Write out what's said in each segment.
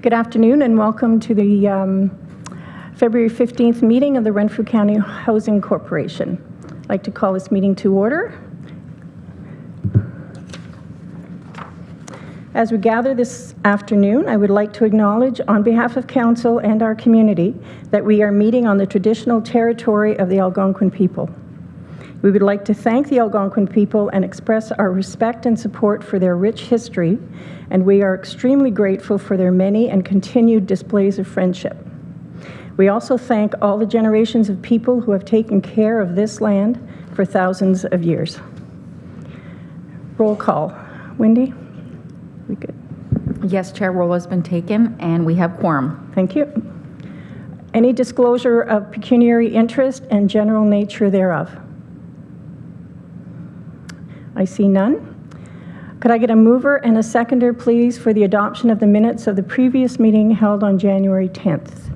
Good afternoon and welcome to the February 15th meeting of the Renfrew County Housing Corporation. I'd like to call this meeting to order. As we gather this afternoon, I would like to acknowledge on behalf of Council and our community that we are meeting on the traditional territory of the Algonquin people. We would like to thank the Algonquin people and express our respect and support for their rich history, and we are extremely grateful for their many and continued displays of friendship. We also thank all the generations of people who have taken care of this land for thousands of years. Roll call. Wendy? We good? Yes, Chair, roll has been taken, and we have quorum. Thank you. Any disclosure of pecuniary interest and general nature thereof? I see none. Could I get a mover and a seconder, please, for the adoption of the minutes of the previous meeting held on January 10th?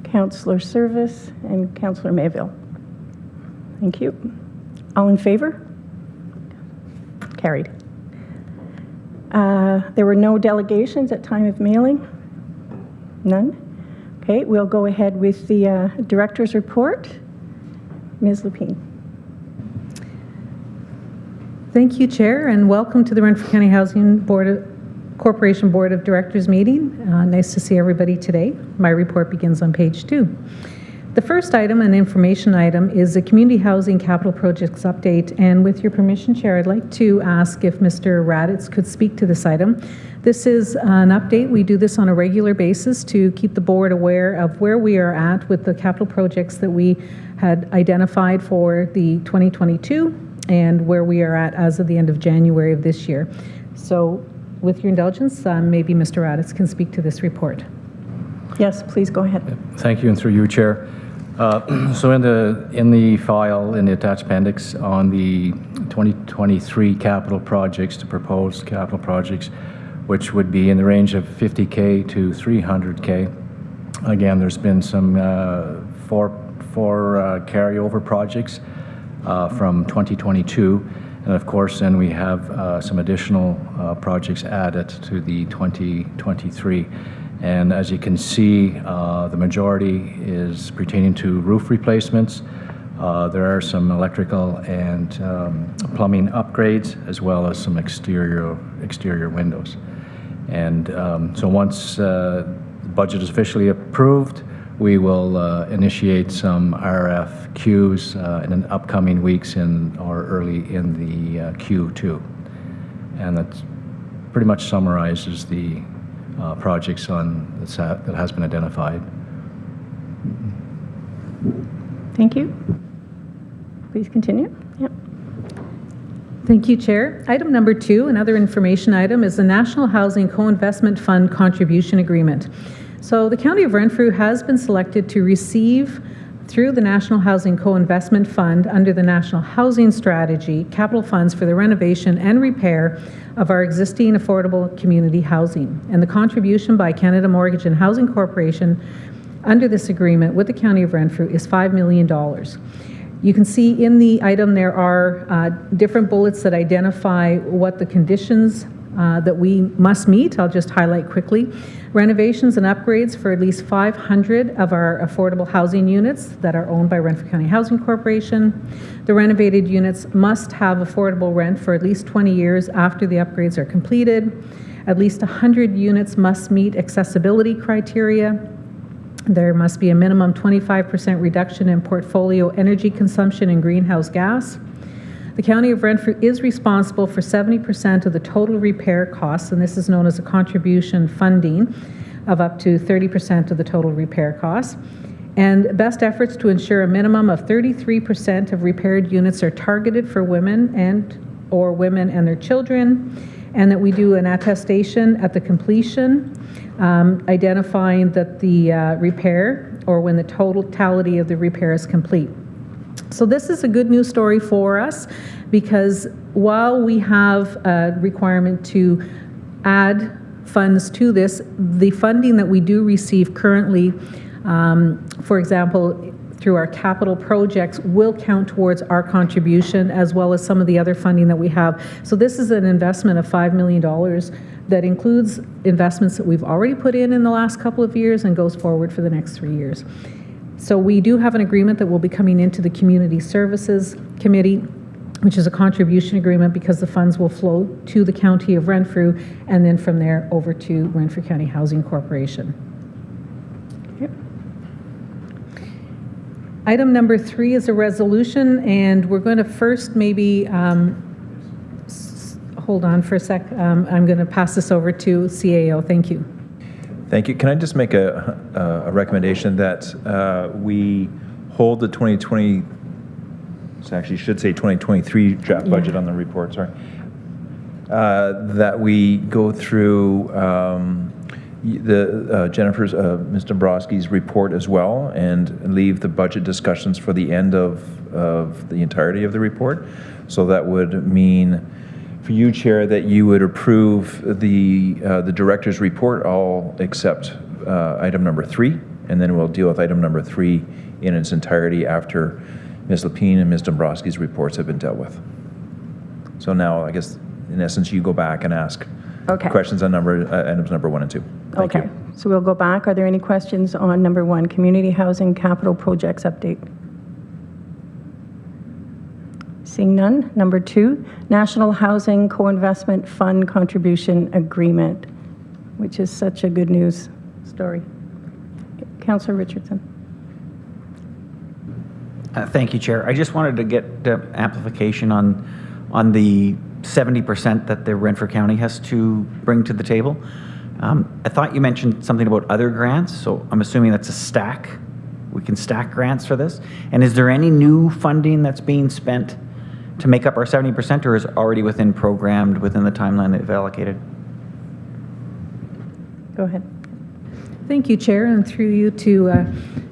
Councillor Service and Councillor Mayville. Thank you. All in favor? Carried. There were no delegations at time of mailing? None? Okay, we'll go ahead with the director's report. Ms. Lapine. Thank you, Chair, and welcome to the Renfrew County Housing Corporation Board of Directors meeting. Nice to see everybody today. My report begins on page 2. The first item, an information item, is a community housing capital projects update, and with your permission, Chair, I'd like to ask if Mr. Raditz could speak to this item. This is an update. We do this on a regular basis to keep the board aware of where we are at with the capital projects that we had identified for the 2022 and where we are at as of the end of January of this year. So with your indulgence, maybe Mr. Raditz can speak to this report. Yes, please go ahead. Thank you, and through you, Chair. So in the file, in the attached appendix on the 2023 capital projects, the proposed capital projects, which would be in the range of 50K to 300K. Again, there's been some four carryover projects from 2022, and of course then we have some additional projects added to the 2023. And as you can see, the majority is pertaining to roof replacements. There are some electrical and plumbing upgrades, as well as some exterior windows. And so once the budget is officially approved, we will initiate some RFQs in the upcoming weeks or early in the Q2. And that pretty much summarizes the projects that has been identified. Thank you. Please continue. Yep. Thank you, Chair. Item number 2, another information item, is the National Housing Co-Investment Fund Contribution Agreement. So the County of Renfrew has been selected to receive, through the National Housing Co-Investment Fund under the National Housing Strategy, capital funds for the renovation and repair of our existing affordable community housing. And the contribution by Canada Mortgage and Housing Corporation under this agreement with the County of Renfrew is $5 million. You can see in the item there are different bullets that identify what the conditions that we must meet. I'll just highlight quickly. Renovations and upgrades for at least 500 of our affordable housing units that are owned by Renfrew County Housing Corporation. The renovated units must have affordable rent for at least 20 years after the upgrades are completed. At least 100 units must meet accessibility criteria. There must be a minimum 25% reduction in portfolio energy consumption and greenhouse gas. The County of Renfrew is responsible for 70% of the total repair costs, and this is known as a contribution funding of up to 30% of the total repair costs. And best efforts to ensure a minimum of 33% of repaired units are targeted for women or women and their children, and that we do an attestation at the completion, identifying that the repair or when the totality of the repair is complete. So this is a good news story for us, because while we have a requirement to add funds to this, the funding that we do receive currently, for example, through our capital projects will count towards our contribution, as well as some of the other funding that we have. So this is an investment of $5 million that includes investments that we've already put in the last couple of years and goes forward for the next 3 years. So we do have an agreement that will be coming into the Community Services Committee, which is a contribution agreement, because the funds will flow to the County of Renfrew and then from there over to Renfrew County Housing Corporation. Item number 3 is a resolution, and we're going to first maybe hold on for a sec. I'm going to pass this over to CAO. Thank you. Thank you. Can I just make a recommendation that we hold the 2020, actually should say 2023 draft budget on the report, sorry, that we go through Jennifer's, Ms. Dombrowski's report as well, and leave the budget discussions for the end of the entirety of the report. So that would mean for you, Chair, that you would approve the director's report, all except item number 3, and then we'll deal with item number 3 in its entirety after Ms. Lapine and Ms. Dombrowski's reports have been dealt with. So now, I guess, in essence, you go back and ask questions on items number 1 and 2. Thank you. So we'll go back. Are there any questions on number 1, Community Housing Capital Projects Update? Seeing none. Number 2, National Housing Co-Investment Fund Contribution Agreement, which is such a good news story. Councillor Richardson. Thank you, Chair. I just wanted to get amplification on the 70% that the Renfrew County has to bring to the table. I thought you mentioned something about other grants, so I'm assuming that's a stack. We can stack grants for this. And is there any new funding that's being spent to make up our 70%, or is it already programmed within the timeline that we've allocated? Go ahead. Thank you, Chair, and through you to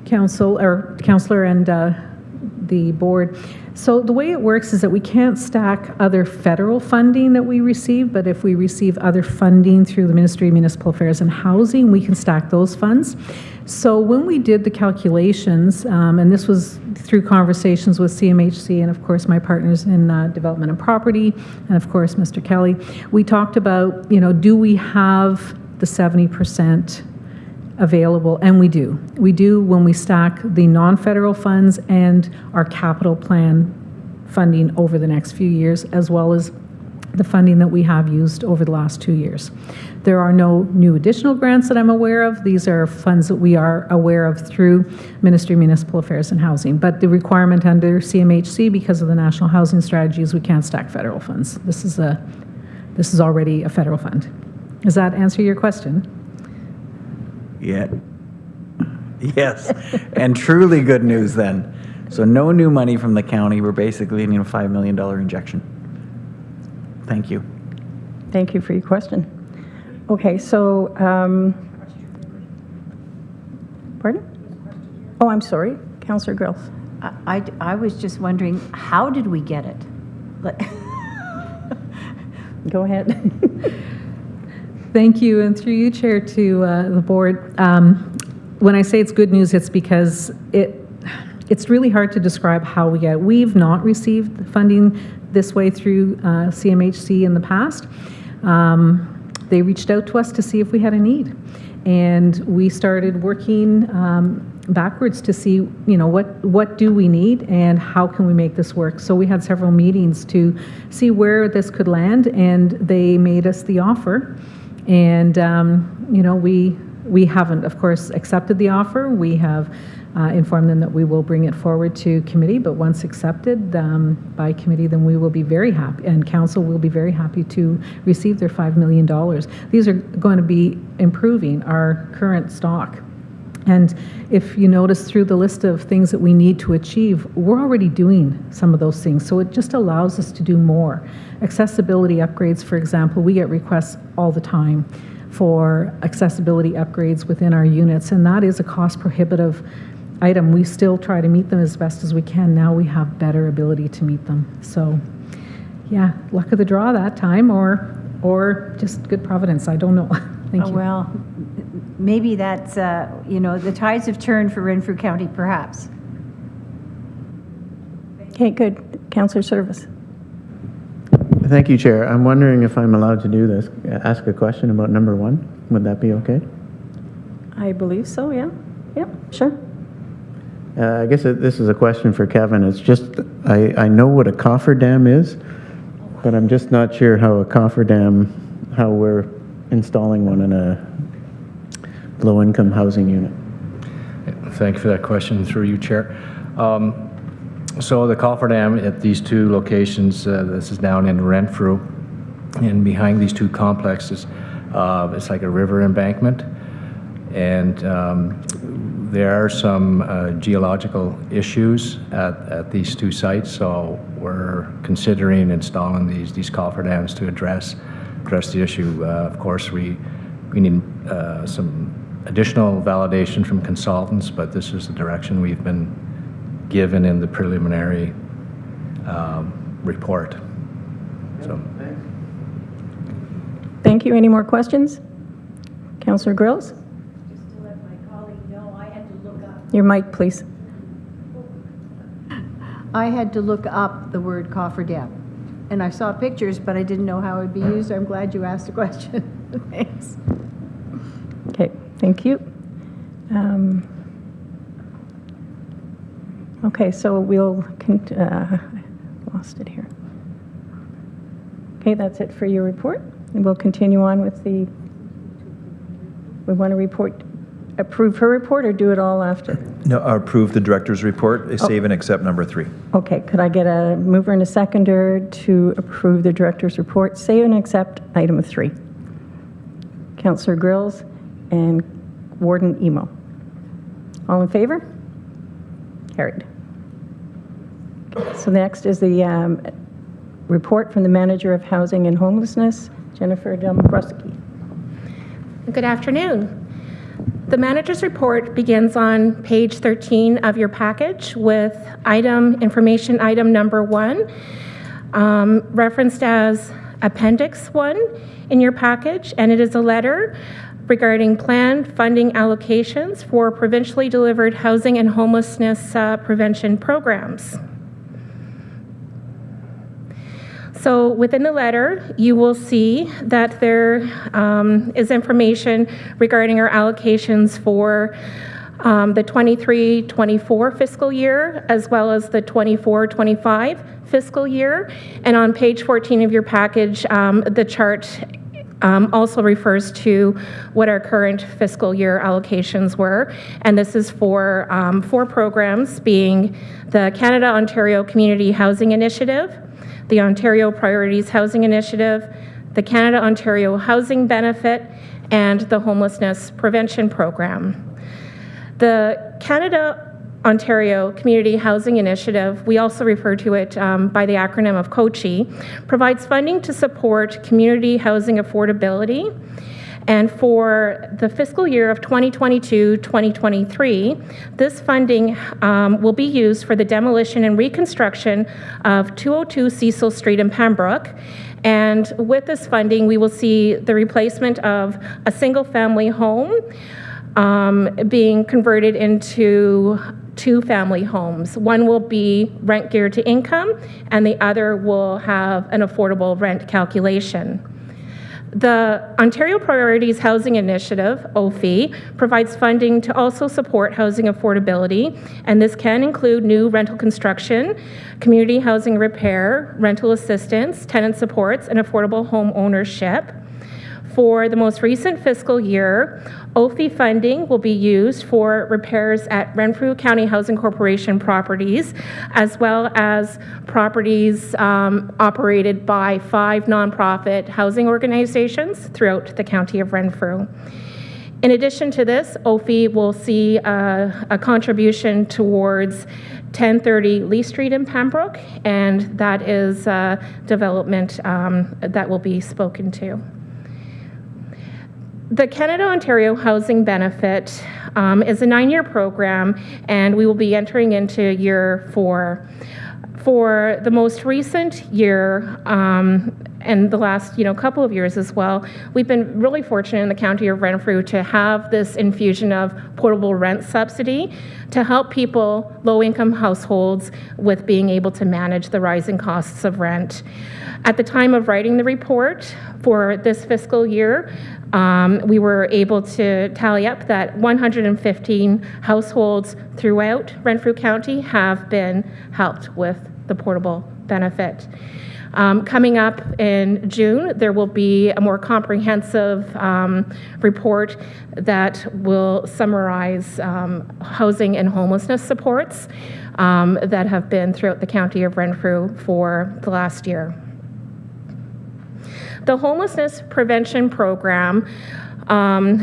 Councillor and the board. So the way it works is that we can't stack other federal funding that we receive, but if we receive other funding through the Ministry of Municipal Affairs and Housing, we can stack those funds. So when we did the calculations, and this was through conversations with CMHC and of course my partners in Development and Property, and of course Mr. Kelly, we talked about, do we have the 70% available? And we do. We do when we stack the non-federal funds and our capital plan funding over the next few years, as well as the funding that we have used over the last 2 years. There are no new additional grants that I'm aware of. These are funds that we are aware of through Ministry of Municipal Affairs and Housing. But the requirement under CMHC, because of the National Housing Strategy, is we can't stack federal funds. This is already a federal fund. Does that answer your question? Yeah. Yes. And truly good news then. So no new money from the county. We're basically needing a $5 million injection. Thank you. Thank you for your question. Okay, so, pardon? Oh, I'm sorry. Councillor Grills. I was just wondering, how did we get it? Go ahead. Thank you, and through you, Chair, to the board. When I say it's good news, it's because it's really hard to describe how we get it. We've not received funding this way through CMHC in the past. They reached out to us to see if we had a need, and we started working backwards to see, what do we need and how can we make this work. So we had several meetings to see where this could land, and they made us the offer. And, we haven't, of course, accepted the offer. We have informed them that we will bring it forward to committee, but once accepted by committee, then we will be very happy, and council will be very happy to receive their $5 million. These are going to be improving our current stock. And if you notice through the list of things that we need to achieve, we're already doing some of those things. So it just allows us to do more. Accessibility upgrades, for example, we get requests all the time for accessibility upgrades within our units, and that is a cost prohibitive item. We still try to meet them as best as we can. Now we have better ability to meet them. So yeah, luck of the draw that time, or just good providence. I don't know. Thank you. Well, maybe that's, the tides have turned for Renfrew County, perhaps. Okay, good. Councillor Service. Thank you, Chair. I'm wondering if I'm allowed to do this, ask a question about number 1. Would that be okay? I believe so, yeah. Yep, sure. I guess this is a question for Kevin. It's just, I know what a cofferdam is, but I'm just not sure how a cofferdam, how we're installing one in a low-income housing unit. Thank you for that question, through you, Chair. So the cofferdam at these 2 locations, this is down in Renfrew, and behind these 2 complexes, it's like a river embankment, and there are some geological issues at these 2 sites, so we're considering installing these cofferdams to address the issue. Of course, we need some additional validation from consultants, but this is the direction we've been given in the preliminary report. So, Thank you. Any more questions? Councillor Grills? Just to let my colleague know, I had to look up. Your mic, please. I had to look up the word cofferdam. And I saw pictures, but I didn't know how it would be used. I'm glad you asked the question. Thanks. Okay, thank you. Okay, so we'll, I lost it here. Okay, that's it for your report. And we'll continue on with we want to approve her report or do it all after? No, approve the director's report, save and accept number 3. Okay, could I get a mover and a seconder to approve the director's report, save and accept item 3? Councillor Grills and Warden Emo. All in favor? Carried. So next is the report from the Manager of Housing and Homelessness, Jennifer Dombrowski. Good afternoon. The manager's report begins on page 13 of your package with information item number 1, referenced as Appendix 1 in your package, and it is a letter regarding planned funding allocations for provincially delivered housing and homelessness prevention programs. So within the letter, you will see that there is information regarding our allocations for the 23-24 fiscal year, as well as the 24-25 fiscal year. And on page 14 of your package, the chart also refers to what our current fiscal year allocations were. And this is for 4 programs, being the Canada-Ontario Community Housing Initiative, the Ontario Priorities Housing Initiative, the Canada-Ontario Housing Benefit, and the Homelessness Prevention Program. The Canada-Ontario Community Housing Initiative, we also refer to it by the acronym of COCHI, provides funding to support community housing affordability. And for the fiscal year of 2022-2023, this funding will be used for the demolition and reconstruction of 202 Cecil Street in Pembroke. And with this funding, we will see the replacement of a single-family home being converted into 2 family homes. One will be rent geared to income, and the other will have an affordable rent calculation. The Ontario Priorities Housing Initiative, OFI, provides funding to also support housing affordability, and this can include new rental construction, community housing repair, rental assistance, tenant supports, and affordable home ownership. For the most recent fiscal year, OFI funding will be used for repairs at Renfrew County Housing Corporation properties, as well as properties operated by 5 nonprofit housing organizations throughout the County of Renfrew. In addition to this, OFI will see a contribution towards 1030 Lee Street in Pembroke, and that is development that will be spoken to. The Canada-Ontario Housing Benefit is a 9-year program, and we will be entering into year 4. For the most recent year, and the last, couple of years as well, we've been really fortunate in the county of Renfrew to have this infusion of portable rent subsidy to help people, low-income households, with being able to manage the rising costs of rent. At the time of writing the report for this fiscal year, we were able to tally up that 115 households throughout Renfrew County have been helped with the portable benefit. Coming up in June, there will be a more comprehensive report that will summarize housing and homelessness supports that have been throughout the county of Renfrew for the last year. The Homelessness Prevention Program,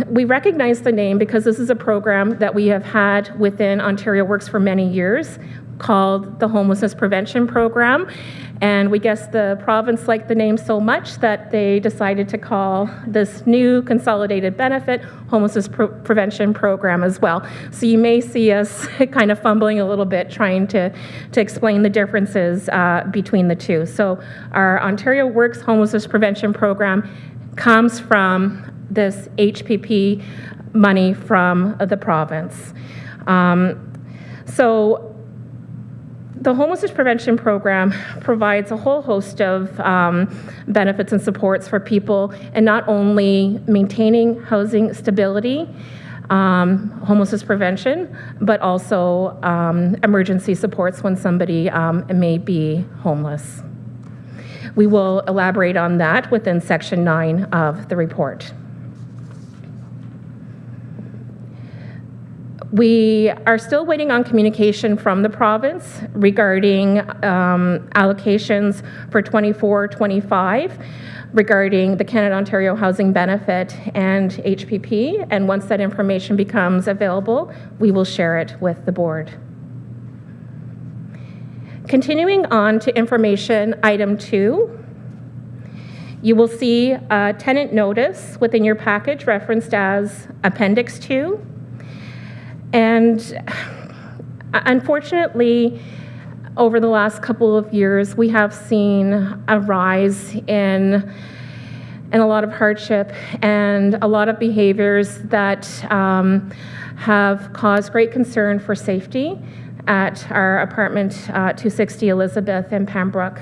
we recognize the name because this is a program that we have had within Ontario Works for many years, called the Homelessness Prevention Program. And we guess the province liked the name so much that they decided to call this new consolidated benefit Homelessness Prevention Program as well. So you may see us kind of fumbling a little bit trying to explain the differences between the two. So our Ontario Works Homelessness Prevention Program comes from this HPP money from the province. So the Homelessness Prevention Program provides a whole host of benefits and supports for people, and not only maintaining housing stability, homelessness prevention, but also emergency supports when somebody may be homeless. We will elaborate on that within Section 9 of the report. We are still waiting on communication from the province regarding allocations for 24-25 regarding the Canada-Ontario Housing Benefit and HPP, and once that information becomes available, we will share it with the board. Continuing on to information item 2, you will see a tenant notice within your package referenced as Appendix 2. And unfortunately, over the last couple of years, we have seen a rise in a lot of hardship and a lot of behaviors that have caused great concern for safety at our apartment 260 Elizabeth in Pembroke.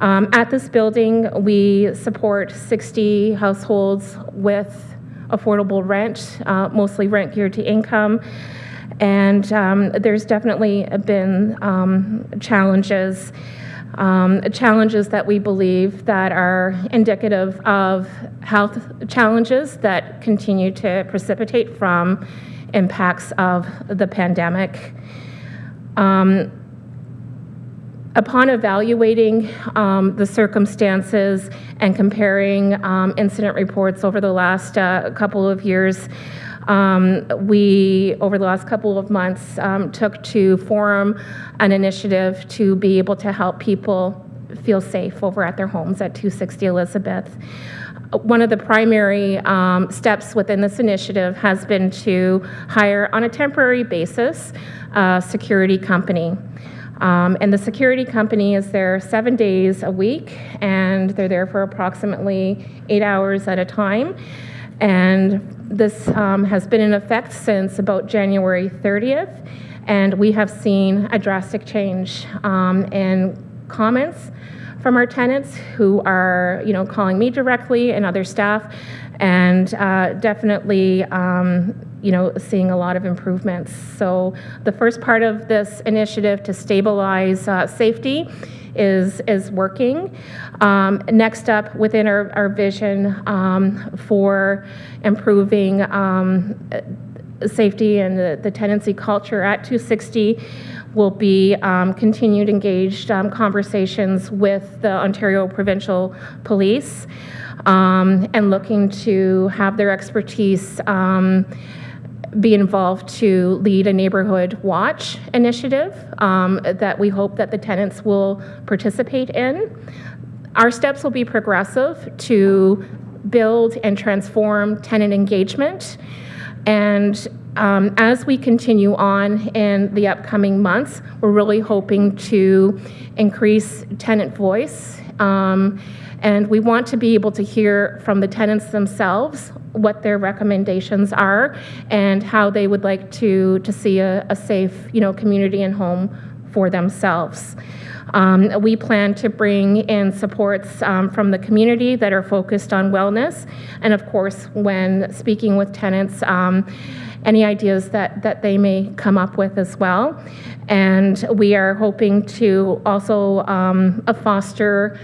At this building, we support 60 households with affordable rent, mostly rent geared to income. And there's definitely been challenges that we believe that are indicative of health challenges that continue to precipitate from impacts of the pandemic. Upon evaluating the circumstances and comparing incident reports over the last couple of years, we, over the last couple of months, took to form an initiative to be able to help people feel safe over at their homes at 260 Elizabeth. One of the primary steps within this initiative has been to hire, on a temporary basis, a security company. And the security company is there 7 days a week, and they're there for approximately 8 hours at a time. And this has been in effect since about January 30th, and we have seen a drastic change in comments from our tenants who are, calling me directly and other staff, and definitely, seeing a lot of improvements. So the first part of this initiative to stabilize safety is working. Next up, within our vision for improving safety and the tenancy culture at 260 will be continued engaged conversations with the Ontario Provincial Police and looking to have their expertise be involved to lead a neighborhood watch initiative that we hope that the tenants will participate in. Our steps will be progressive to build and transform tenant engagement, and as we continue on in the upcoming months, we're really hoping to increase tenant voice. And we want to be able to hear from the tenants themselves what their recommendations are and how they would like to see a safe, community and home for themselves. We plan to bring in supports from the community that are focused on wellness, and of course, when speaking with tenants, any ideas that they may come up with as well. And we are hoping to also foster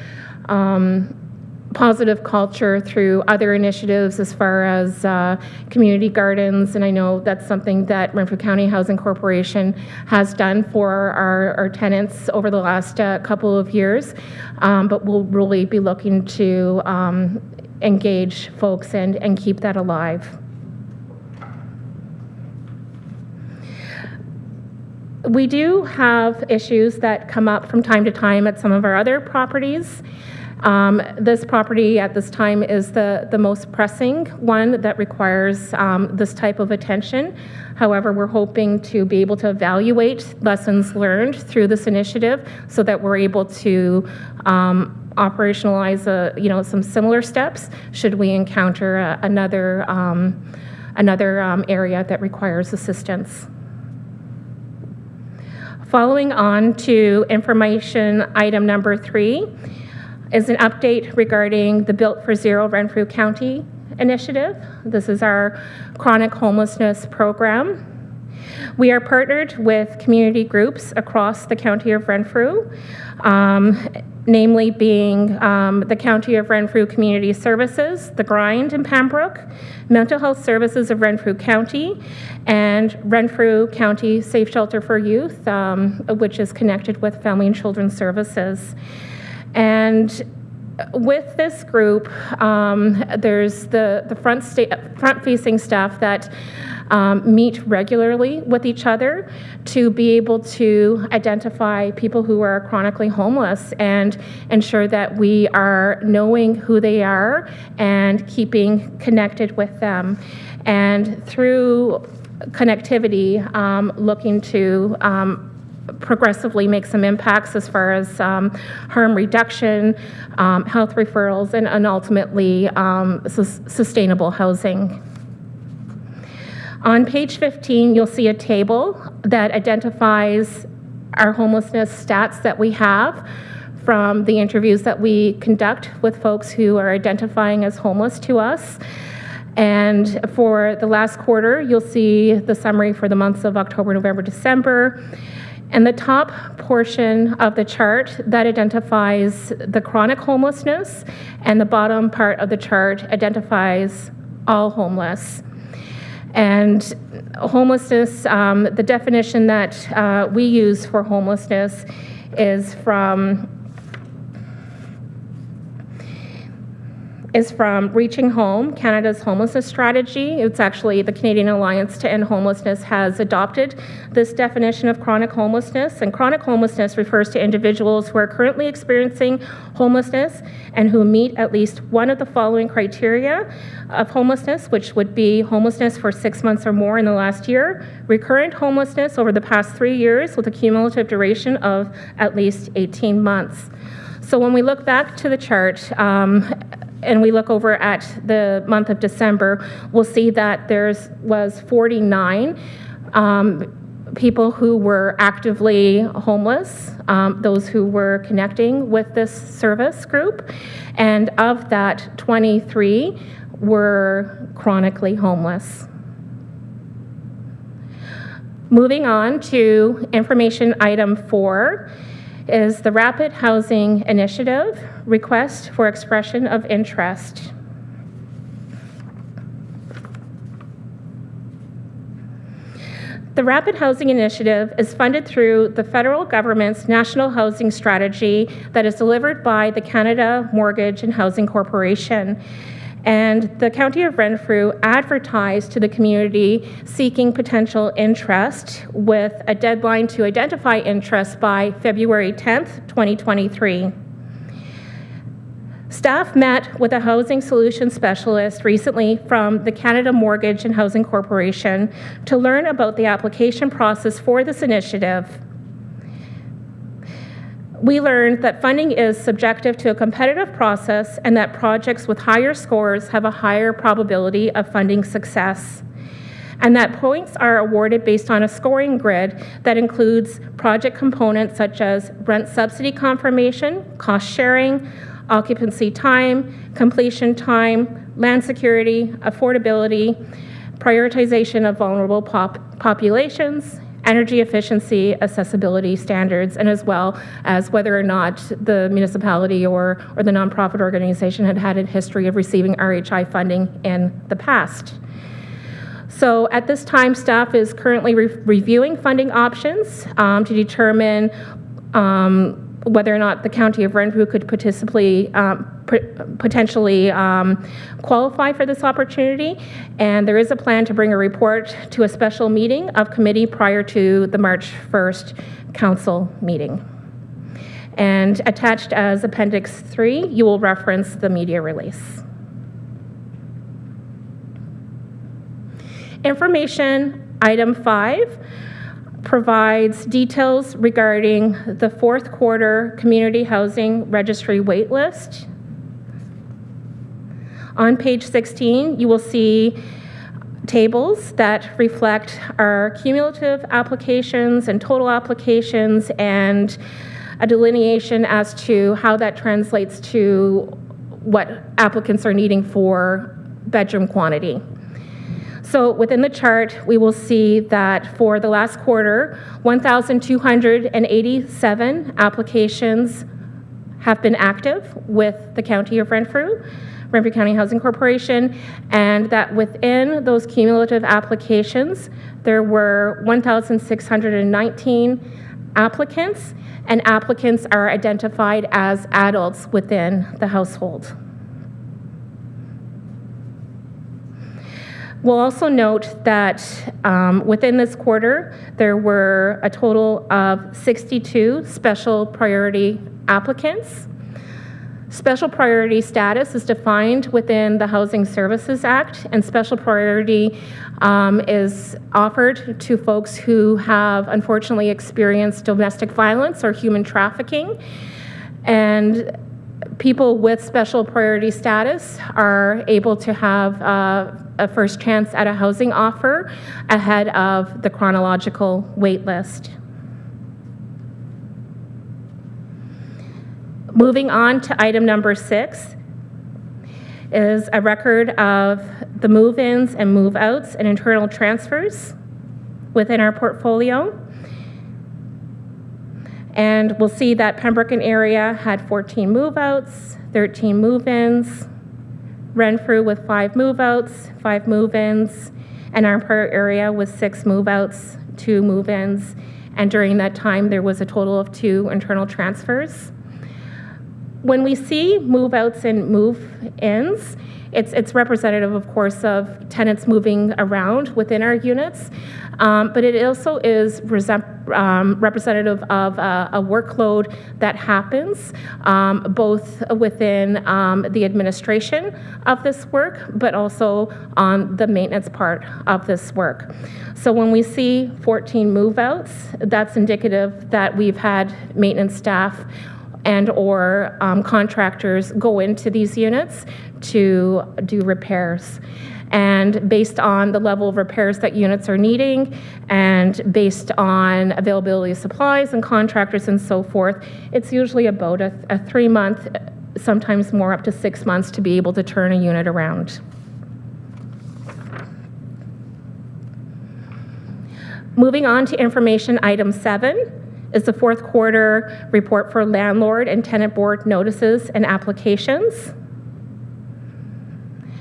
positive culture through other initiatives as far as community gardens, and I know that's something that Renfrew County Housing Corporation has done for our tenants over the last couple of years, but we'll really be looking to engage folks and keep that alive. We do have issues that come up from time to time at some of our other properties. This property at this time is the most pressing one that requires this type of attention. However, we're hoping to be able to evaluate lessons learned through this initiative so that we're able to operationalize some similar steps should we encounter another area that requires assistance. Following on to information item number 3 is an update regarding the Built for Zero Renfrew County initiative. This is our chronic homelessness program. We are partnered with community groups across the County of Renfrew, namely being the County of Renfrew Community Services, The Grind in Pembroke, Mental Health Services of Renfrew County, and Renfrew County Safe Shelter for Youth, which is connected with Family and Children's Services. And with this group, there's the front-facing staff that meet regularly with each other to be able to identify people who are chronically homeless and ensure that we are knowing who they are and keeping connected with them. And through connectivity, looking to progressively make some impacts as far as harm reduction, health referrals, and ultimately sustainable housing. On page 15, you'll see a table that identifies our homelessness stats that we have from the interviews that we conduct with folks who are identifying as homeless to us. And for the last quarter, you'll see the summary for the months of October, November, December. And the top portion of the chart that identifies the chronic homelessness, and the bottom part of the chart identifies all homeless. And homelessness, the definition that we use for homelessness is from Reaching Home, Canada's homelessness strategy. It's actually the Canadian Alliance to End Homelessness has adopted this definition of chronic homelessness. And chronic homelessness refers to individuals who are currently experiencing homelessness and who meet at least one of the following criteria of homelessness, which would be homelessness for 6 months or more in the last year, recurrent homelessness over the past 3 years with a cumulative duration of at least 18 months. So when we look back to the chart, and we look over at the month of December, we'll see that was 49 people who were actively homeless, those who were connecting with this service group, and of that, 23 were chronically homeless. Moving on to information item 4, is the Rapid Housing Initiative, request for expression of interest. The Rapid Housing Initiative is funded through the federal government's National Housing Strategy that is delivered by the Canada Mortgage and Housing Corporation. And the County of Renfrew advertised to the community seeking potential interest with a deadline to identify interest by February 10th, 2023. Staff met with a housing solutions specialist recently from the Canada Mortgage and Housing Corporation to learn about the application process for this initiative. We learned that funding is subjective to a competitive process and that projects with higher scores have a higher probability of funding success, and that points are awarded based on a scoring grid that includes project components such as rent subsidy confirmation, cost sharing, occupancy time, completion time, land security, affordability, prioritization of vulnerable populations, energy efficiency, accessibility standards, and as well as whether or not the municipality or the nonprofit organization had a history of receiving RHI funding in the past. So at this time, staff is currently reviewing funding options to determine whether or not the County of Renfrew could potentially qualify for this opportunity. And there is a plan to bring a report to a special meeting of committee prior to the March 1st council meeting. And attached as Appendix 3, you will reference the media release. Information item 5 provides details regarding the fourth quarter community housing registry waitlist. On page 16, you will see tables that reflect our cumulative applications and total applications and a delineation as to how that translates to what applicants are needing for bedroom quantity. So within the chart, we will see that for the last quarter, 1,287 applications have been active with the County of Renfrew County Housing Corporation, and that within those cumulative applications, there were 1,619 applicants, and applicants are identified as adults within the household. We'll also note that within this quarter, there were a total of 62 special priority applicants. Special priority status is defined within the Housing Services Act, and special priority is offered to folks who have unfortunately experienced domestic violence or human trafficking. And people with special priority status are able to have a first chance at a housing offer ahead of the chronological wait list. Moving on to item number 6 is a record of the move-ins and move-outs and internal transfers within our portfolio. And we'll see that Pembroke and area had 14 move-outs, 13 move-ins, Renfrew with 5 move-outs, 5 move-ins, and our Empire area with 6 move-outs, 2 move-ins, and during that time there was a total of 2 internal transfers. When we see move-outs and move-ins, it's representative, of course, of tenants moving around within our units, but it also is representative of a workload that happens both within the administration of this work, but also on the maintenance part of this work. So when we see 14 move-outs, that's indicative that we've had maintenance staff and or contractors go into these units to do repairs. And based on the level of repairs that units are needing and based on availability of supplies and contractors and so forth, it's usually about a 3-month, sometimes more up to 6 months to be able to turn a unit around. Moving on to information item 7. Is the fourth quarter report for landlord and tenant board notices and applications.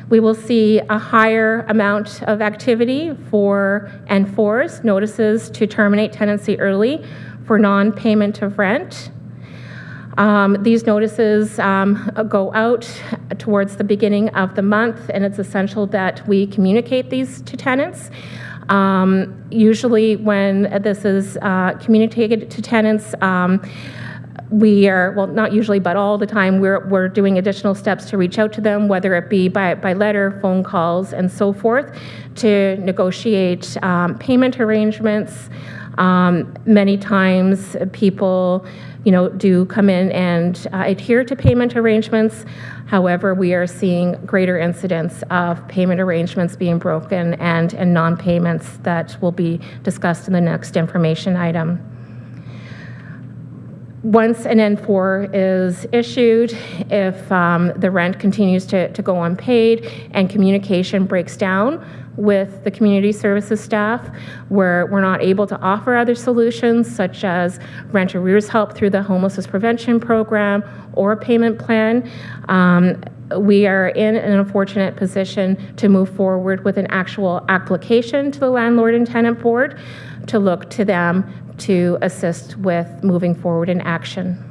We will see a higher amount of activity for N4s, notices to terminate tenancy early for non-payment of rent. These notices go out towards the beginning of the month, and it's essential that we communicate these to tenants. Usually when this is communicated to tenants, we are, well, not usually, but all the time, we're doing additional steps to reach out to them, whether it be by letter, phone calls, and so forth, to negotiate payment arrangements. Many times people, do come in and adhere to payment arrangements. However, we are seeing greater incidents of payment arrangements being broken and non-payments that will be discussed in the next information item. Once an N4 is issued, if the rent continues to go unpaid and communication breaks down with the community services staff, where we're not able to offer other solutions such as rent arrears help through the homelessness prevention program or a payment plan, we are in an unfortunate position to move forward with an actual application to the Landlord and Tenant Board to look to them to assist with moving forward in action.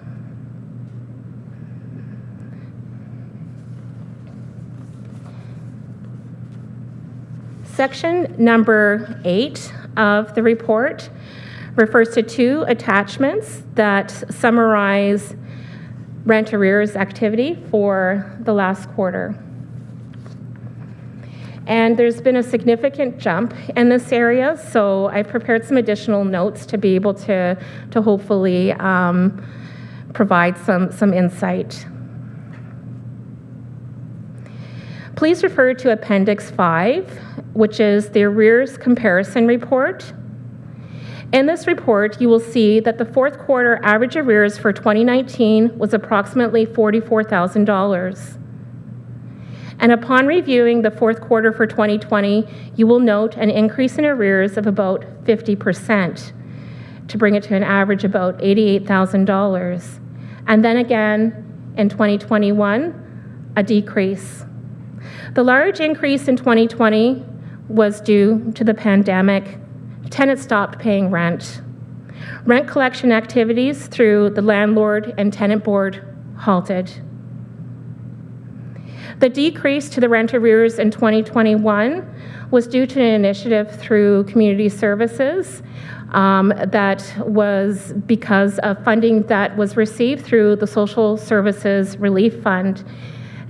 Section number 8 of the report refers to 2 attachments that summarize rent arrears activity for the last quarter. And there's been a significant jump in this area, so I've prepared some additional notes to be able to hopefully provide some insight. Please refer to Appendix 5, which is the arrears comparison report. In this report, you will see that the fourth quarter average arrears for 2019 was approximately $44,000. And upon reviewing the fourth quarter for 2020, you will note an increase in arrears of about 50% to bring it to an average about $88,000. And then again, in 2021, a decrease. The large increase in 2020 was due to the pandemic. Tenants stopped paying rent. Rent collection activities through the Landlord and Tenant Board halted. The decrease to the rent arrears in 2021 was due to an initiative through community services that was because of funding that was received through the Social Services Relief Fund.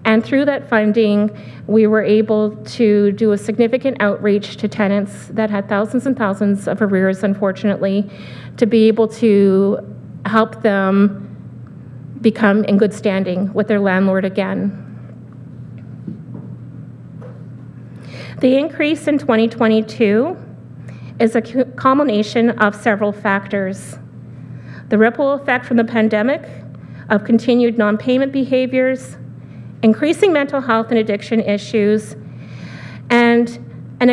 And through that funding, we were able to do a significant outreach to tenants that had thousands and thousands of arrears, unfortunately, to be able to help them become in good standing with their landlord again. The increase in 2022 is a culmination of several factors. The ripple effect from the pandemic, of continued non-payment behaviors, increasing mental health and addiction issues, and an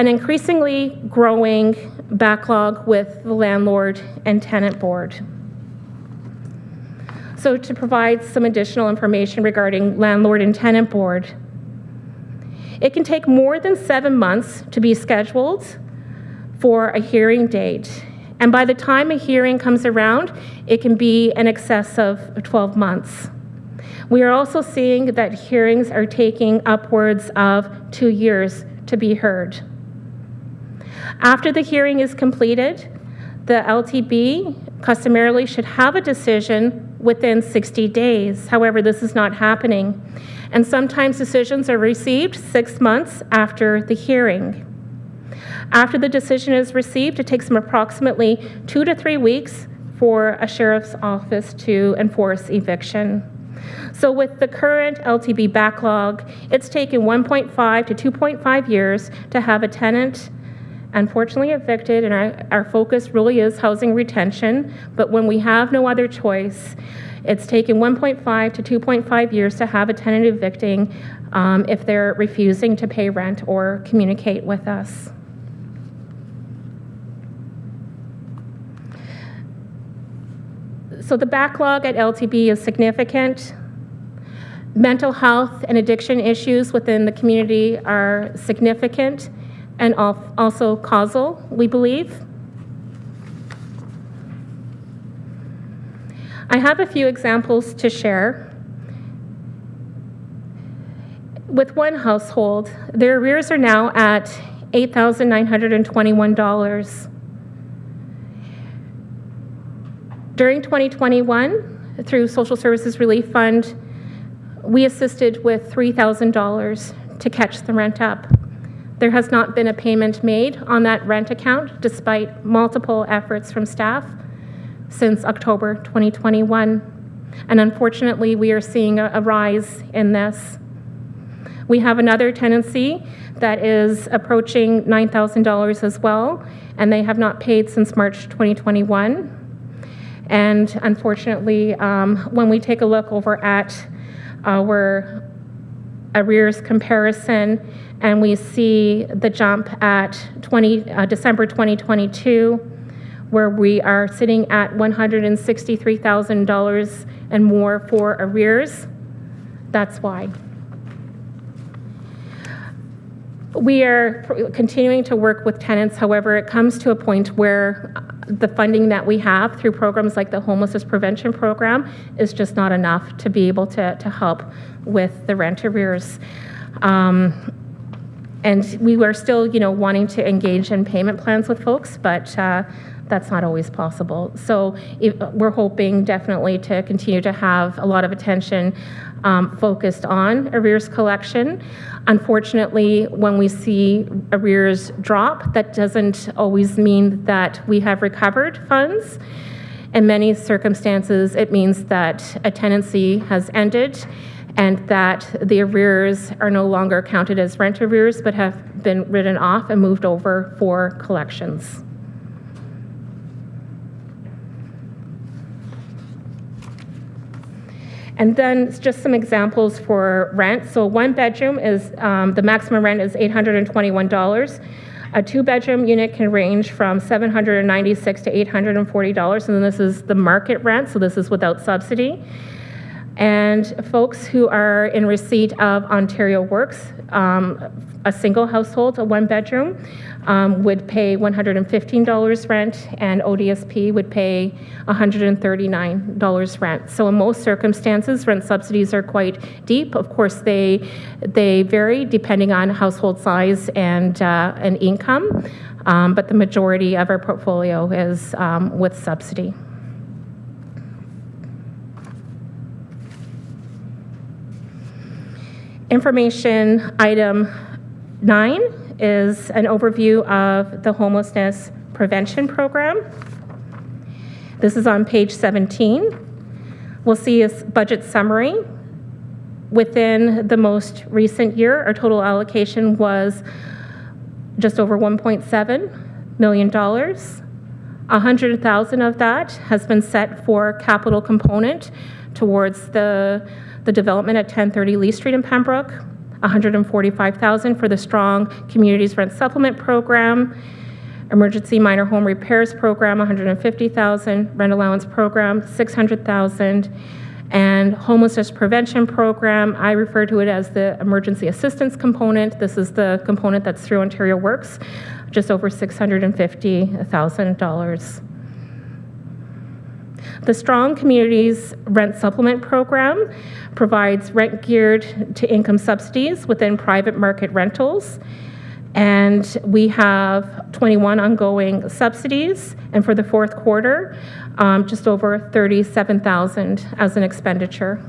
increasingly growing backlog with the Landlord and Tenant Board. So to provide some additional information regarding Landlord and Tenant Board, it can take more than 7 months to be scheduled for a hearing date. And by the time a hearing comes around, it can be in excess of 12 months. We are also seeing that hearings are taking upwards of 2 years to be heard. After the hearing is completed, the LTB customarily should have a decision within 60 days. However, this is not happening. And sometimes decisions are received 6 months after the hearing. After the decision is received, it takes them approximately 2 to 3 weeks for a sheriff's office to enforce eviction. So with the current LTB backlog, it's taken 1.5 to 2.5 years to have a tenant unfortunately evicted, and our focus really is housing retention, but when we have no other choice, it's taken 1.5 to 2.5 years to have a tenant evicting if they're refusing to pay rent or communicate with us. So the backlog at LTB is significant. Mental health and addiction issues within the community are significant and also causal, we believe. I have a few examples to share. With one household, their arrears are now at $8,921. During 2021, through Social Services Relief Fund, we assisted with $3,000 to catch the rent up. There has not been a payment made on that rent account despite multiple efforts from staff since October 2021. And unfortunately, we are seeing a rise in this. We have another tenancy that is approaching $9,000 as well, and they have not paid since March 2021. And unfortunately, when we take a look over at our arrears comparison, and we see the jump at December 2022, where we are sitting at $163,000 and more for arrears. That's why. We are continuing to work with tenants. However, it comes to a point where the funding that we have through programs like the Homelessness Prevention Program is just not enough to be able to help with the rent arrears. And we were still, wanting to engage in payment plans with folks, but that's not always possible. So we're hoping definitely to continue to have a lot of attention focused on arrears collection. Unfortunately, when we see arrears drop, that doesn't always mean that we have recovered funds. In many circumstances, it means that a tenancy has ended and that the arrears are no longer counted as rent arrears, but have been written off and moved over for collections. And then just some examples for rent. So one bedroom is, the maximum rent is $821. A two-bedroom unit can range from $796 to $840, and then this is the market rent, so this is without subsidy. And folks who are in receipt of Ontario Works, a single household, a one-bedroom, would pay $115 rent, and ODSP would pay $139 rent. So in most circumstances, rent subsidies are quite deep. Of course, they vary depending on household size and income, but the majority of our portfolio is with subsidy. Information item 9 is an overview of the homelessness prevention program. This is on page 17. We'll see a budget summary. Within the most recent year, our total allocation was just over $1.7 million. $100,000 of that has been set for capital component towards the development at 1030 Lee Street in Pembroke, $145,000 for the Strong Communities Rent Supplement Program, Emergency Minor Home Repairs Program, $150,000, Rent Allowance Program, $600,000, and Homelessness Prevention Program. I refer to it as the Emergency Assistance Component. This is the component that's through Ontario Works, just over $650,000. The Strong Communities Rent Supplement Program provides rent geared to income subsidies within private market rentals. And we have 21 ongoing subsidies. And for the fourth quarter, just over $37,000 as an expenditure.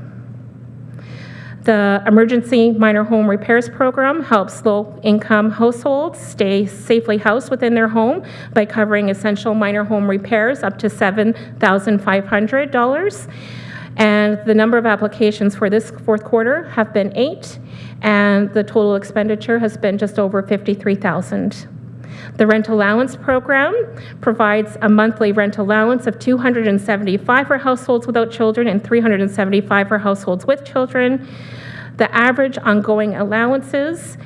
The Emergency Minor Home Repairs Program helps low-income households stay safely housed within their home by covering essential minor home repairs up to $7,500. And the number of applications for this fourth quarter have been 8, and the total expenditure has been just over $53,000. The Rent Allowance Program provides a monthly rent allowance of $275 for households without children and $375 for households with children. The average ongoing allowances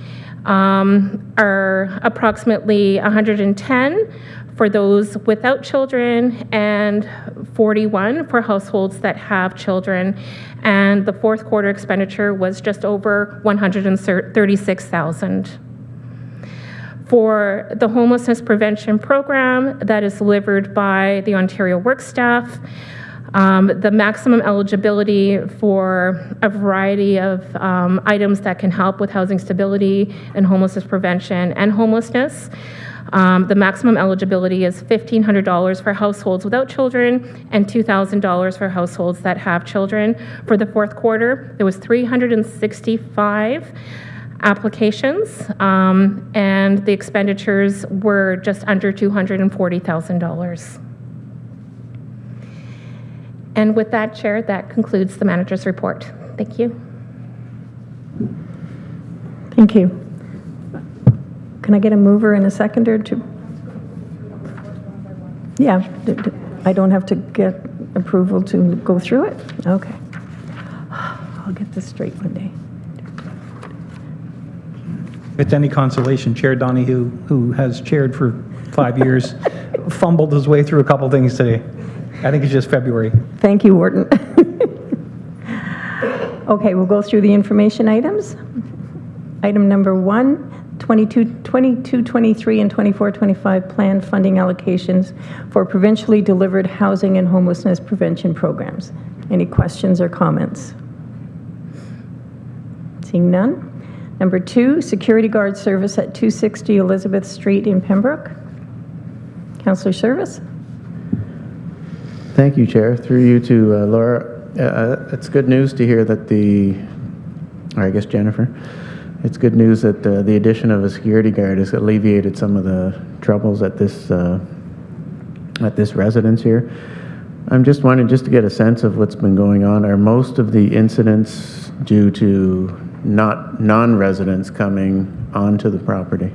are approximately $110 for those without children and $41 for households that have children. And the fourth quarter expenditure was just over $136,000. For the Homelessness Prevention Program that is delivered by the Ontario Work staff, the maximum eligibility for a variety of items that can help with housing stability and homelessness prevention and homelessness The maximum eligibility is $1,500 for households without children and $2,000 for households that have children. For the fourth quarter, there was 365 applications, and the expenditures were just under $240,000. And with that, Chair, that concludes the manager's report. Thank you. Thank you. Can I get a mover and a seconder to? Yeah, I don't have to get approval to go through it? Okay. I'll get this straight one day. If it's any consolation, Chair Donahue, who has chaired for 5 years, fumbled his way through a couple things today. I think it's just February. Thank you, Wharton. Okay, we'll go through the information items. Item number 1, 22-23 and 24-25 planned funding allocations for provincially delivered housing and homelessness prevention programs. Any questions or comments? Seeing none. Number 2, security guard service at 260 Elizabeth Street in Pembroke. Councillor Service. Thank you, Chair. Through you to Laura. It's good news to hear that or I guess Jennifer, it's good news that the addition of a security guard has alleviated some of the troubles at this residence here. I'm just wondering, just to get a sense of what's been going on, are most of the incidents due to non-residents coming onto the property?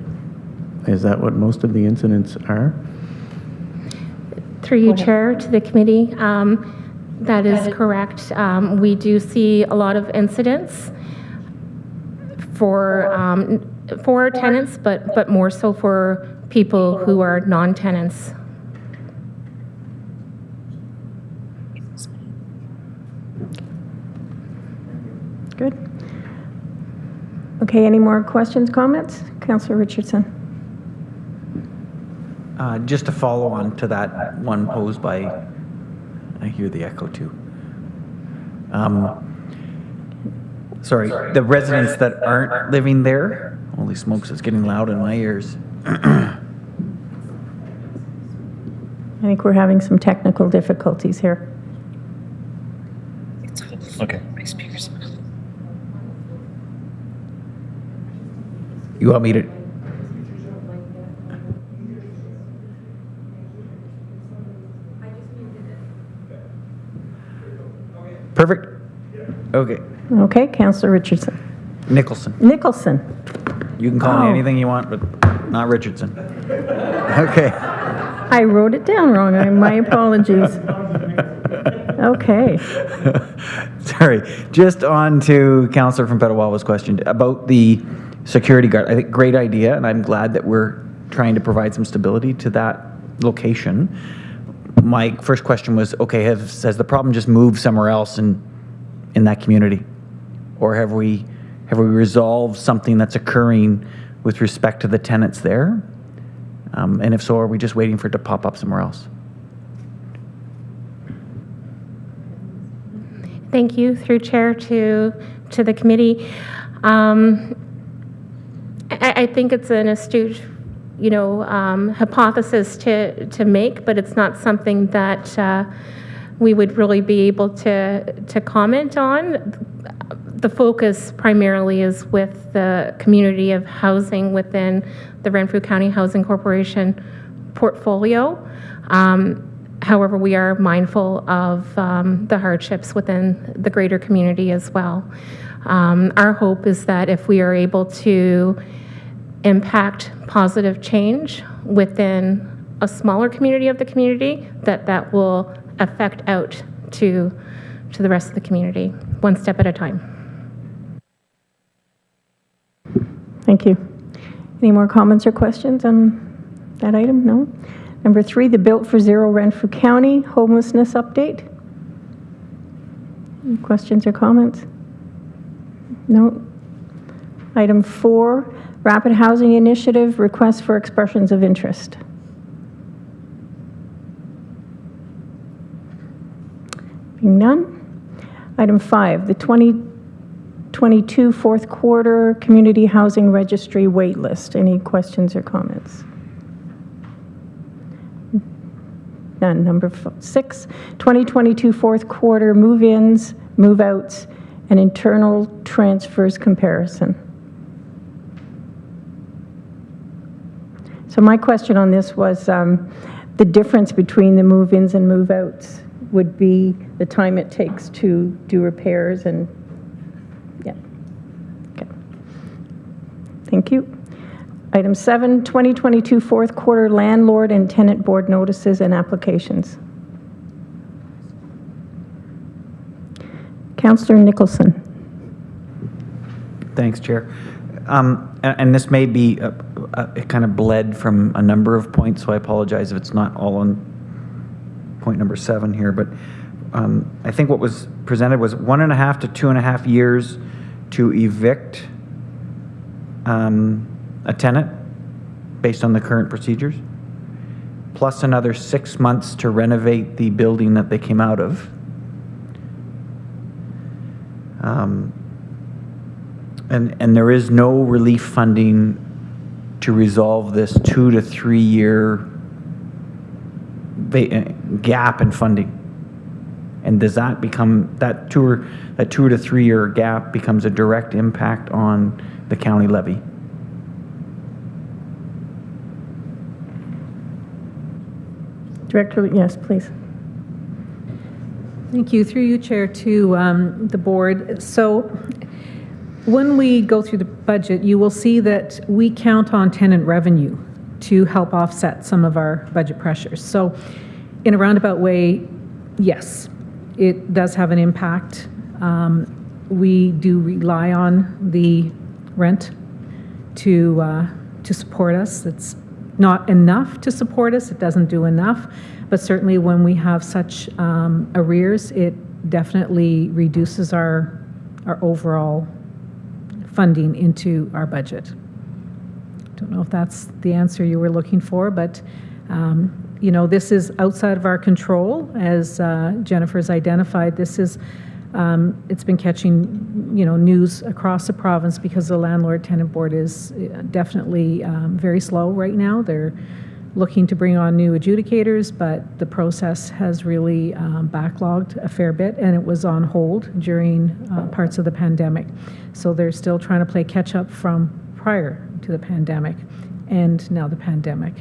Is that what most of the incidents are? Through you, Chair, to the committee, that is correct. We do see a lot of incidents for tenants, but more so for people who are non-tenants. Good. Okay, any more questions, comments? Councillor Richardson. Just to follow on to that one posed by, I hear the echo too. Sorry, the residents that aren't living there, holy smokes, it's getting loud in my ears. I think we're having some technical difficulties here. Okay. You want me to? Perfect. Okay. Okay, Councillor Richardson. Nicholson. Nicholson. You can call me anything you want, but not Richardson. Okay. I wrote it down wrong. My apologies. Okay. Sorry. Just on to Councillor from Petawawa's question about the security guard. I think great idea, and I'm glad that we're trying to provide some stability to that location. My first question was, okay, has the problem just moved somewhere else in that community? Or have we resolved something that's occurring with respect to the tenants there? And if so, are we just waiting for it to pop up somewhere else? Thank you, through Chair, to the committee. I think it's an astute, hypothesis to make, but it's not something that we would really be able to comment on. The focus primarily is with the community of housing within the Renfrew County Housing Corporation portfolio. However, we are mindful of the hardships within the greater community as well. Our hope is that if we are able to impact positive change within a smaller community of the community, that will affect out to the rest of the community, one step at a time. Thank you. Any more comments or questions on that item? No? Number 3, the Built for Zero Renfrew County homelessness update. Any questions or comments? No? Item 4, Rapid Housing Initiative, request for expressions of interest. Being none. Item 5, the 2022 fourth quarter community housing registry wait list. Any questions or comments? None. Number 6, 2022 fourth quarter move-ins, move-outs, and internal transfers comparison. So my question on this was the difference between the move-ins and move-outs would be the time it takes to do repairs and, yeah. Okay. Thank you. Item 7, 2022 fourth quarter landlord and tenant board notices and applications. Councillor Nicholson. Thanks, Chair. And this may be it kind of bled from a number of points, so I apologize if it's not all on point number 7 here, but I think what was presented was 1.5 to 2.5 years to evict a tenant based on the current procedures, plus another 6 months to renovate the building that they came out of. And there is no relief funding to resolve this 2 to 3 year gap in funding. And does that become, that 2 to 3 year gap becomes a direct impact on the county levy? Director, yes, please. Thank you. Through you, Chair, to the board. So when we go through the budget, you will see that we count on tenant revenue to help offset some of our budget pressures. So in a roundabout way, yes, it does have an impact. We do rely on the rent to support us. It's not enough to support us. It doesn't do enough. But certainly when we have such arrears, it definitely reduces our overall funding into our budget. Don't know if that's the answer you were looking for, but you know, this is outside of our control. As Jennifer's identified, this is it's been catching, you know, news across the province because the landlord-tenant board is definitely very slow right now. They're looking to bring on new adjudicators, but the process has really backlogged a fair bit, and it was on hold during parts of the pandemic. So they're still trying to play catch-up from prior to the pandemic and now the pandemic.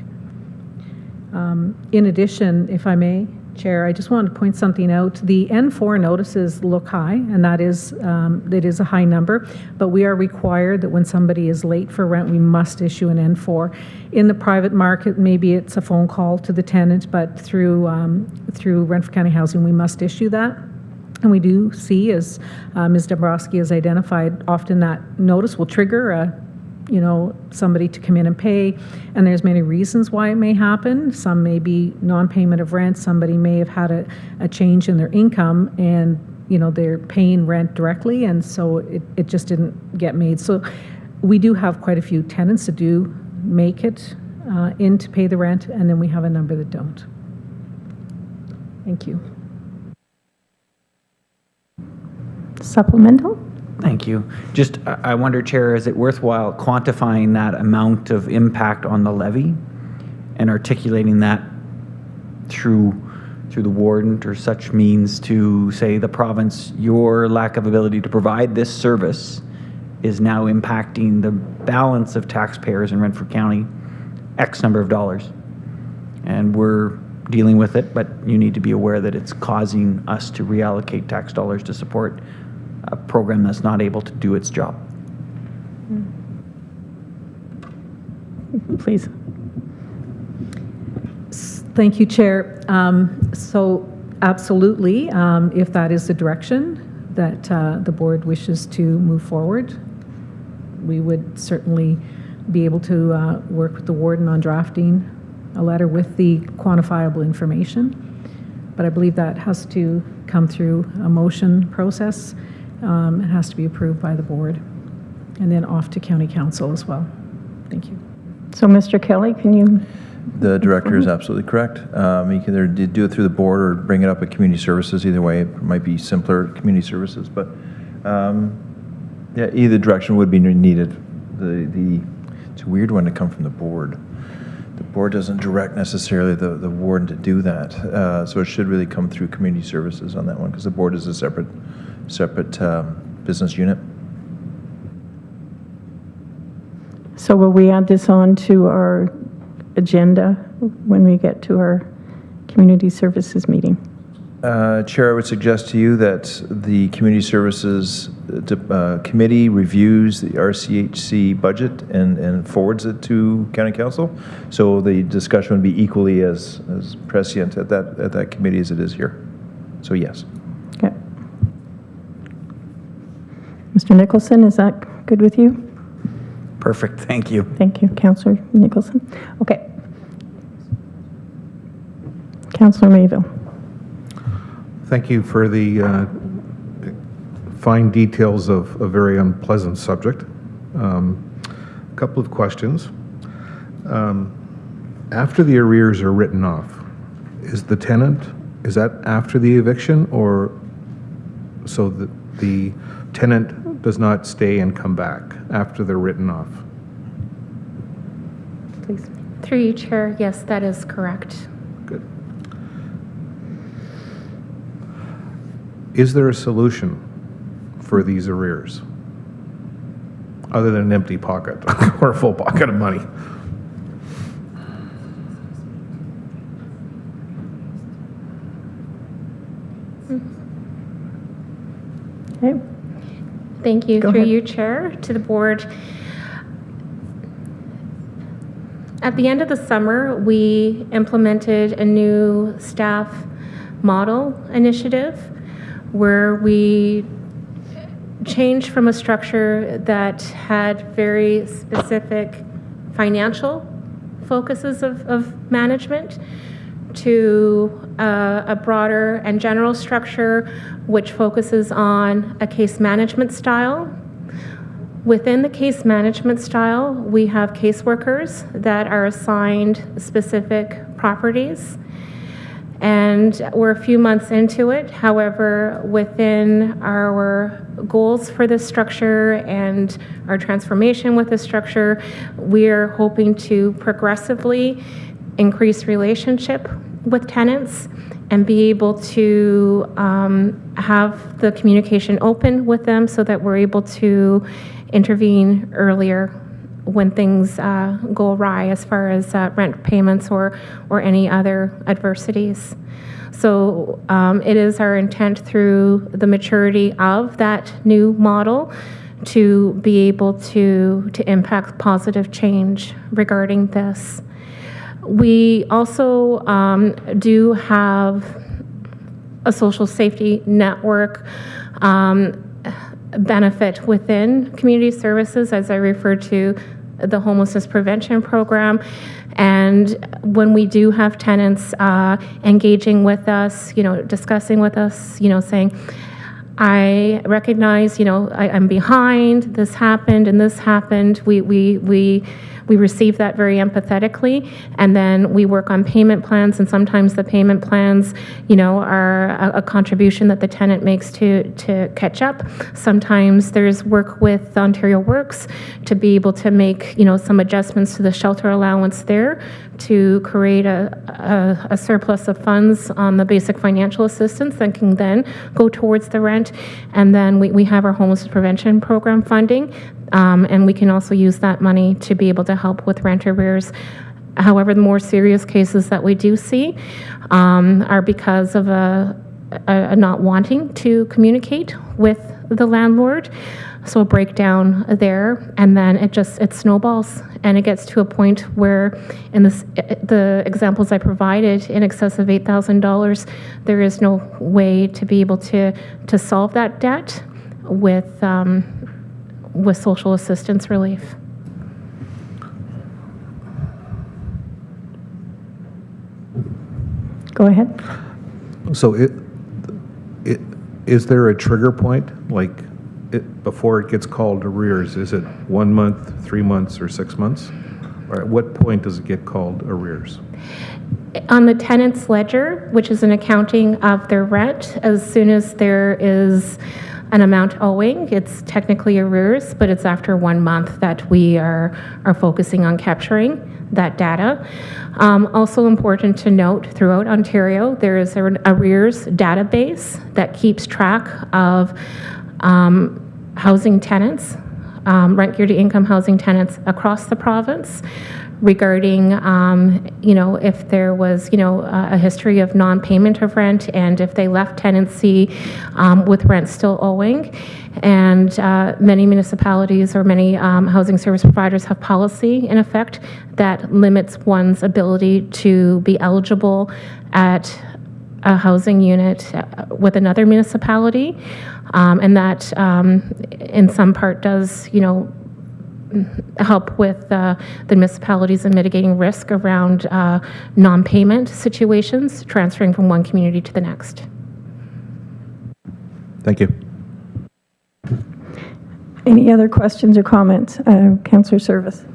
In addition, if I may, Chair, I just wanted to point something out. The N4 notices look high, and that is a high number, but we are required that when somebody is late for rent, we must issue an N4. In the private market, maybe it's a phone call to the tenant, but through Renfrew County Housing, we must issue that. And we do see, as Ms. Dombrowski has identified, often that notice will trigger somebody to come in and pay, and there's many reasons why it may happen. Some may be non-payment of rent. Somebody may have had a change in their income, and they're paying rent directly, and so it just didn't get made. So we do have quite a few tenants that do make it in to pay the rent, and then we have a number that don't. Thank you. Supplemental? Thank you. Just, I wonder, Chair, is it worthwhile quantifying that amount of impact on the levy and articulating that through the warden or such means to say the province, your lack of ability to provide this service is now impacting the balance of taxpayers in Renfrew County X number of dollars. And we're dealing with it, but you need to be aware that it's causing us to reallocate tax dollars to support a program that's not able to do its job. Please. Thank you, Chair. So absolutely, if that is the direction that the board wishes to move forward, we would certainly be able to work with the warden on drafting a letter with the quantifiable information. But I believe that has to come through a motion process. It has to be approved by the board and then off to County Council as well. Thank you. So, Mr. Kelly, can you? The director is absolutely correct. You can either do it through the board or bring it up at community services. Either way, it might be simpler at community services, but yeah, either direction would be needed. It's a weird one to come from the board. The board doesn't direct necessarily the warden to do that. So it should really come through community services on that one, because the board is a separate business unit. So will we add this on to our agenda when we get to our community services meeting? Chair, I would suggest to you that the Community Services Committee reviews the RCHC budget and forwards it to County Council. So the discussion would be equally as prescient at that committee as it is here. So yes. Okay. Mr. Nicholson, is that good with you? Perfect, thank you. Thank you, Councillor Nicholson. Okay. Councillor Mayville. Thank you for the fine details of a very unpleasant subject. A couple of questions. After the arrears are written off, is that after the eviction, or so that the tenant does not stay and come back after they're written off? Please. Through you, Chair, yes, that is correct. Good. Is there a solution for these arrears other than an empty pocket or a full pocket of money? Okay. Thank you. Go Through ahead. you, Chair, to the board. At the end of the summer, we implemented a new staff model initiative where we changed from a structure that had very specific financial focuses of management to a broader and general structure which focuses on a case management style. Within the case management style, we have caseworkers that are assigned specific properties. And we're a few months into it. However, within our goals for this structure and our transformation with this structure, we're hoping to progressively increase relationship with tenants and be able to have the communication open with them so that we're able to intervene earlier when things go awry as far as rent payments or any other adversities. So it is our intent through the maturity of that new model to be able to impact positive change regarding this. We also do have a social safety network benefit within community services, as I referred to the homelessness prevention program. And when we do have tenants engaging with us, discussing with us, saying, I recognize, I'm behind, this happened and this happened, we receive that very empathetically, and then we work on payment plans, and sometimes the payment plans, are a contribution that the tenant makes to catch up. Sometimes there's work with Ontario Works to be able to make, some adjustments to the shelter allowance there to create a surplus of funds on the basic financial assistance that can then go towards the rent. And then we have our homelessness prevention program funding, and we can also use that money to be able to help with rent arrears. However, the more serious cases that we do see are because of a not wanting to communicate with the landlord. So a breakdown there, and then it snowballs, and it gets to a point where, in the examples I provided, in excess of $8,000, there is no way to be able to solve that debt with social assistance relief. Go ahead. So is there a trigger point, before it gets called arrears? Is it 1 month, 3 months, or 6 months? Or at what point does it get called arrears? On the tenant's ledger, which is an accounting of their rent, as soon as there is an amount owing. It's technically arrears, but it's after 1 month that we are focusing on capturing that data. Also important to note, throughout Ontario, there is an arrears database that keeps track of housing tenants, rent geared to income housing tenants across the province, regarding, if there was, a history of non-payment of rent, and if they left tenancy with rent still owing. And many municipalities or many housing service providers have policy in effect that limits one's ability to be eligible at a housing unit with another municipality, and that in some part does, help with the municipalities in mitigating risk around non-payment situations, transferring from one community to the next. Thank you. Any other questions or comments? Councillor Service.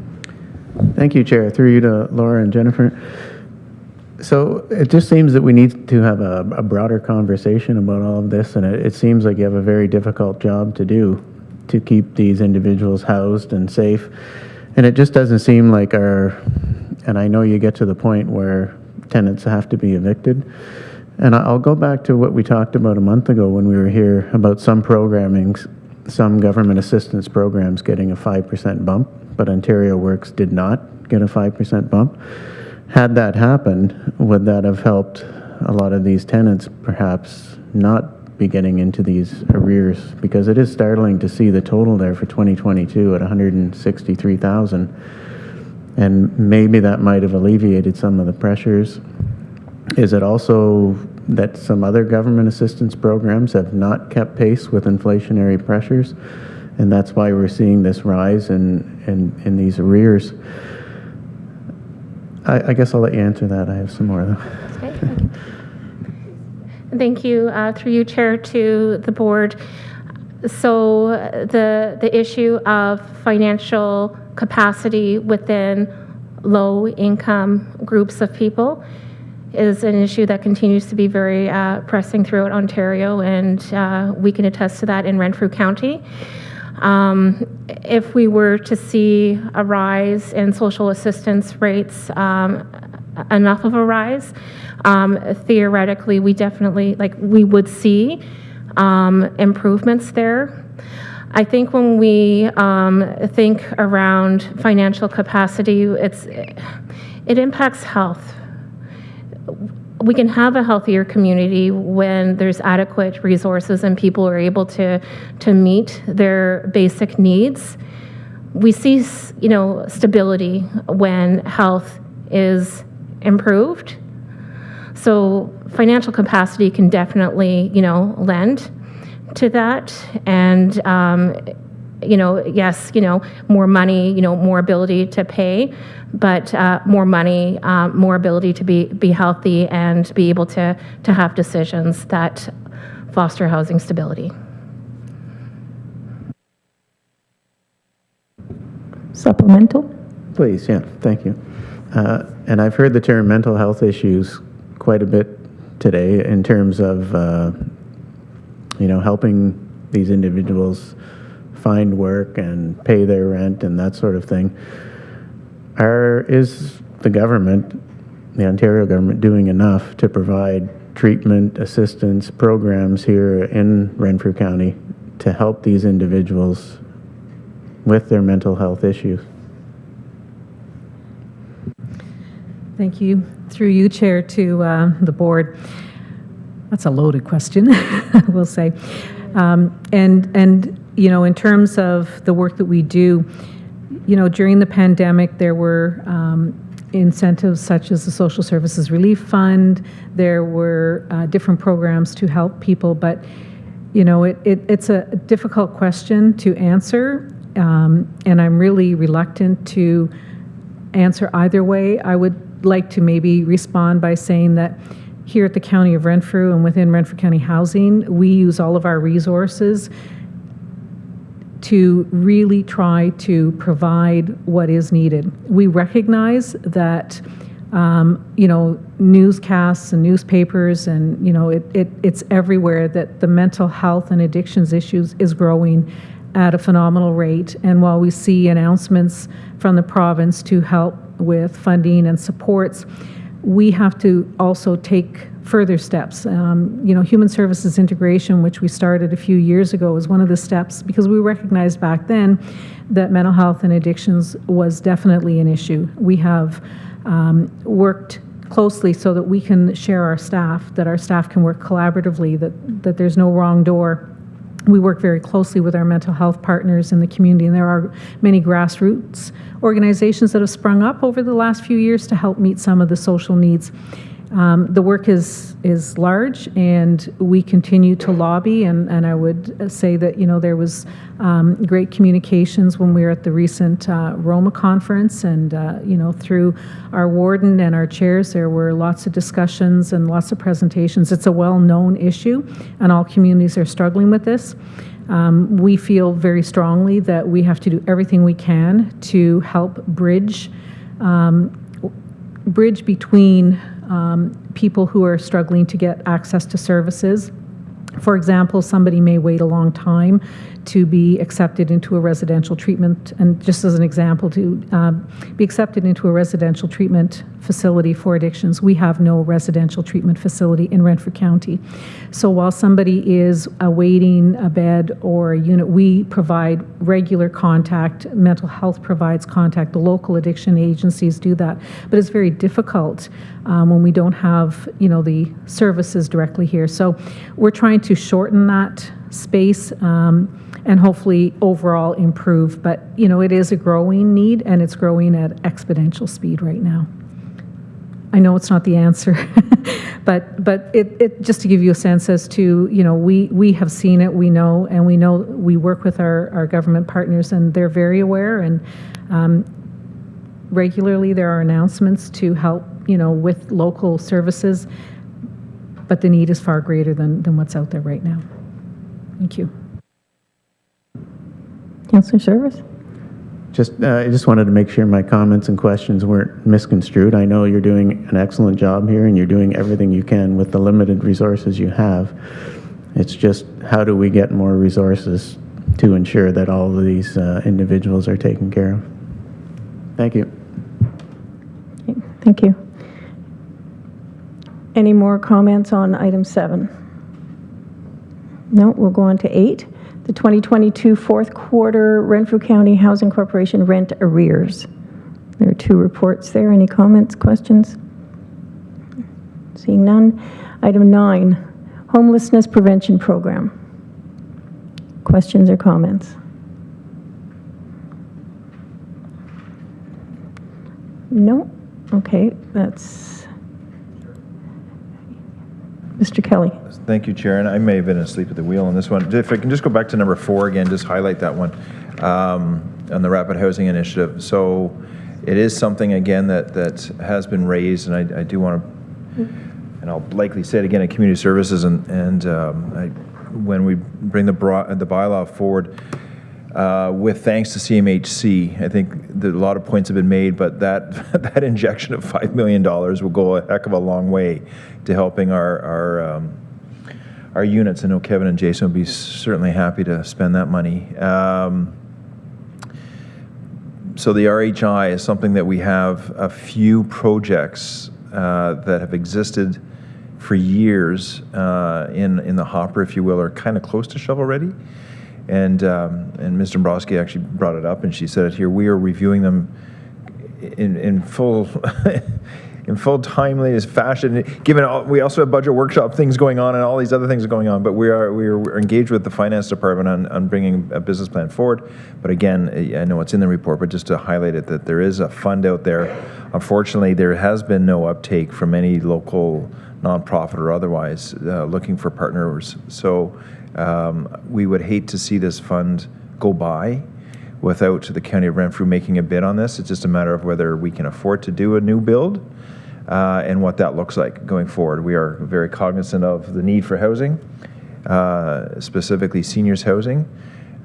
Thank you, Chair. Through you to Laura and Jennifer. So it just seems that we need to have a broader conversation about all of this, and it seems like you have a very difficult job to do to keep these individuals housed and safe. And it just doesn't seem like and I know you get to the point where tenants have to be evicted. And I'll go back to what we talked about a month ago when we were here about some government assistance programs getting a 5% bump, but Ontario Works did not get a 5% bump. Had that happened, would that have helped a lot of these tenants perhaps not be getting into these arrears? Because it is startling to see the total there for 2022 at 163,000, and maybe that might have alleviated some of the pressures. Is it also that some other government assistance programs have not kept pace with inflationary pressures, and that's why we're seeing this rise in these arrears? I guess I'll let you answer that. I have some more though. Okay, thank you. Thank you, through you, Chair, to the board. So the issue of financial capacity within low-income groups of people is an issue that continues to be very pressing throughout Ontario, and we can attest to that in Renfrew County. If we were to see a rise in social assistance rates, enough of a rise, theoretically, we would see improvements there. I think when we think around financial capacity, it impacts health. We can have a healthier community when there's adequate resources and people are able to meet their basic needs. We see, stability when health is improved. So financial capacity can definitely, lend to that. And, yes, more money, more ability to pay, but more money, more ability to be healthy and be able to have decisions that foster housing stability. Supplemental? Please, yeah, thank you. And I've heard the term mental health issues quite a bit today in terms of, helping these individuals find work and pay their rent and that sort of thing. Is the government, the Ontario government, doing enough to provide treatment, assistance, programs here in Renfrew County to help these individuals with their mental health issues? Thank you. Through you, Chair, to the board. That's a loaded question, I will say. In terms of the work that we do, during the pandemic, there were incentives such as the Social Services Relief Fund. There were different programs to help people, but it's a difficult question to answer, and I'm really reluctant to answer either way. I would like to maybe respond by saying that here at the County of Renfrew and within Renfrew County Housing, we use all of our resources to really try to provide what is needed. We recognize that newscasts and newspapers, and it's everywhere that the mental health and addictions issues is growing at a phenomenal rate. And while we see announcements from the province to help with funding and supports, we have to also take further steps. Human services integration, which we started a few years ago, is one of the steps, because we recognized back then that mental health and addictions was definitely an issue. We have worked closely so that we can share our staff, that our staff can work collaboratively, that there's no wrong door. We work very closely with our mental health partners in the community, and there are many grassroots organizations that have sprung up over the last few years to help meet some of the social needs. The work is large, and we continue to lobby, and I would say that there was great communications when we were at the recent Roma conference, and through our warden and our chairs, there were lots of discussions and lots of presentations. It's a well-known issue, and all communities are struggling with this. We feel very strongly that we have to do everything we can to help bridge between people who are struggling to get access to services. For example, somebody may wait a long time to be accepted into a residential treatment, and just as an example, to be accepted into a residential treatment facility for addictions. We have no residential treatment facility in Renfrew County. So while somebody is awaiting a bed or a unit, we provide regular contact. Mental health provides contact. The local addiction agencies do that. But it's very difficult when we don't have, the services directly here. So we're trying to shorten that space and hopefully overall improve. But, it is a growing need, and it's growing at exponential speed right now. I know it's not the answer, but it just to give you a sense as to, we have seen it, we know, and we work with our government partners, and they're very aware, and regularly there are announcements to help, with local services, but the need is far greater than what's out there right now. Thank you. Councillor Service? I just wanted to make sure my comments and questions weren't misconstrued. I know you're doing an excellent job here, and you're doing everything you can with the limited resources you have. It's just, how do we get more resources to ensure that all of these individuals are taken care of? Thank you. Okay, thank you. Any more comments on item 7? No, we'll go on to 8. The 2022 fourth quarter Renfrew County Housing Corporation rent arrears. There are 2 reports there. Any comments, questions? Seeing none. Item 9, homelessness prevention program. Questions or comments? No? Okay, that's Mr. Kelly. Thank you, Chair. And I may have been asleep at the wheel on this one. If I can just go back to number 4 again, just highlight that one on the Rapid Housing Initiative. So it is something, again, that has been raised, and I do want to, and I'll likely say it again at Community Services, and when we bring the bylaw forward, with thanks to CMHC, I think that a lot of points have been made, but that injection of $5 million will go a heck of a long way to helping our units. I know Kevin and Jason will be certainly happy to spend that money. So the RHI is something that we have a few projects that have existed for years in the hopper, if you will, or kind of close to shovel ready. And Ms. Dombrowski actually brought it up, and she said it here. We are reviewing them in full in full timely fashion. Given we also have budget workshop things going on and all these other things going on, but we are engaged with the finance department on bringing a business plan forward. But again, I know it's in the report, but just to highlight it, that there is a fund out there. Unfortunately, there has been no uptake from any local nonprofit or otherwise looking for partners. So we would hate to see this fund go by without the County of Renfrew making a bid on this. It's just a matter of whether we can afford to do a new build and what that looks like going forward. We are very cognizant of the need for housing, specifically seniors housing.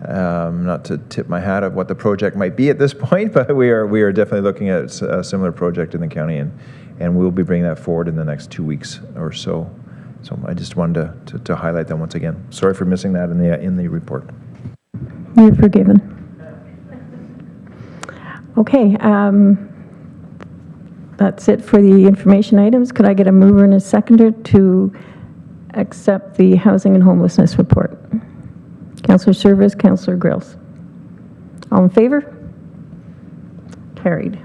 Not to tip my hat of what the project might be at this point, but we are definitely looking at a similar project in the county, and we'll be bringing that forward in the next 2 weeks or so. So I just wanted to highlight that once again. Sorry for missing that in the report. You're forgiven. Okay, that's it for the information items. Could I get a mover and a seconder to accept the housing and homelessness report? Councillor Service, Councillor Grills. All in favor? Carried.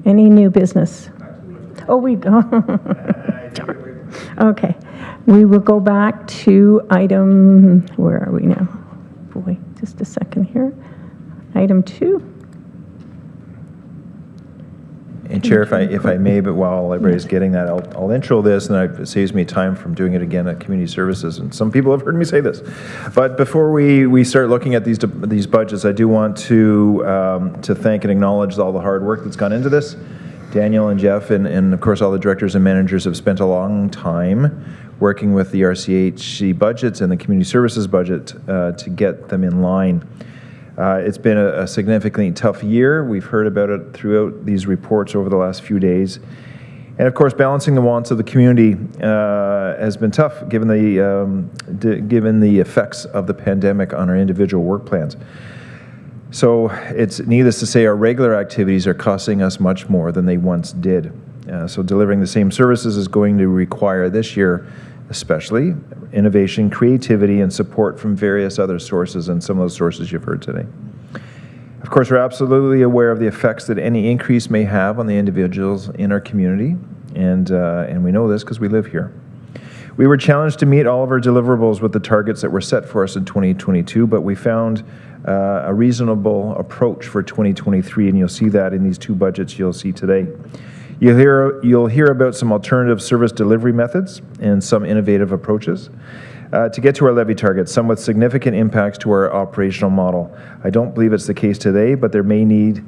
Any new business? Oh, we go. Okay. We will go back to item, where are we now? Boy, just a second here. Item 2. And Chair, if I may, but while everybody's getting that, I'll intro this, and it saves me time from doing it again at Community Services. And some people have heard me say this. But before we start looking at these budgets, I do want to thank and acknowledge all the hard work that's gone into this. Daniel and Jeff and of course all the directors and managers have spent a long time working with the RCHC budgets and the Community Services budget to get them in line. It's been a significantly tough year. We've heard about it throughout these reports over the last few days. And of course, balancing the wants of the community has been tough given the effects of the pandemic on our individual work plans. So it's needless to say our regular activities are costing us much more than they once did. So delivering the same services is going to require this year especially innovation, creativity, and support from various other sources, and some of those sources you've heard today. Of course, we're absolutely aware of the effects that any increase may have on the individuals in our community, and we know this because we live here. We were challenged to meet all of our deliverables with the targets that were set for us in 2022, but we found a reasonable approach for 2023, and you'll see that in these 2 budgets you'll see today. You'll hear about some alternative service delivery methods and some innovative approaches to get to our levy targets, some with significant impacts to our operational model. I don't believe it's the case today, but we may need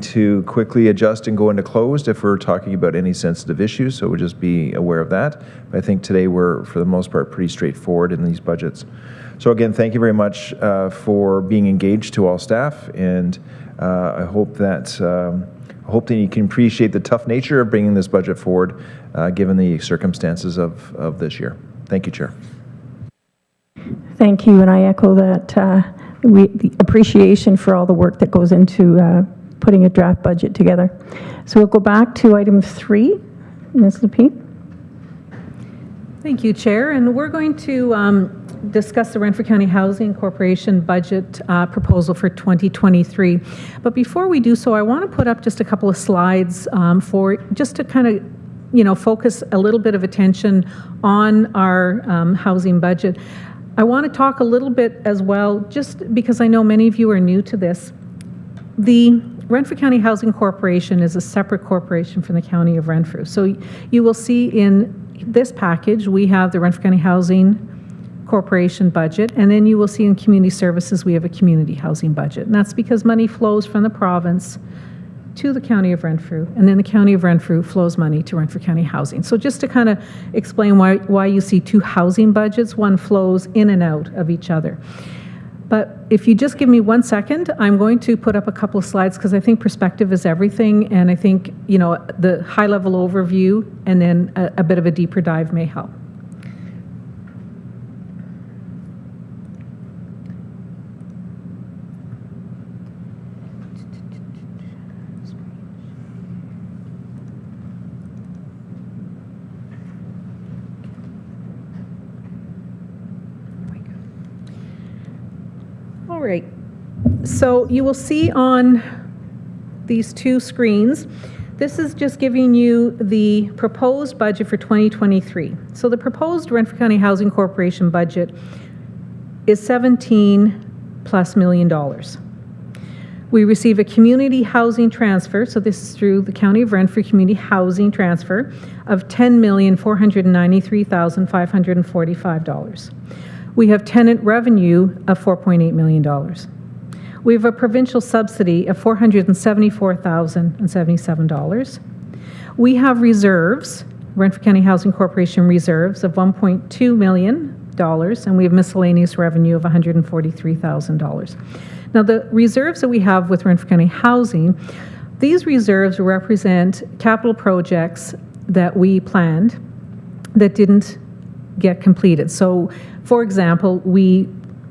to quickly adjust and go into closed if we're talking about any sensitive issues, so we'll just be aware of that. But I think today we're, for the most part, pretty straightforward in these budgets. So again, thank you very much for being engaged to all staff, and I hope that you can appreciate the tough nature of bringing this budget forward given the circumstances of this year. Thank you, Chair. Thank you, and I echo that the appreciation for all the work that goes into putting a draft budget together. So we'll go back to item 3. Ms. Lapine. Thank you, Chair. And we're going to discuss the Renfrew County Housing Corporation budget proposal for 2023. But before we do so, I want to put up just a couple of slides just to kind of, focus a little bit of attention on our housing budget. I want to talk a little bit as well, just because I know many of you are new to this. The Renfrew County Housing Corporation is a separate corporation from the County of Renfrew. So you will see in this package, we have the Renfrew County Housing Corporation budget, and then you will see in Community Services, we have a community housing budget. And that's because money flows from the province to the County of Renfrew, and then the County of Renfrew flows money to Renfrew County Housing. So just to kind of explain why you see 2 housing budgets, one flows in and out of each other. But if you just give me 1 second, I'm going to put up a couple of slides because I think perspective is everything, and I think, the high-level overview and then a bit of a deeper dive may help. All right, so you will see on these 2 screens, this is just giving you the proposed budget for 2023. So the proposed Renfrew County Housing Corporation budget is $17+ million. We receive a community housing transfer, so this is through the County of Renfrew Community Housing Transfer of $10,493,545. We have tenant revenue of $4.8 million. We have a provincial subsidy of $474,077. We have reserves, Renfrew County Housing Corporation reserves of $1.2 million, and we have miscellaneous revenue of $143,000. Now, the reserves that we have with Renfrew County Housing, these reserves represent capital projects that we planned that didn't get completed. So, for example,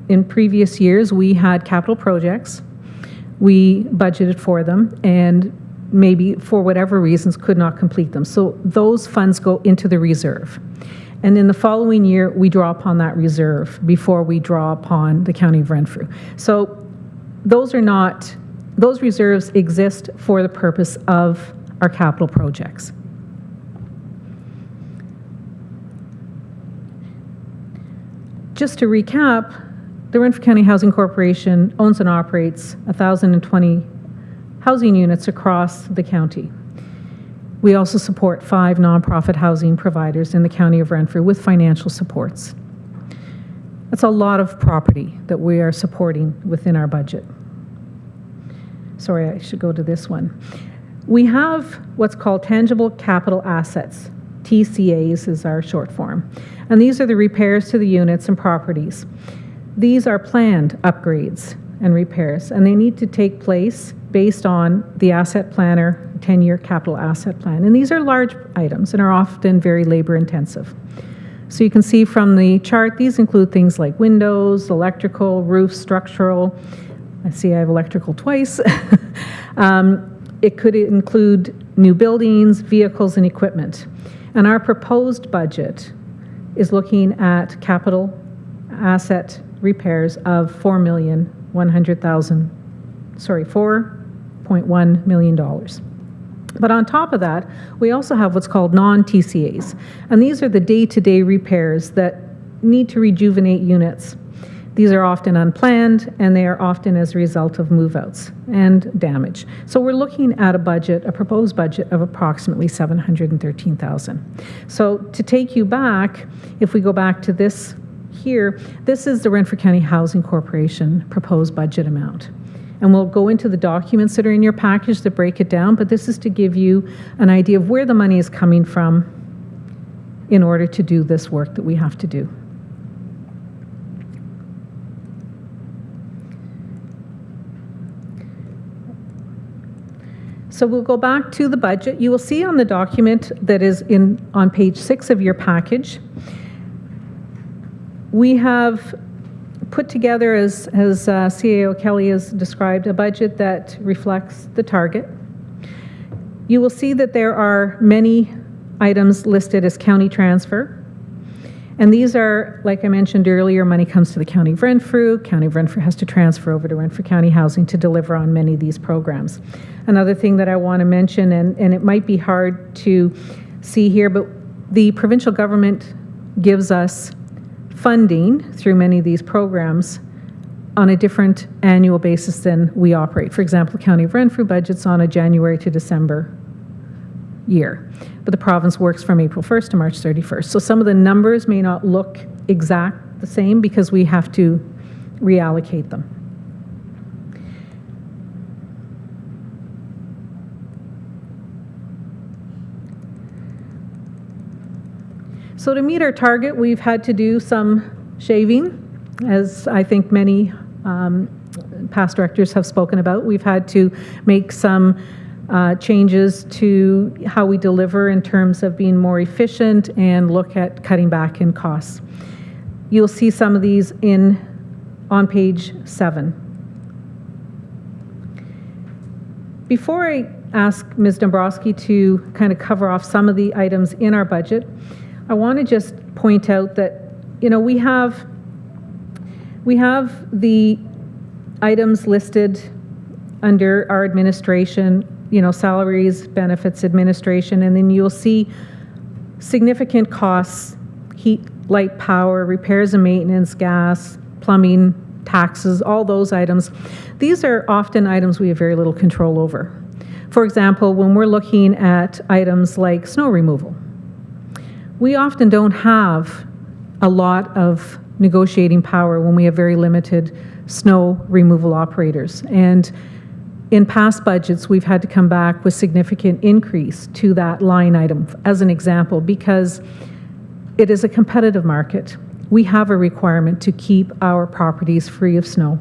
in previous years, we had capital projects, we budgeted for them, and maybe for whatever reasons could not complete them. So those funds go into the reserve. And in the following year, we draw upon that reserve before we draw upon the County of Renfrew. So those reserves exist for the purpose of our capital projects. Just to recap, the Renfrew County Housing Corporation owns and operates 1,020 housing units across the county. We also support 5 nonprofit housing providers in the County of Renfrew with financial supports. That's a lot of property that we are supporting within our budget. Sorry, I should go to this one. We have what's called tangible capital assets. TCAs is our short form. And these are the repairs to the units and properties. These are planned upgrades and repairs, and they need to take place based on the asset planner 10-year capital asset plan. And these are large items and are often very labor intensive. So you can see from the chart, these include things like windows, electrical, roof, structural. I see I have electrical twice. It could include new buildings, vehicles, and equipment. And our proposed budget is looking at capital asset repairs of $4.1 million. But on top of that, we also have what's called non-TCAs. And these are the day-to-day repairs that need to rejuvenate units. These are often unplanned, and they are often as a result of move-outs and damage. So we're looking at a proposed budget of approximately $713,000. So to take you back, if we go back to this here, this is the Renfrew County Housing Corporation proposed budget amount. And we'll go into the documents that are in your package that break it down, but this is to give you an idea of where the money is coming from in order to do this work that we have to do. So we'll go back to the budget. You will see on the document that is on page 6 of your package, we have put together, as CAO Kelly has described, a budget that reflects the target. You will see that there are many items listed as county transfer. And these are, like I mentioned earlier, money comes to the County of Renfrew. County of Renfrew has to transfer over to Renfrew County Housing to deliver on many of these programs. Another thing that I want to mention, and it might be hard to see here, but the provincial government gives us funding through many of these programs on a different annual basis than we operate. For example, the County of Renfrew budgets on a January to December year, but the province works from April 1st to March 31st. So some of the numbers may not look exact the same because we have to reallocate them. So to meet our target, we've had to do some shaving, as I think many past directors have spoken about. We've had to make some changes to how we deliver in terms of being more efficient and look at cutting back in costs. You'll see some of these on page 7. Before I ask Ms. Dombrowski to kind of cover off some of the items in our budget, I want to just point out that, we have the items listed under our administration, salaries, benefits, administration, and then you'll see significant costs, heat, light, power, repairs and maintenance, gas, plumbing, taxes, all those items. These are often items we have very little control over. For example, when we're looking at items like snow removal, we often don't have a lot of negotiating power when we have very limited snow removal operators. And in past budgets, we've had to come back with significant increase to that line item, as an example, because it is a competitive market. We have a requirement to keep our properties free of snow.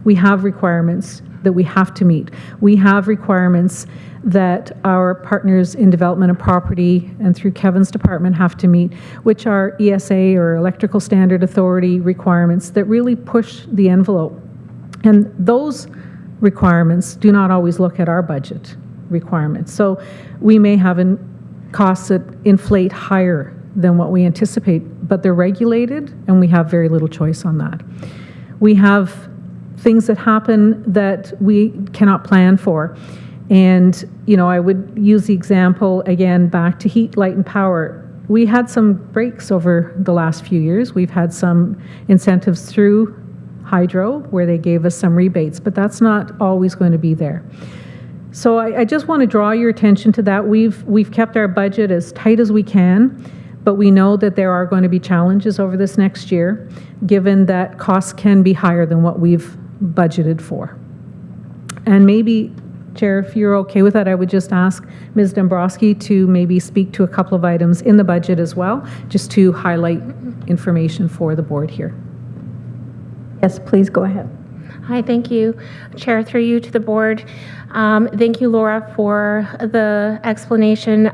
We have requirements that we have to meet. We have requirements that our partners in development and property and through Kevin's department have to meet, which are ESA or Electrical Standard Authority requirements that really push the envelope. And those requirements do not always look at our budget requirements. So we may have costs that inflate higher than what we anticipate, but they're regulated and we have very little choice on that. We have things that happen that we cannot plan for. And, you know, I would use the example again back to heat, light, and power. We had some breaks over the last few years. We've had some incentives through hydro where they gave us some rebates, but that's not always going to be there. So I just want to draw your attention to that. We've kept our budget as tight as we can, but we know that there are going to be challenges over this next year, given that costs can be higher than what we've budgeted for. And maybe, Chair, if you're okay with that, I would just ask Ms. Dombrowski to maybe speak to a couple of items in the budget as well, just to highlight information for the board here. Yes, please go ahead. Hi, thank you, Chair, through you to the board. Thank you, Laura, for the explanation.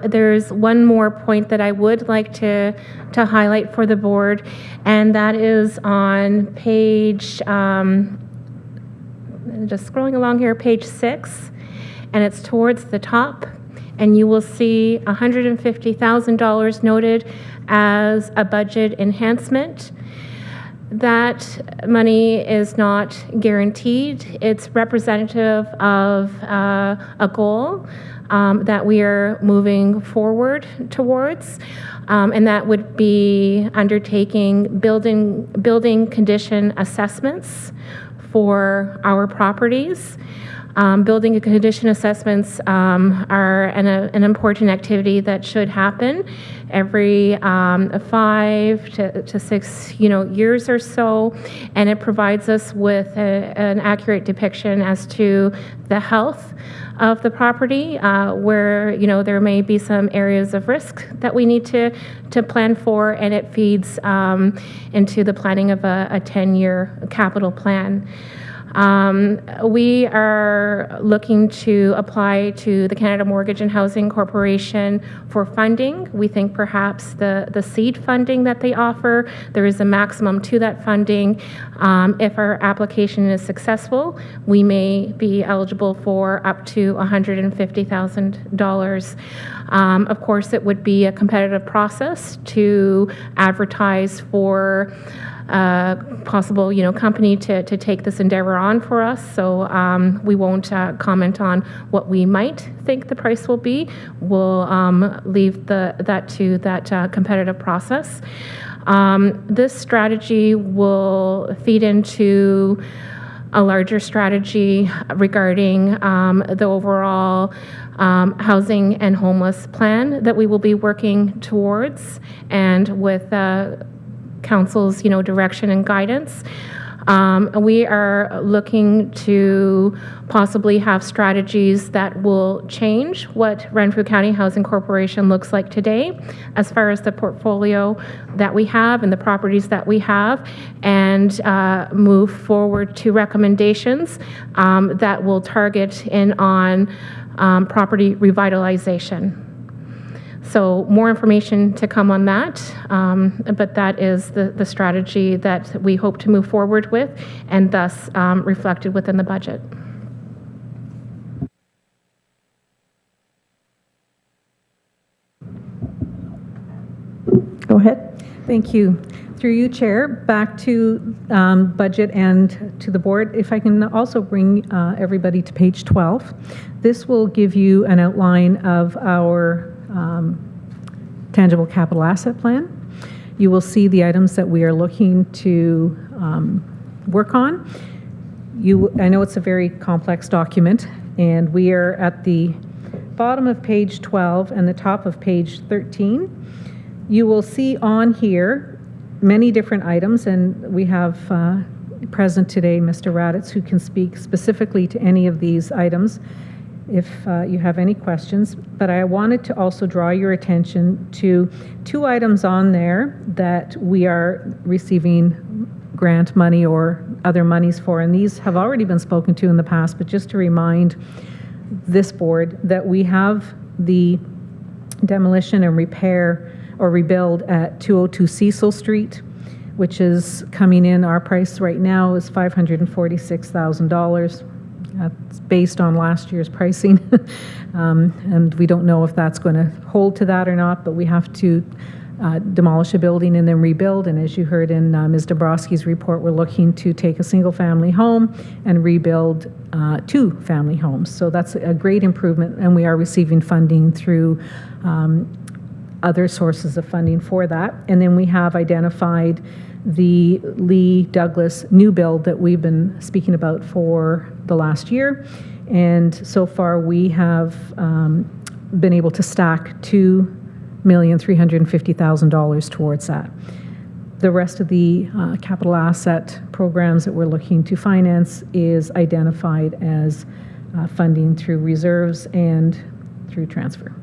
There's one more point that I would like to highlight for the board, and that is on page, just scrolling along here, page 6, and it's towards the top, and you will see $150,000 noted as a budget enhancement. That money is not guaranteed. It's representative of a goal that we are moving forward towards, and that would be undertaking building condition assessments for our properties. Building condition assessments are an important activity that should happen every 5 to 6 years or so, and it provides us with an accurate depiction as to the health of the property, where there may be some areas of risk that we need to plan for, and it feeds into the planning of a 10-year capital plan. We are looking to apply to the Canada Mortgage and Housing Corporation for funding. We think perhaps the seed funding that they offer, there is a maximum to that funding. If our application is successful, we may be eligible for up to $150,000. Of course, it would be a competitive process to advertise for possible, company to take this endeavor on for us. So we won't comment on what we might think the price will be. We'll leave that to that competitive process. This strategy will feed into a larger strategy regarding the overall housing and homeless plan that we will be working towards, and with Council's, direction and guidance. We are looking to possibly have strategies that will change what Renfrew County Housing Corporation looks like today, as far as the portfolio that we have and the properties that we have, and move forward to recommendations that will target in on property revitalization. So more information to come on that, but that is the strategy that we hope to move forward with, and thus reflected within the budget. Go ahead. Thank you. Through you, Chair, back to budget and to the board. If I can also bring everybody to page 12. This will give you an outline of our tangible capital asset plan. You will see the items that we are looking to work on. I know it's a very complex document, and we are at the bottom of page 12 and the top of page 13. You will see on here many different items, and we have present today Mr. Raditz, who can speak specifically to any of these items if you have any questions. But I wanted to also draw your attention to 2 items on there that we are receiving grant money or other monies for. And these have already been spoken to in the past, but just to remind this board that we have the demolition and repair or rebuild at 202 Cecil Street, which is coming in. Our price right now is $546,000. That's based on last year's pricing. And we don't know if that's going to hold to that or not, but we have to demolish a building and then rebuild. And as you heard in Ms. Dabrowski's report, we're looking to take a single-family home and rebuild 2 family homes. So that's a great improvement, and we are receiving funding through other sources of funding for that. And then we have identified the Lee Douglas new build that we've been speaking about for the last year. And so far we have been able to stack $2,350,000 towards that. The rest of the capital asset programs that we're looking to finance is identified as funding through reserves and through transfer.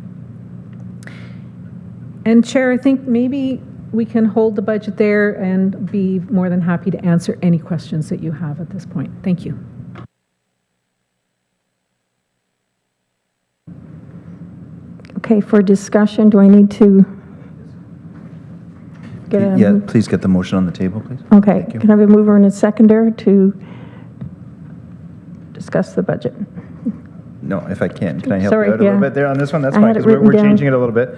And Chair, I think maybe we can hold the budget there and be more than happy to answer any questions that you have at this point. Thank you. Okay, for discussion, do I need to get a... Yeah, please get the motion on the table, please. Okay, Thank you. can I have a mover and a seconder to discuss the budget? No, if I can I help Sorry, you out a yeah. little bit there on this one? That's I fine, had it because we're written down. changing it a little bit.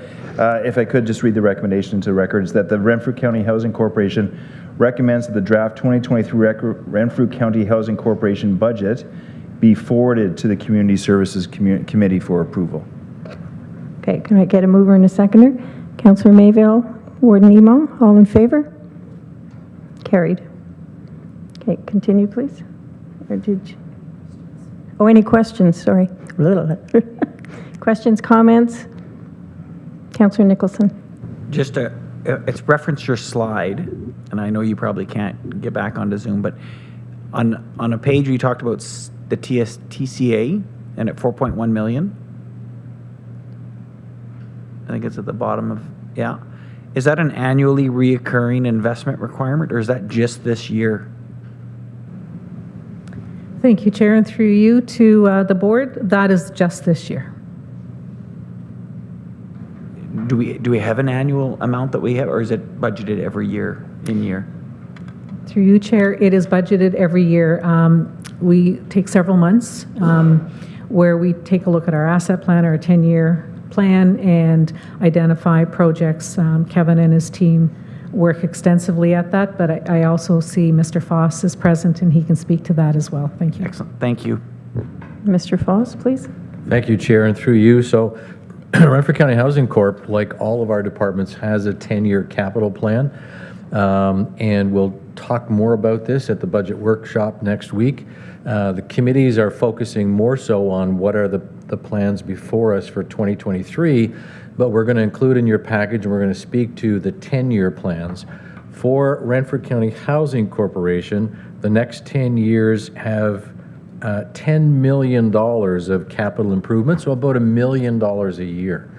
If I could just read the recommendation to records, that the Renfrew County Housing Corporation recommends that the draft 2023 Renfrew County Housing Corporation budget be forwarded to the Community Services Committee for approval. Okay, can I get a mover and a seconder? Councillor Mayville, Warden Emo, all in favor? Carried. Okay, continue, please. Or did you? Oh, any questions? Sorry. Questions, comments? Councillor Nicholson. Just it's referenced your slide, and I know you probably can't get back onto Zoom, but on a page where you talked about the TCA and at 4.1 million. I think it's at the bottom of, yeah. Is that an annually reoccurring investment requirement, or is that just this year? Thank you, Chair, and through you to the board. That is just this year. Do we have an annual amount that we have, or is it budgeted every year in year? Through you, Chair, it is budgeted every year. We take several months where we take a look at our asset plan, our 10-year plan, and identify projects. Kevin and his team work extensively at that, but I also see Mr. Foss is present, and he can speak to that as well. Thank you. Excellent. Thank you. Mr. Foss, please. Thank you, Chair, and through you. So Renfrew County Housing Corp, like all of our departments, has a 10-year capital plan, and we'll talk more about this at the budget workshop next week. The committees are focusing more so on what are the plans before us for 2023, but we're going to include in your package, and we're going to speak to the 10-year plans. For Renfrew County Housing Corporation, the next 10 years have $10 million of capital improvement, so about $1 million a year.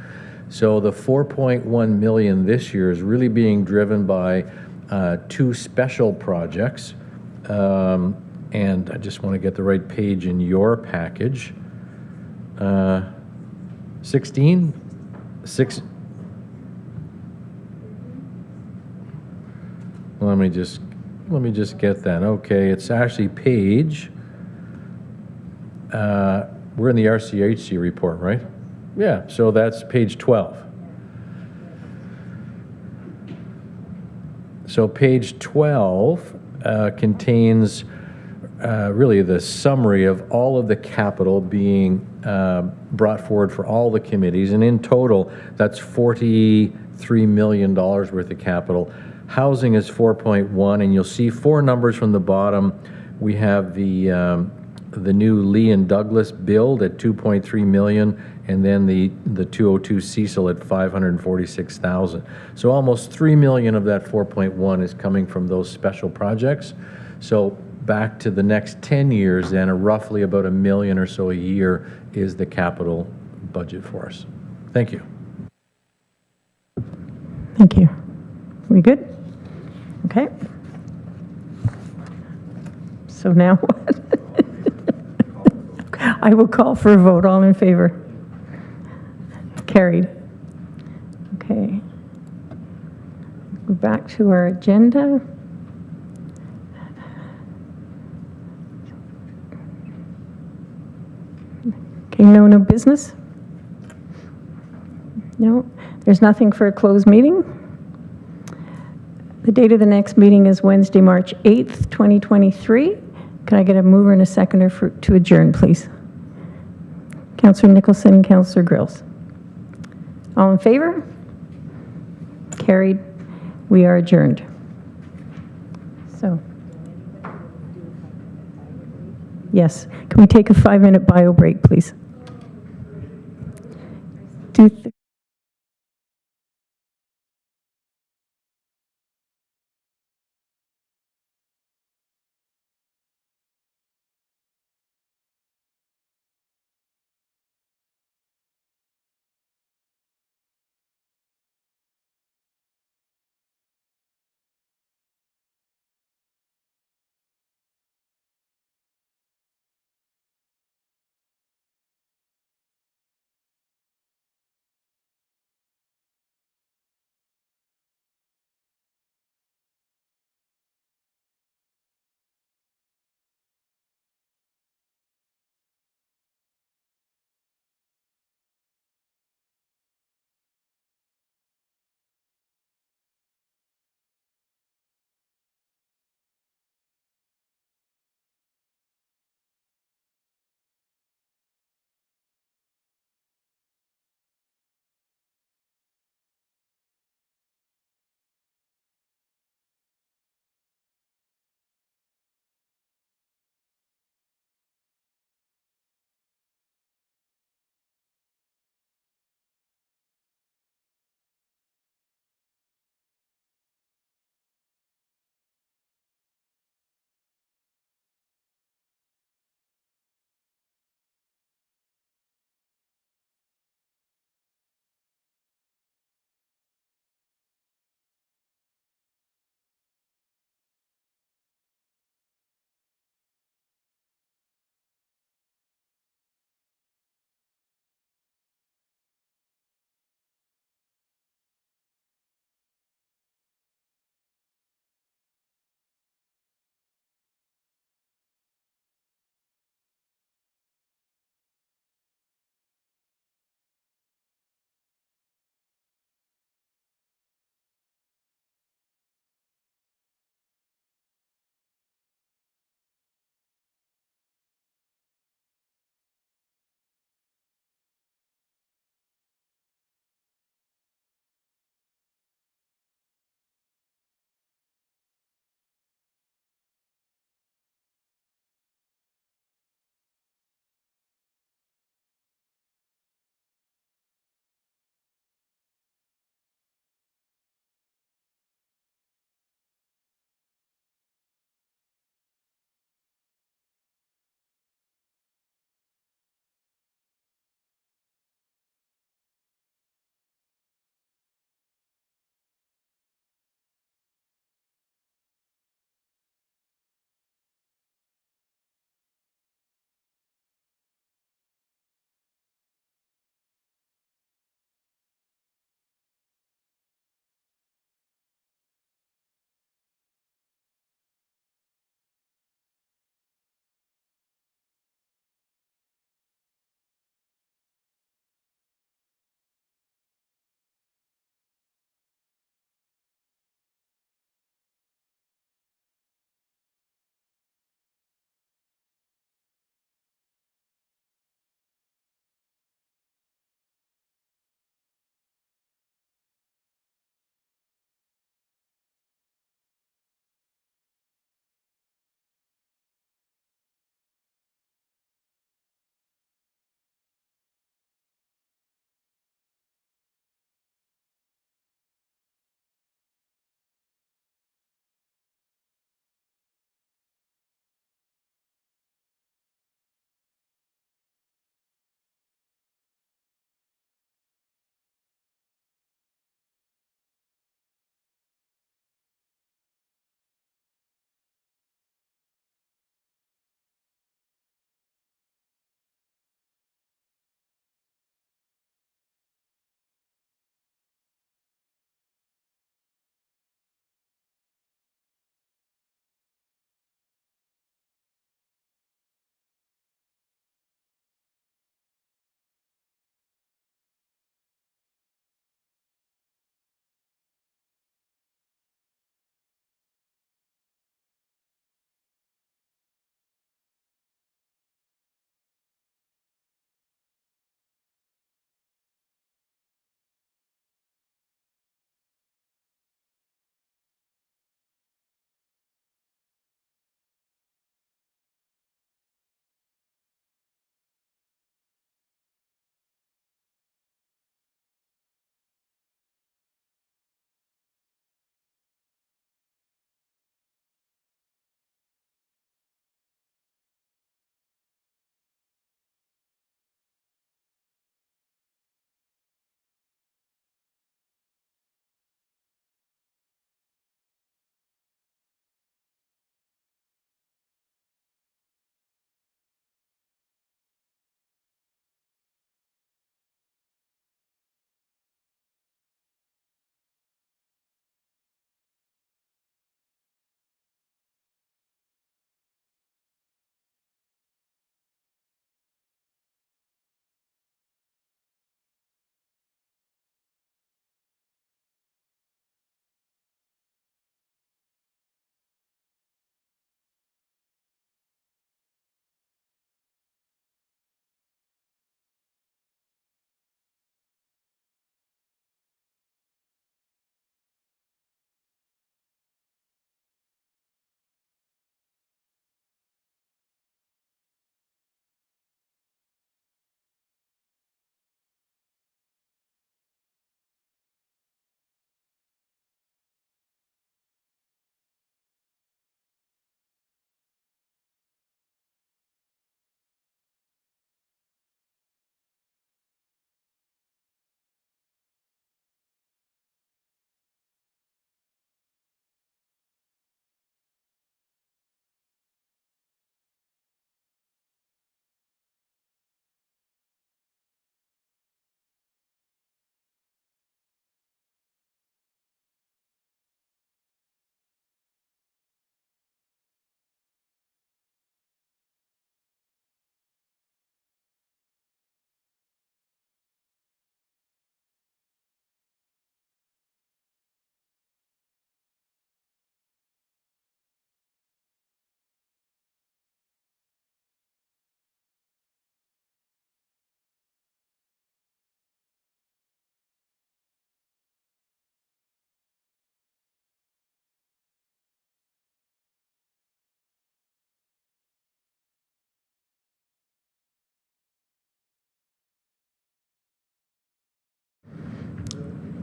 So the 4.1 million this year is really being driven by 2 special projects. And I just want to get the right page in your package. 16? 6. Let me just get that. Okay, it's actually page. We're in the RCHC report, right? Yeah, so that's page 12. So page 12 contains really the summary of all of the capital being brought forward for all the committees, and in total, that's $43 million worth of capital. Housing is 4.1, and you'll see 4 numbers from the bottom. We have the new Lee and Douglas build at 2.3 million, and then the 202 Cecil at 546,000. So almost 3 million of that 4.1 is coming from those special projects. So back to the next 10 years, then roughly about $1 million or so a year is the capital budget for us. Thank you. Thank you. We good? Okay. So now what? I will call for a vote. All in favor? Carried. Okay. Go back to our agenda. Okay, no new business? No, there's nothing for a closed meeting. The date of the next meeting is Wednesday, March 8th, 2023. Can I get a mover and a seconder to adjourn, please? Councillor Nicholson and Councillor Grills. All in favor? Carried. We are adjourned. So, yes. Can we take a 5-minute bio break, please?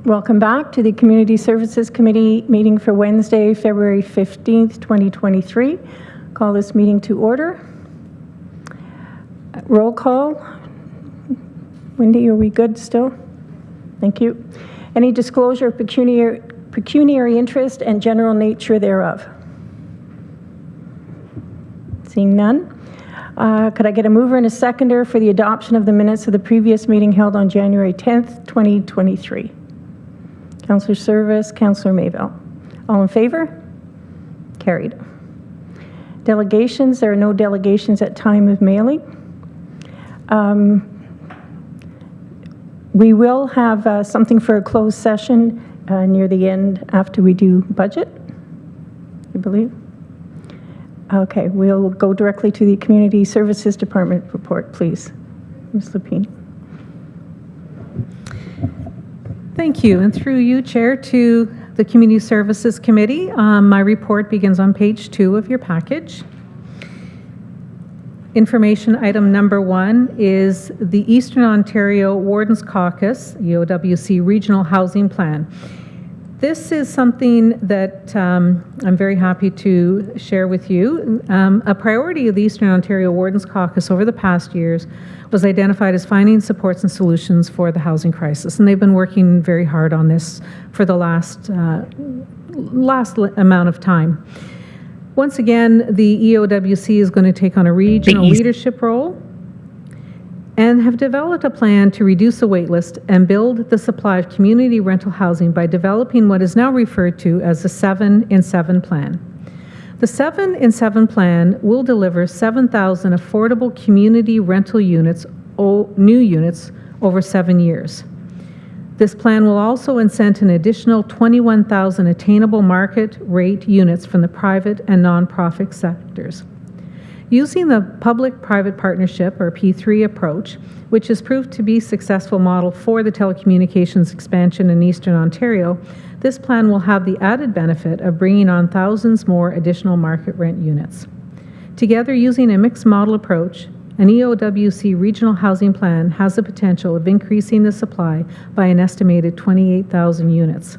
Welcome back to the Community Services Committee meeting for Wednesday, February 15th, 2023. Call this meeting to order. Roll call. Wendy, are we good still? Thank you. Any disclosure of pecuniary interest and general nature thereof? Seeing none. Could I get a mover and a seconder for the adoption of the minutes of the previous meeting held on January 10th, 2023? Councillor Service, Councillor Mayville. All in favor? Carried. Delegations, there are no delegations at time of mailing. We will have something for a closed session near the end after we do budget, I believe. Okay, we'll go directly to the Community Services Department report, please. Ms. Lapine. Thank you, and through you, Chair, to the Community Services Committee. My report begins on page 2 of your package. Information item number 1 is the Eastern Ontario Wardens Caucus, EOWC Regional Housing Plan. This is something that I'm very happy to share with you. A priority of the Eastern Ontario Wardens Caucus over the past years was identified as finding supports and solutions for the housing crisis, and they've been working very hard on this for the last amount of time. Once again, the EOWC is going to take on a regional leadership role and have developed a plan to reduce the waitlist and build the supply of community rental housing by developing what is now referred to as the 7-in-7 plan. The 7-in-7 plan will deliver 7,000 affordable community rental units, new units, over 7 years. This plan will also incent an additional 21,000 attainable market rate units from the private and nonprofit sectors. Using the public-private partnership, or P3 approach, which has proved to be a successful model for the telecommunications expansion in Eastern Ontario, this plan will have the added benefit of bringing on thousands more additional market rent units. Together, using a mixed model approach, an EOWC regional housing plan has the potential of increasing the supply by an estimated 28,000 units.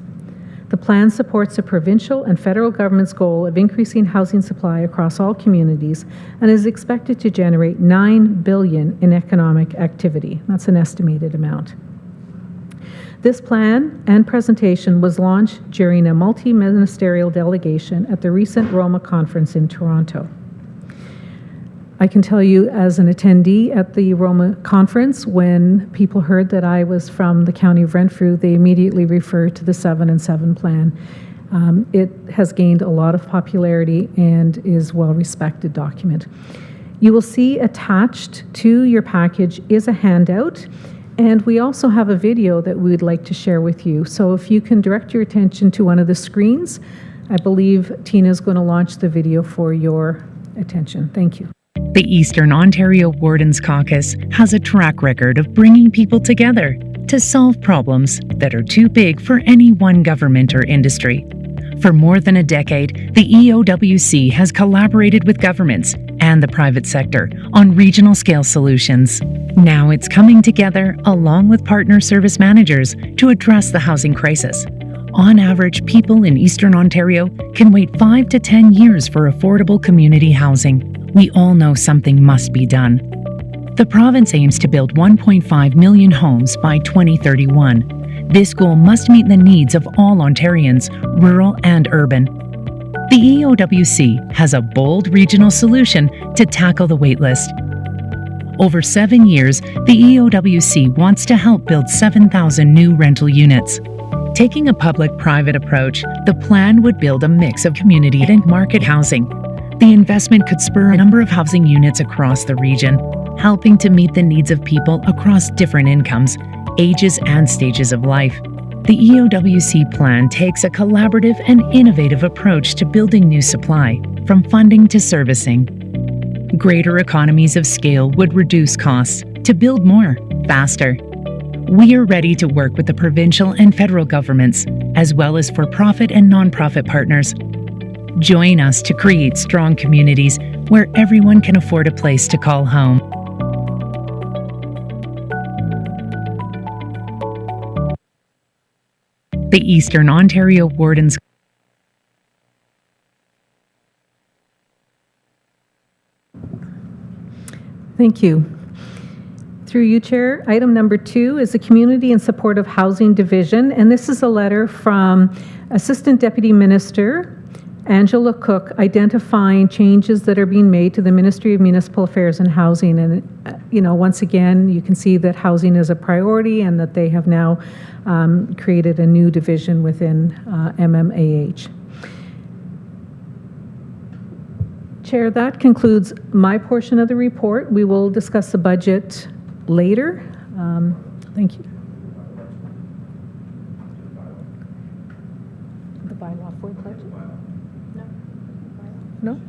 The plan supports the provincial and federal government's goal of increasing housing supply across all communities and is expected to generate $9 billion in economic activity. That's an estimated amount. This plan and presentation was launched during a multi-ministerial delegation at the recent Roma conference in Toronto. I can tell you, as an attendee at the Roma conference, when people heard that I was from the County of Renfrew, they immediately referred to the 7-in-7 plan. It has gained a lot of popularity and is a well-respected document. You will see attached to your package is a handout, and we also have a video that we would like to share with you. So if you can direct your attention to one of the screens, I believe Tina is going to launch the video for your attention. Thank you. The Eastern Ontario Wardens Caucus has a track record of bringing people together to solve problems that are too big for any one government or industry. For more than a decade, the EOWC has collaborated with governments and the private sector on regional scale solutions. Now it's coming together along with partner service managers to address the housing crisis. On average, people in Eastern Ontario can wait 5 to 10 years for affordable community housing. We all know something must be done. The province aims to build 1.5 million homes by 2031. This goal must meet the needs of all Ontarians, rural and urban. The EOWC has a bold regional solution to tackle the waitlist. Over 7 years, the EOWC wants to help build 7,000 new rental units. Taking a public-private approach, the plan would build a mix of community and market housing. The investment could spur a number of housing units across the region, helping to meet the needs of people across different incomes, ages, and stages of life. The EOWC plan takes a collaborative and innovative approach to building new supply, from funding to servicing. Greater economies of scale would reduce costs to build more, faster. We are ready to work with the provincial and federal governments, as well as for-profit and non-profit partners. Join us to create strong communities where everyone can afford a place to call home. The Eastern Ontario Wardens Thank you. Through you, Chair, item number 2 is the Community and Supportive Housing Division, and this is a letter from Assistant Deputy Minister Angela Cook identifying changes that are being made to the Ministry of Municipal Affairs and Housing. And, once again, you can see that housing is a priority and that they have now created a new division within MMAH. Chair, that concludes my portion of the report. We will discuss the budget later. Thank you. The bylaw for the budget? No?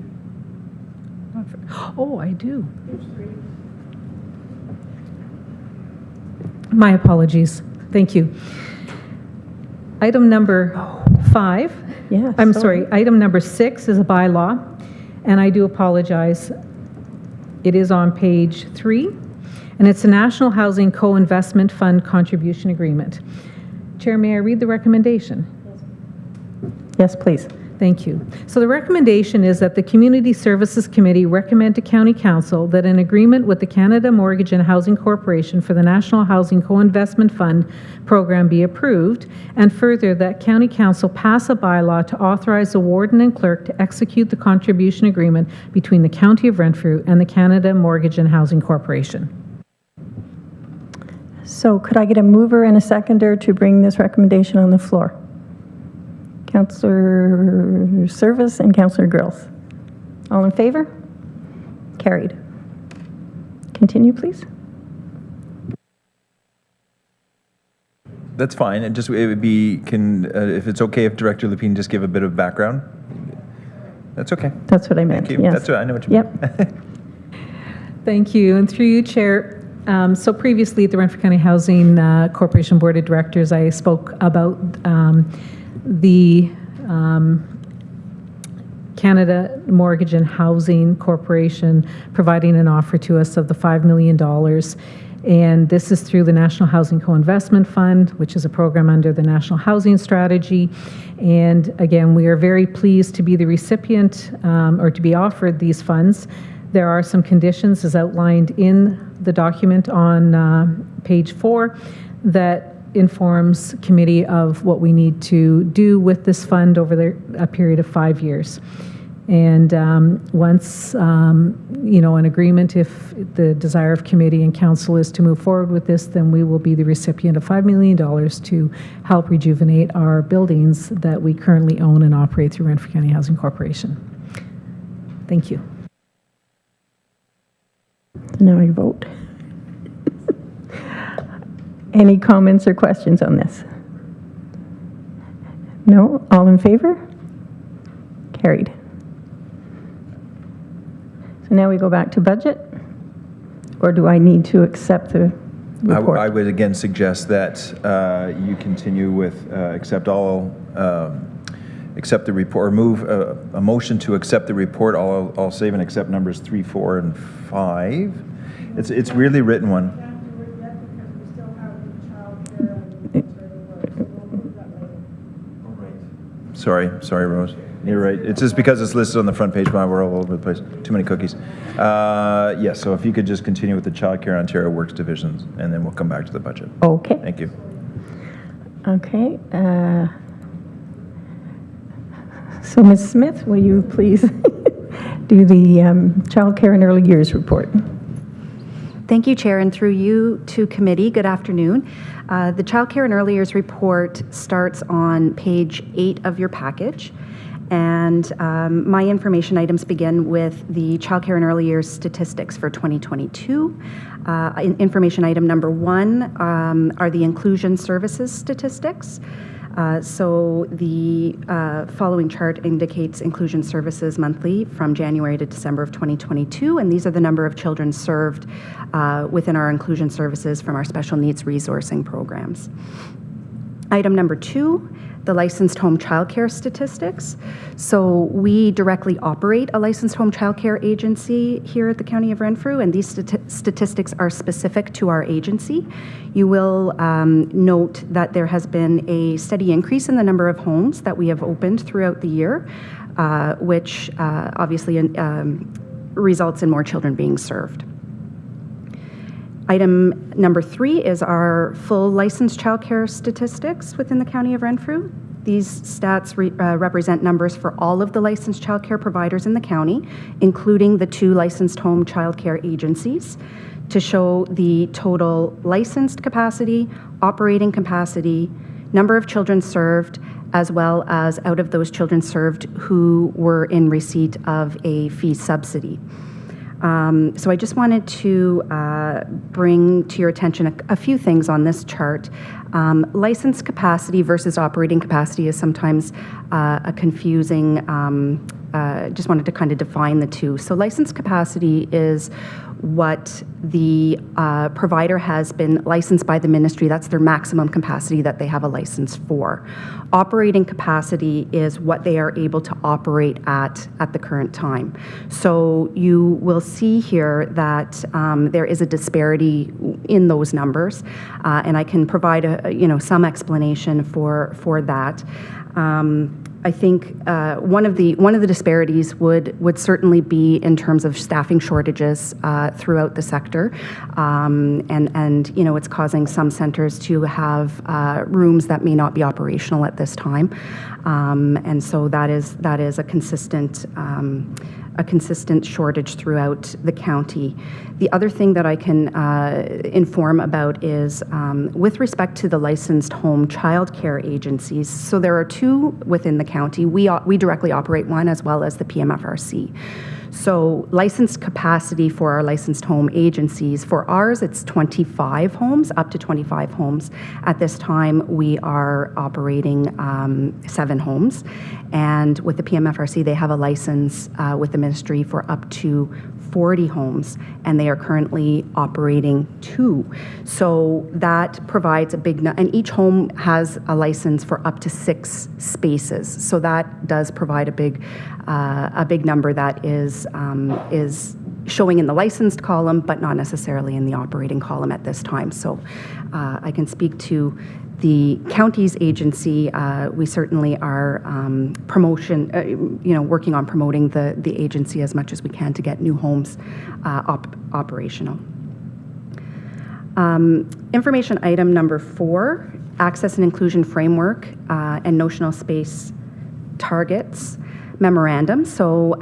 Not for, oh, I do. My apologies. Thank you. Item number 5. Yes. I'm sorry. Item number 6 is a bylaw, and I do apologize. It is on page 3, and it's a National Housing Co-Investment Fund Contribution Agreement. Chair, may I read the recommendation? Yes, please. Thank you. So the recommendation is that the Community Services Committee recommend to County Council that an agreement with the Canada Mortgage and Housing Corporation for the National Housing Co-Investment Fund program be approved, and further that County Council pass a bylaw to authorize the warden and clerk to execute the contribution agreement between the County of Renfrew and the Canada Mortgage and Housing Corporation. So could I get a mover and a seconder to bring this recommendation on the floor? Councillor Service and Councillor Grills. All in favor? Carried. Continue, please. That's fine. It would be, if it's okay if Director Lupine just give a bit of background? That's okay. That's what I meant. Thank you. Yes. That's what I know what you mean. Thank you. And through you, Chair, so previously at the Renfrew County Housing Corporation Board of Directors, I spoke about the Canada Mortgage and Housing Corporation providing an offer to us of the $5 million. And this is through the National Housing Co-Investment Fund, which is a program under the National Housing Strategy. And again, we are very pleased to be the recipient or to be offered these funds. There are some conditions as outlined in the document on page 4 that informs committee of what we need to do with this fund over a period of 5 years. And once, an agreement, if the desire of committee and council is to move forward with this, then we will be the recipient of $5 million to help rejuvenate our buildings that we currently own and operate through Renfrew County Housing Corporation. Thank you. Now I vote. Any comments or questions on this? No? All in favor? Carried. So now we go back to budget, or do I need to accept the report? I would again suggest that you continue with accept the report, or move a motion to accept the report. I'll save and accept numbers 3, 4, and 5. It's really written one. Sorry, Rose. You're right. It's just because it's listed on the front page, but we're all over the place. Too many cookies. Yes, so if you could just continue with the Child Care Ontario Works divisions, and then we'll come back to the budget. Okay. Thank you. Okay. So Ms. Smith, will you please do the Child Care and Early Years report? Thank you, Chair, and through you to committee, good afternoon. The Child Care and Early Years report starts on page 8 of your package, and my information items begin with the Child Care and Early Years statistics for 2022. Information item number 1 are the inclusion services statistics. So the following chart indicates inclusion services monthly from January to December of 2022, and these are the number of children served within our inclusion services from our special needs resourcing programs. Item number 2, the licensed home childcare statistics. So we directly operate a licensed home childcare agency here at the County of Renfrew, and these statistics are specific to our agency. You will note that there has been a steady increase in the number of homes that we have opened throughout the year, which obviously results in more children being served. Item number 3 is our full licensed childcare statistics within the County of Renfrew. These stats represent numbers for all of the licensed childcare providers in the county, including the 2 licensed home childcare agencies, to show the total licensed capacity, operating capacity, number of children served, as well as out of those children served who were in receipt of a fee subsidy. So I just wanted to bring to your attention a few things on this chart. License capacity versus operating capacity is sometimes a confusing, just wanted to kind of define the two. So license capacity is what the provider has been licensed by the ministry. That's their maximum capacity that they have a license for. Operating capacity is what they are able to operate at the current time. So you will see here that there is a disparity in those numbers, and I can provide some explanation for that. I think one of the disparities would certainly be in terms of staffing shortages throughout the sector, and it's causing some centers to have rooms that may not be operational at this time, and so that is a consistent shortage throughout the county. The other thing that I can inform about is with respect to the licensed home childcare agencies. So there are 2 within the county. We directly operate one, as well as the PMFRC. So licensed capacity for our licensed home agencies, for ours it's 25 homes, up to 25 homes. At this time we are operating 7 homes, and with the PMFRC they have a license with the ministry for up to 40 homes, and they are currently operating 2. So that provides a big, and each home has a license for up to 6 spaces. So that does provide a big number that is showing in the licensed column, but not necessarily in the operating column at this time. So I can speak to the county's agency. We certainly are working on promoting the agency as much as we can to get new homes operational. Information item number 4, access and inclusion framework and notional space targets memorandum. So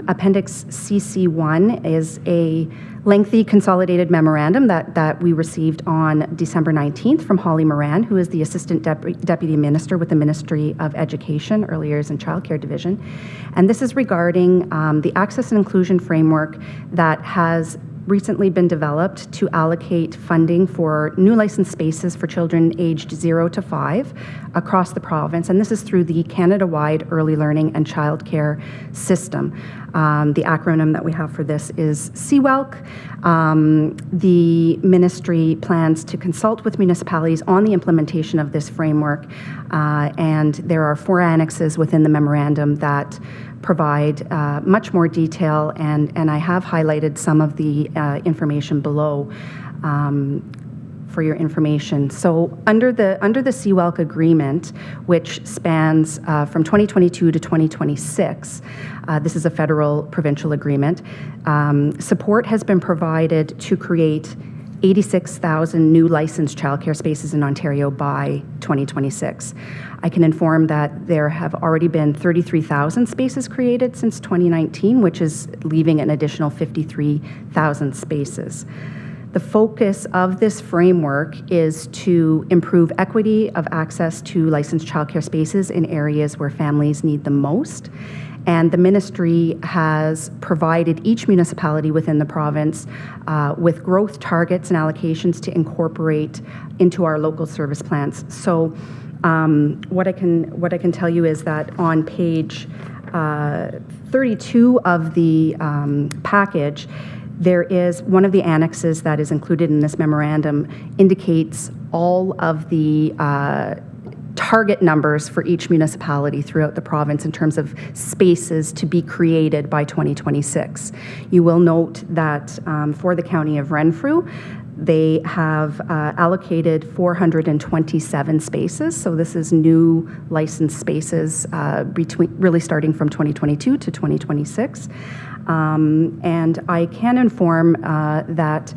Appendix CC1 is a lengthy consolidated memorandum that we received on December 19th from Holly Moran, who is the Assistant Deputy Minister with the Ministry of Education, Early Years and Childcare Division. And this is regarding the access and inclusion framework that has recently been developed to allocate funding for new licensed spaces for children aged 0 to 5 across the province, and this is through the Canada-wide Early Learning and Childcare System. The acronym that we have for this is CWELC. The ministry plans to consult with municipalities on the implementation of this framework, and there are 4 annexes within the memorandum that provide much more detail, and I have highlighted some of the information below for your information. So under the CWELC agreement, which spans from 2022 to 2026, this is a federal provincial agreement, support has been provided to create 86,000 new licensed childcare spaces in Ontario by 2026. I can inform that there have already been 33,000 spaces created since 2019, which is leaving an additional 53,000 spaces. The focus of this framework is to improve equity of access to licensed childcare spaces in areas where families need them most. And the ministry has provided each municipality within the province with growth targets and allocations to incorporate into our local service plans. So what I can tell you is that on page 32 of the package, there is one of the annexes that is included in this memorandum indicates all of the target numbers for each municipality throughout the province in terms of spaces to be created by 2026. You will note that for the County of Renfrew, they have allocated 427 spaces. So this is new licensed spaces really starting from 2022 to 2026. And I can inform that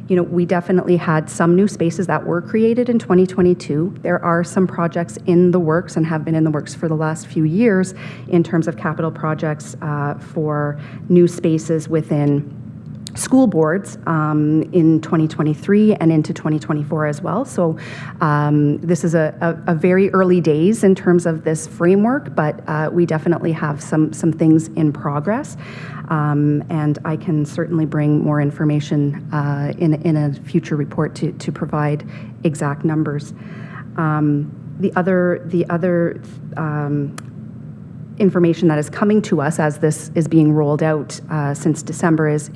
we definitely had some new spaces that were created in 2022. There are some projects in the works and have been in the works for the last few years in terms of capital projects for new spaces within school boards in 2023 and into 2024 as well. So this is a very early days in terms of this framework, but we definitely have some things in progress. And I can certainly bring more information in a future report to provide exact numbers. The other information that is coming to us as this is being rolled out since December is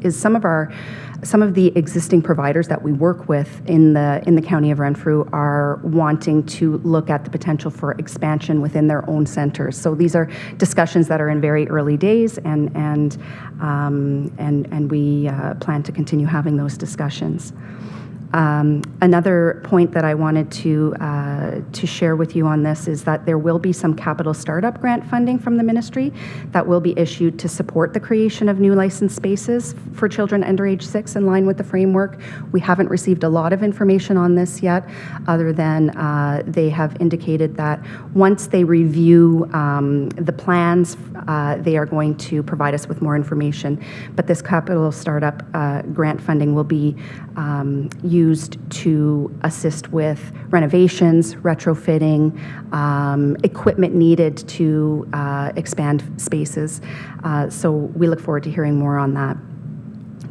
some of the existing providers that we work with in the County of Renfrew are wanting to look at the potential for expansion within their own centers. So these are discussions that are in very early days, and we plan to continue having those discussions. Another point that I wanted to share with you on this is that there will be some capital startup grant funding from the ministry that will be issued to support the creation of new licensed spaces for children under age 6 in line with the framework. We haven't received a lot of information on this yet, other than they have indicated that once they review the plans, they are going to provide us with more information. But this capital startup grant funding will be used to assist with renovations, retrofitting, equipment needed to expand spaces. So we look forward to hearing more on that.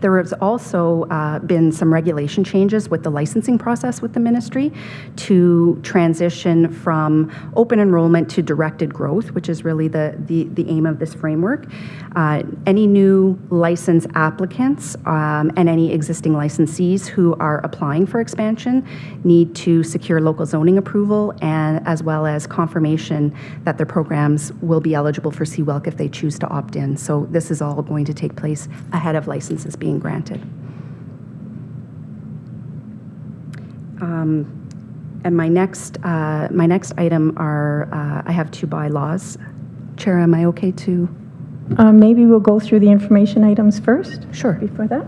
There has also been some regulation changes with the licensing process with the ministry to transition from open enrollment to directed growth, which is really the aim of this framework. Any new license applicants and any existing licensees who are applying for expansion need to secure local zoning approval, and as well as confirmation that their programs will be eligible for CWELC if they choose to opt in. So this is all going to take place ahead of licenses being granted. And my next item are, I have 2 bylaws. Chair, am I okay to? Maybe we'll go through the information items first. Sure. Before that.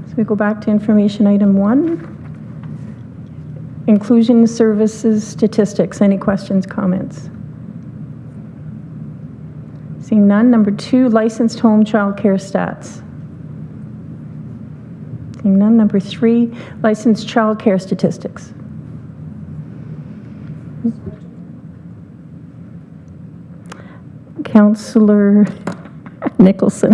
So we go back to information item 1. Inclusion services statistics. Any questions, comments? Seeing none. Number 2, licensed home child care stats. Seeing none. Number 3, licensed child care statistics. Councillor Nicholson.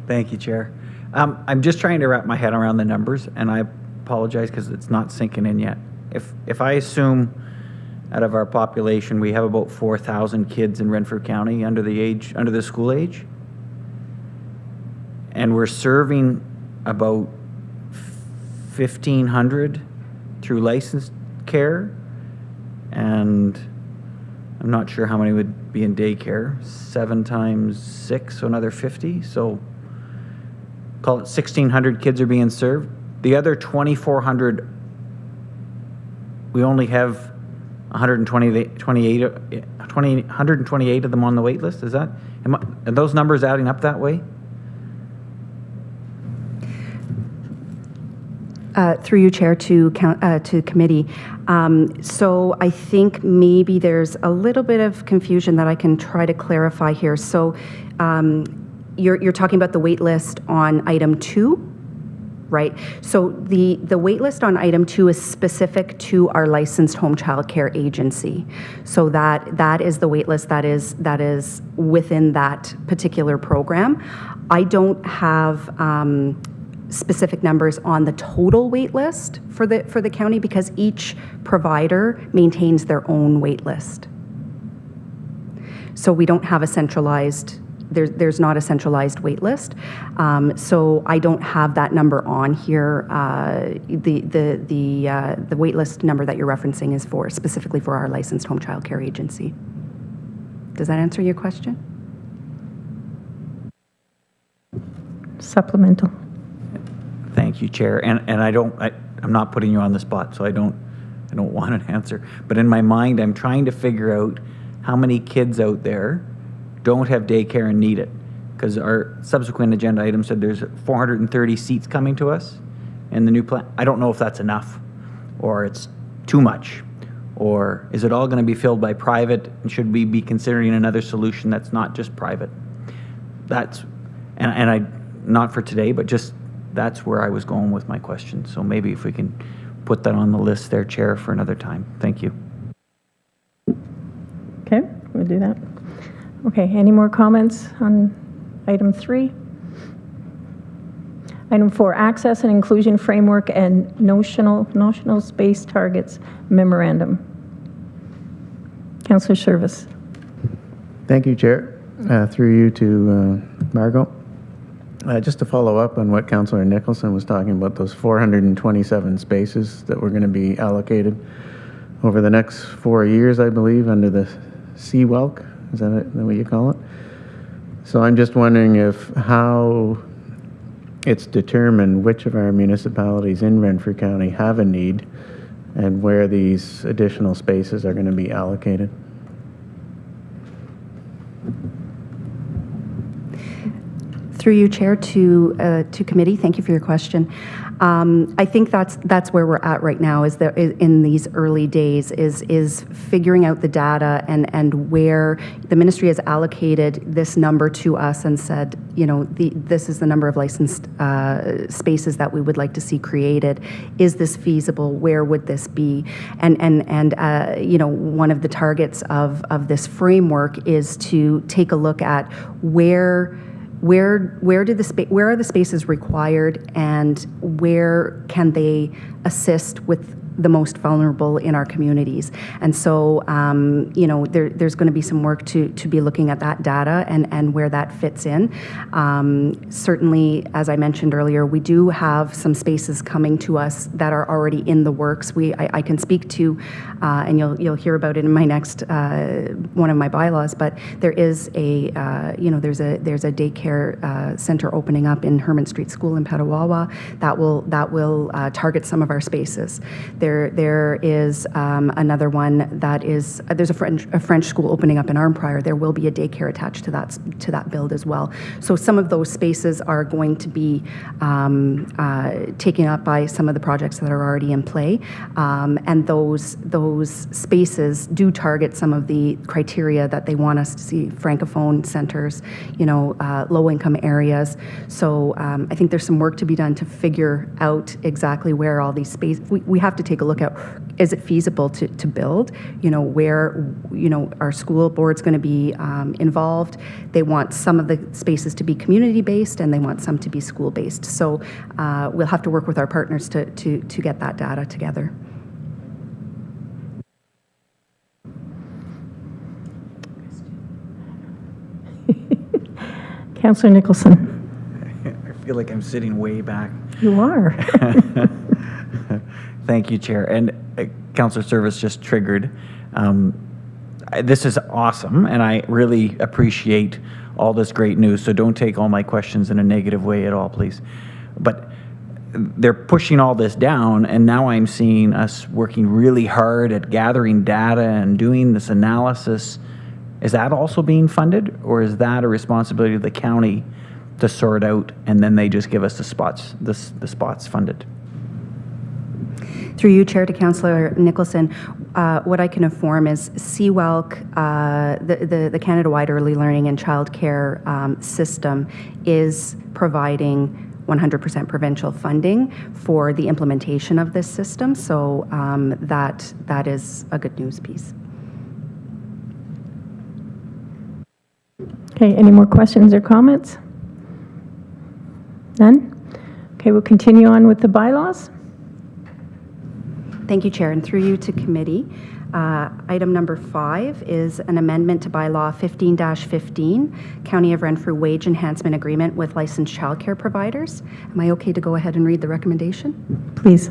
Thank you, Chair. I'm just trying to wrap my head around the numbers, and I apologize because it's not sinking in yet. If I assume out of our population we have about 4,000 kids in Renfrew County under the school age, and we're serving about 1,500 through licensed care, and I'm not sure how many would be in daycare. 7 times 6, so another 50. So call it 1,600 kids are being served. The other 2,400, we only have 128 of them on the wait list. Is that, are those numbers adding up that way? Through you, Chair, to committee. So I think maybe there's a little bit of confusion that I can try to clarify here. So you're talking about the wait list on item 2, right? So the wait list on item 2 is specific to our licensed home child care agency. So that is the wait list that is within that particular program. I don't have specific numbers on the total wait list for the county because each provider maintains their own wait list. So we don't have a centralized there's not a centralized wait list. So I don't have that number on here. The wait list number that you're referencing is specifically for our licensed home child care agency. Does that answer your question? Supplemental. Thank you, Chair. And I'm not putting you on the spot, so I don't want an answer. But in my mind, I'm trying to figure out how many kids out there don't have daycare and need it. Because our subsequent agenda item said there's 430 seats coming to us in the new plan. I don't know if that's enough, or it's too much, or is it all going to be filled by private, and should we be considering another solution that's not just private? And I, not for today, but just that's where I was going with my question. So maybe if we can put that on the list there, Chair, for another time. Thank you. Okay, we'll do that. Okay, any more comments on item 3? Item 4, Access and Inclusion Framework and Notional Space Targets Memorandum. Councillor Service. Thank you, Chair. Through you to Margot. Just to follow up on what Councillor Nicholson was talking about, those 427 spaces that were going to be allocated over the next 4 years, I believe, under the CWELC. Is that what you call it? So I'm just wondering how it's determined which of our municipalities in Renfrew County have a need and where these additional spaces are going to be allocated. Through you, Chair, to committee. Thank you for your question. I think that's where we're at right now. Is that in these early days is figuring out the data and where the ministry has allocated this number to us and said, this is the number of licensed spaces that we would like to see created. Is this feasible? Where would this be? And one of the targets of this framework is to take a look at where are the spaces required, and where can they assist with the most vulnerable in our communities. And so, there's going to be some work to be looking at that data and where that fits in. Certainly, as I mentioned earlier, we do have some spaces coming to us that are already in the works. I can speak to, and you'll hear about it in my next one of my bylaws. But there is there's a daycare center opening up in Herman Street School in Petawawa that will target some of our spaces. There is another one that is there's a French school opening up in Arnprior. There will be a daycare attached to that build as well. So some of those spaces are going to be taken up by some of the projects that are already in play, and those spaces do target some of the criteria that they want us to see: francophone centers, low-income areas. So I think there's some work to be done to figure out exactly where all these spaces. We have to take a look at, is it feasible to build? Where our school board's going to be involved. They want some of the spaces to be community-based, and they want some to be school-based. So we'll have to work with our partners to get that data together. Councillor Nicholson. I feel like I'm sitting way back. You are. Thank you, Chair. And Councillor Service just triggered. This is awesome, and I really appreciate all this great news. So don't take all my questions in a negative way at all, please. But they're pushing all this down, and now I'm seeing us working really hard at gathering data and doing this analysis. Is that also being funded, or is that a responsibility of the county to sort out, and then they just give us the spots funded? Through you, Chair, to Councillor Nicholson, what I can inform is CWELC, the Canada-wide Early Learning and Childcare system, is providing 100% provincial funding for the implementation of this system. So that is a good news piece. Okay, any more questions or comments? None? Okay, we'll continue on with the bylaws. Thank you, Chair. And through you to committee, Item number 5 is an amendment to bylaw 15-15, County of Renfrew Wage Enhancement Agreement with licensed childcare providers. Am I okay to go ahead and read the recommendation? Please.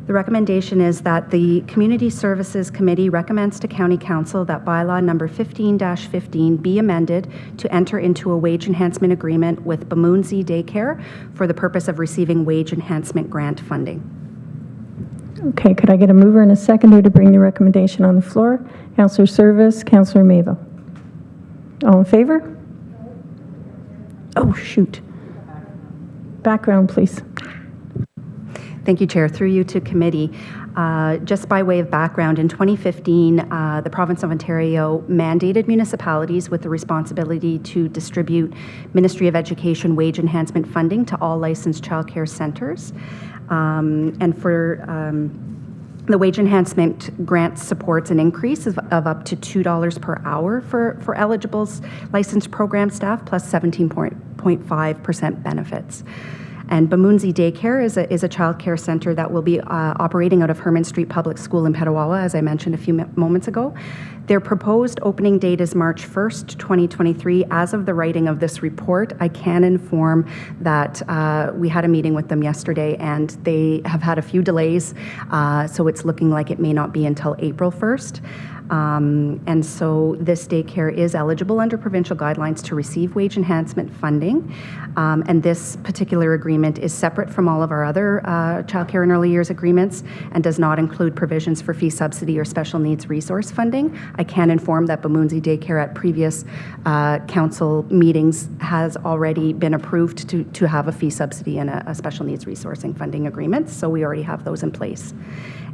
The recommendation is that the Community Services Committee recommends to County Council that bylaw number 15-15 be amended to enter into a wage enhancement agreement with Bamunzi Daycare for the purpose of receiving wage enhancement grant funding. Okay, could I get a mover and a seconder to bring the recommendation on the floor? Councillor Service, Councillor Mayville. All in favor? Oh, shoot. Background, please. Thank you, Chair. Through you to committee. Just by way of background, in 2015, the Province of Ontario mandated municipalities with the responsibility to distribute Ministry of Education wage enhancement funding to all licensed childcare centres. And for the wage enhancement grant supports an increase of up to $2 per hour for eligible licensed program staff, plus 17.5% benefits. And Bamunzi Daycare is a child care center that will be operating out of Herman Street Public School in Petawawa, as I mentioned a few moments ago. Their proposed opening date is March 1st, 2023. As of the writing of this report, I can inform that we had a meeting with them yesterday and they have had a few delays, so it's looking like it may not be until April 1st. And so this daycare is eligible under provincial guidelines to receive wage enhancement funding. And this particular agreement is separate from all of our other childcare and early years agreements and does not include provisions for fee subsidy or special needs resource funding. I can inform that Bamunzi Daycare at previous council meetings has already been approved to have a fee subsidy and a special needs resourcing funding agreement. So we already have those in place.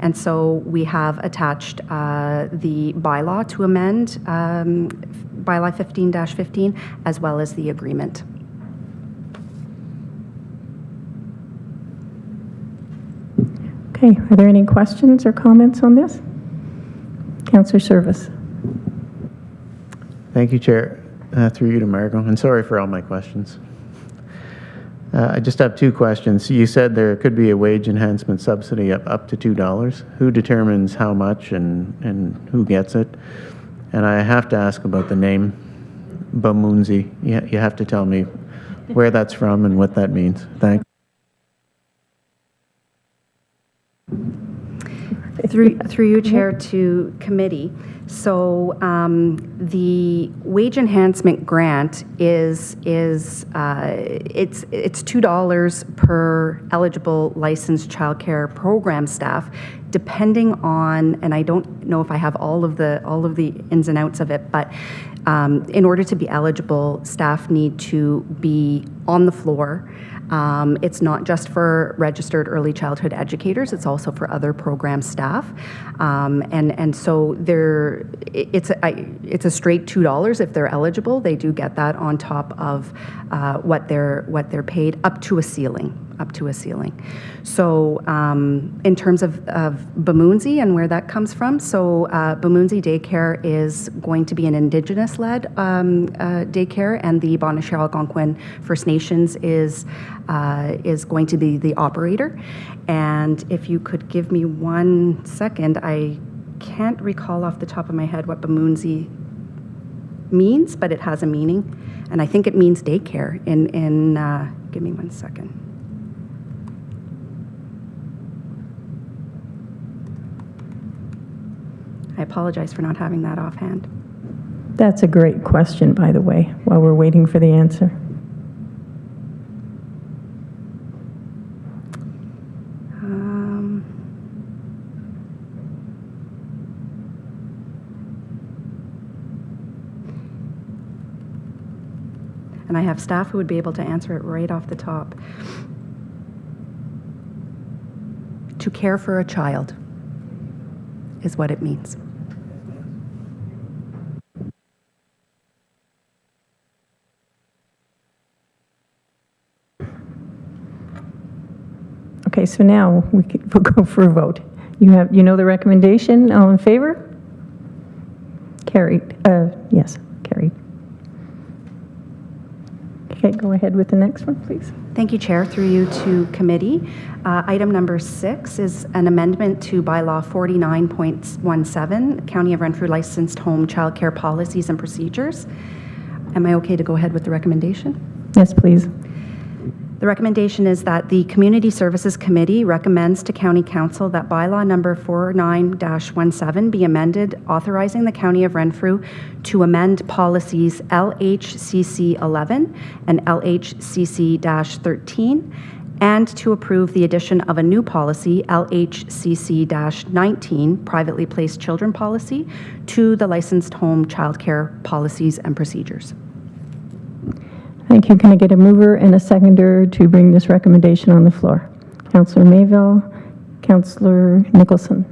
And so we have attached the bylaw to amend bylaw 15-15 as well as the agreement. Okay, are there any questions or comments on this? Councillor Service. Thank you, Chair. Through you to Margot, and sorry for all my questions. I just have 2 questions. You said there could be a wage enhancement subsidy up to $2. Who determines how much and who gets it? And I have to ask about the name, Bamunzi. You have to tell me where that's from and what that means. Thanks. Through you, Chair, to committee. So the wage enhancement grant is it's $2 per eligible licensed childcare program staff, depending on, and I don't know if I have all of the ins and outs of it, but in order to be eligible, staff need to be on the floor. It's not just for registered early childhood educators, it's also for other program staff. And so it's a straight $2 if they're eligible. They do get that on top of what they're paid up to a ceiling. So in terms of Bamunzi and where that comes from, so Bamunzi Daycare is going to be an Indigenous-led daycare, and the Bonachar Algonquin First Nations is going to be the operator. And if you could give me 1 second, I can't recall off the top of my head what Bamunzi means, but it has a meaning, and I think it means daycare. Give me 1 second. I apologize for not having that offhand. That's a great question, by the way, while we're waiting for the answer. And I have staff who would be able to answer it right off the top. To care for a child is what it means. Okay, so now we'll go for a vote. You know the recommendation. All in favor? Carried. Yes, carried. Okay, go ahead with the next one, please. Thank you, Chair. Through you to committee. Item number 6 is an amendment to bylaw 49.17, County of Renfrew licensed home childcare policies and procedures. Am I okay to go ahead with the recommendation? Yes, please. The recommendation is that the Community Services Committee recommends to County Council that bylaw number 49-17 be amended, authorizing the County of Renfrew to amend policies LHCC 11 and LHCC-13, and to approve the addition of a new policy, LHCC-19, privately placed children policy, to the licensed home childcare policies and procedures. Thank you. Can I get a mover and a seconder to bring this recommendation on the floor? Councillor Mayville, Councillor Nicholson.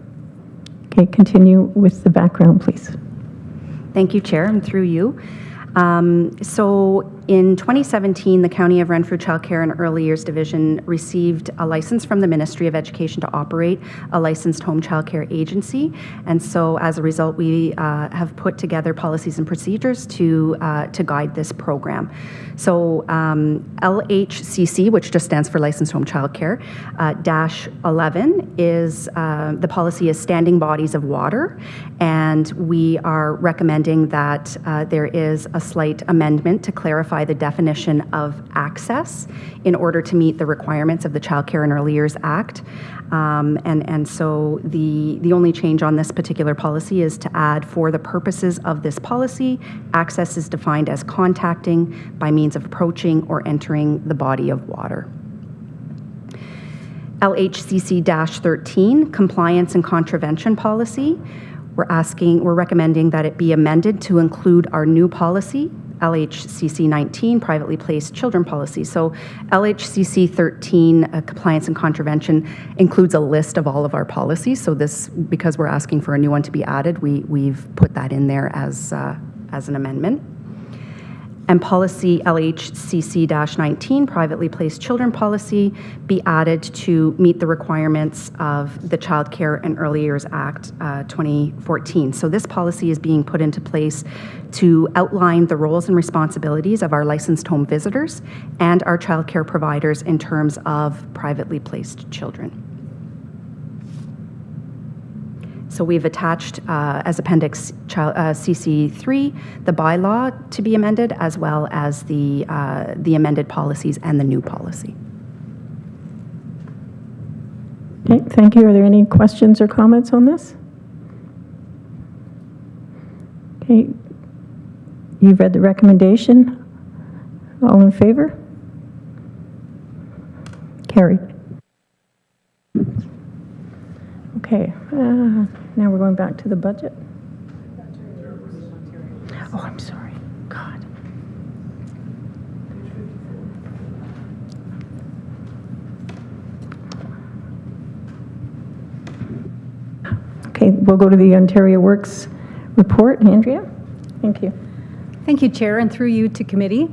Okay, continue with the background, please. Thank you, Chair, and through you. So in 2017, the County of Renfrew Child Care and Early Years Division received a license from the Ministry of Education to operate a licensed home child care agency. And so as a result, we have put together policies and procedures to guide this program. So LHCC, which just stands for Licensed Home Child Care, -11 is, the policy is standing bodies of water. And we are recommending that there is a slight amendment to clarify the definition of access in order to meet the requirements of the Child Care and Early Years Act. And so the only change on this particular policy is to add, for the purposes of this policy, access is defined as contacting by means of approaching or entering the body of water. LHCC-13, compliance and contravention policy. We're recommending that it be amended to include our new policy, LHCC-19, privately placed children policy. So LHCC-13, compliance and contravention, includes a list of all of our policies. So this, because we're asking for a new one to be added, we've put that in there as an amendment. And policy LHCC-19, privately placed children policy, be added to meet the requirements of the Child Care and Early Years Act 2014. So this policy is being put into place to outline the roles and responsibilities of our licensed home visitors and our child care providers in terms of privately placed children. So we've attached as Appendix CC3 the bylaw to be amended, as well as the amended policies and the new policy. Okay, thank you. Are there any questions or comments on this? Okay, you've read the recommendation. All in favor? Carried. Okay, now we're going back to the budget. Oh, I'm sorry. God. Okay, we'll go to the Ontario Works report. Andrea? Thank you. Thank you, Chair, and through you to committee.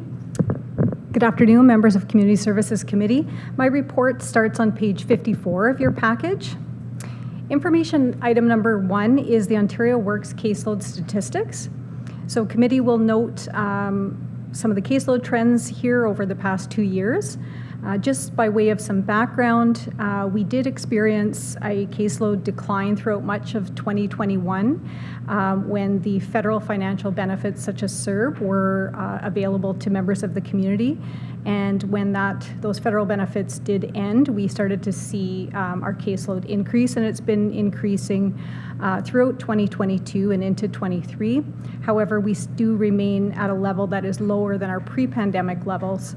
Good afternoon, members of Community Services Committee. My report starts on page 54 of your package. Information item number 1 is the Ontario Works caseload statistics. So committee will note some of the caseload trends here over the past 2 years. Just by way of some background, we did experience a caseload decline throughout much of 2021 when the federal financial benefits such as CERB were available to members of the community. And when those federal benefits did end, we started to see our caseload increase, and it's been increasing throughout 2022 and into 23. However, we do remain at a level that is lower than our pre-pandemic levels.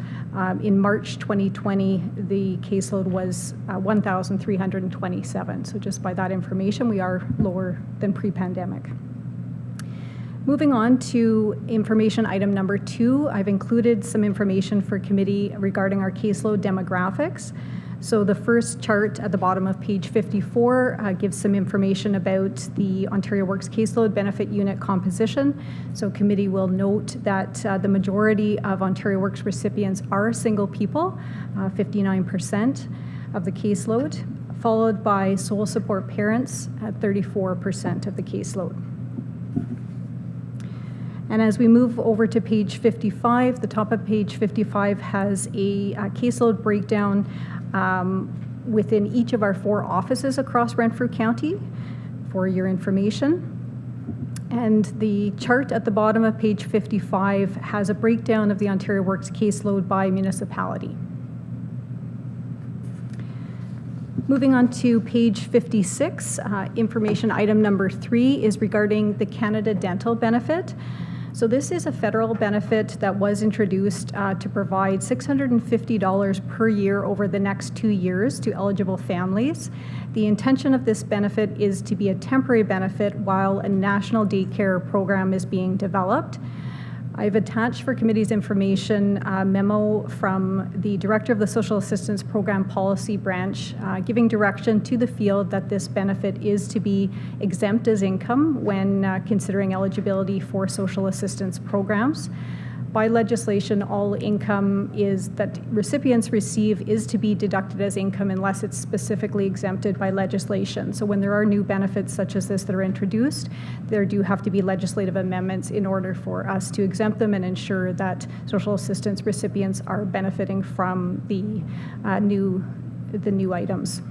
In March 2020, the caseload was 1,327. So just by that information, we are lower than pre-pandemic. Moving on to information item number 2, I've included some information for committee regarding our caseload demographics. So the first chart at the bottom of page 54 gives some information about the Ontario Works caseload benefit unit composition. So committee will note that the majority of Ontario Works recipients are single people, 59% of the caseload, followed by sole support parents at 34% of the caseload. And as we move over to page 55, the top of page 55 has a caseload breakdown within each of our 4 offices across Renfrew County for your information. And the chart at the bottom of page 55 has a breakdown of the Ontario Works caseload by municipality. Moving on to page 56, information item number 3 is regarding the Canada Dental benefit. So this is a federal benefit that was introduced to provide $650 per year over the next 2 years to eligible families. The intention of this benefit is to be a temporary benefit while a national daycare program is being developed. I've attached for committee's information a memo from the Director of the Social Assistance Program Policy Branch giving direction to the field that this benefit is to be exempt as income when considering eligibility for social assistance programs. By legislation, all income that recipients receive is to be deducted as income unless it's specifically exempted by legislation. So when there are new benefits such as this that are introduced, there do have to be legislative amendments in order for us to exempt them and ensure that social assistance recipients are benefiting from the new items.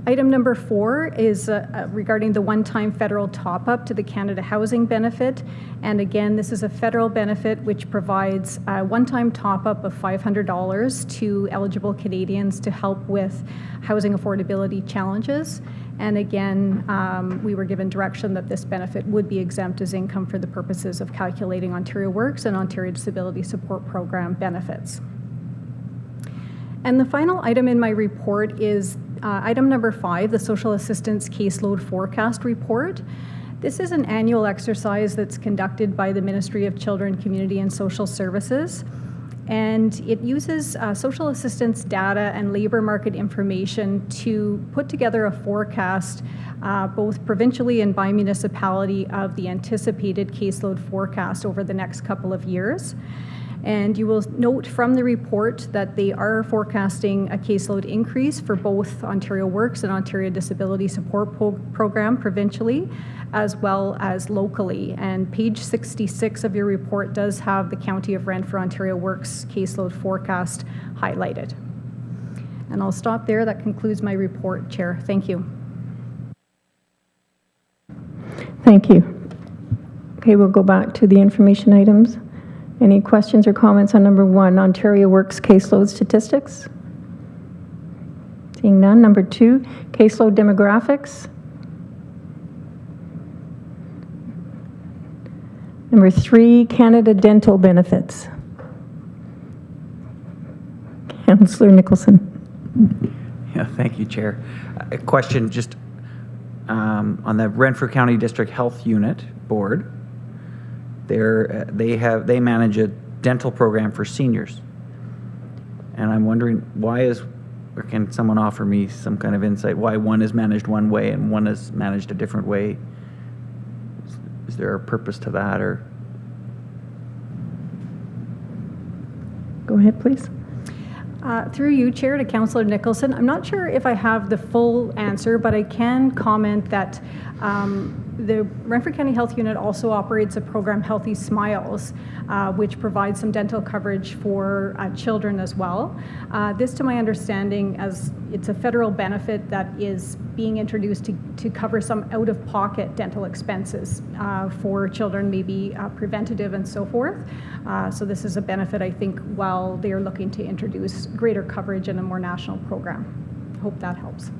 Item number 4 is regarding the one-time federal top-up to the Canada Housing Benefit. And again, this is a federal benefit which provides a one-time top-up of $500 to eligible Canadians to help with housing affordability challenges. And again, we were given direction that this benefit would be exempt as income for the purposes of calculating Ontario Works and Ontario Disability Support Program benefits. And the final item in my report is item number 5, the Social Assistance Caseload Forecast Report. This is an annual exercise that's conducted by the Ministry of Children, Community and Social Services, and it uses social assistance data and labor market information to put together a forecast both provincially and by municipality of the anticipated caseload forecast over the next couple of years. And you will note from the report that they are forecasting a caseload increase for both Ontario Works and Ontario Disability Support Program provincially, as well as locally. And page 66 of your report does have the County of Renfrew Ontario Works caseload forecast highlighted. And I'll stop there. That concludes my report, Chair. Thank you. Thank you. Okay, we'll go back to the information items. Any questions or comments on number 1, Ontario Works caseload statistics? Seeing none. Number 2, caseload demographics. Number 3, Canada Dental benefits. Councillor Nicholson. Yeah, thank you, Chair. A question just on the Renfrew County District Health Unit Board. They manage a dental program for seniors, and I'm wondering or can someone offer me some kind of insight why one is managed one way and one is managed a different way? Is there a purpose to that, or? Go ahead, please. Through you, Chair, to Councillor Nicholson, I'm not sure if I have the full answer, but I can comment that the Renfrew County Health Unit also operates a program, Healthy Smiles, which provides some dental coverage for children as well. This, to my understanding, as it's a federal benefit that is being introduced to cover some out-of-pocket dental expenses for children, maybe preventative and so forth. So this is a benefit, I think, while they are looking to introduce greater coverage in a more national program. Hope that helps.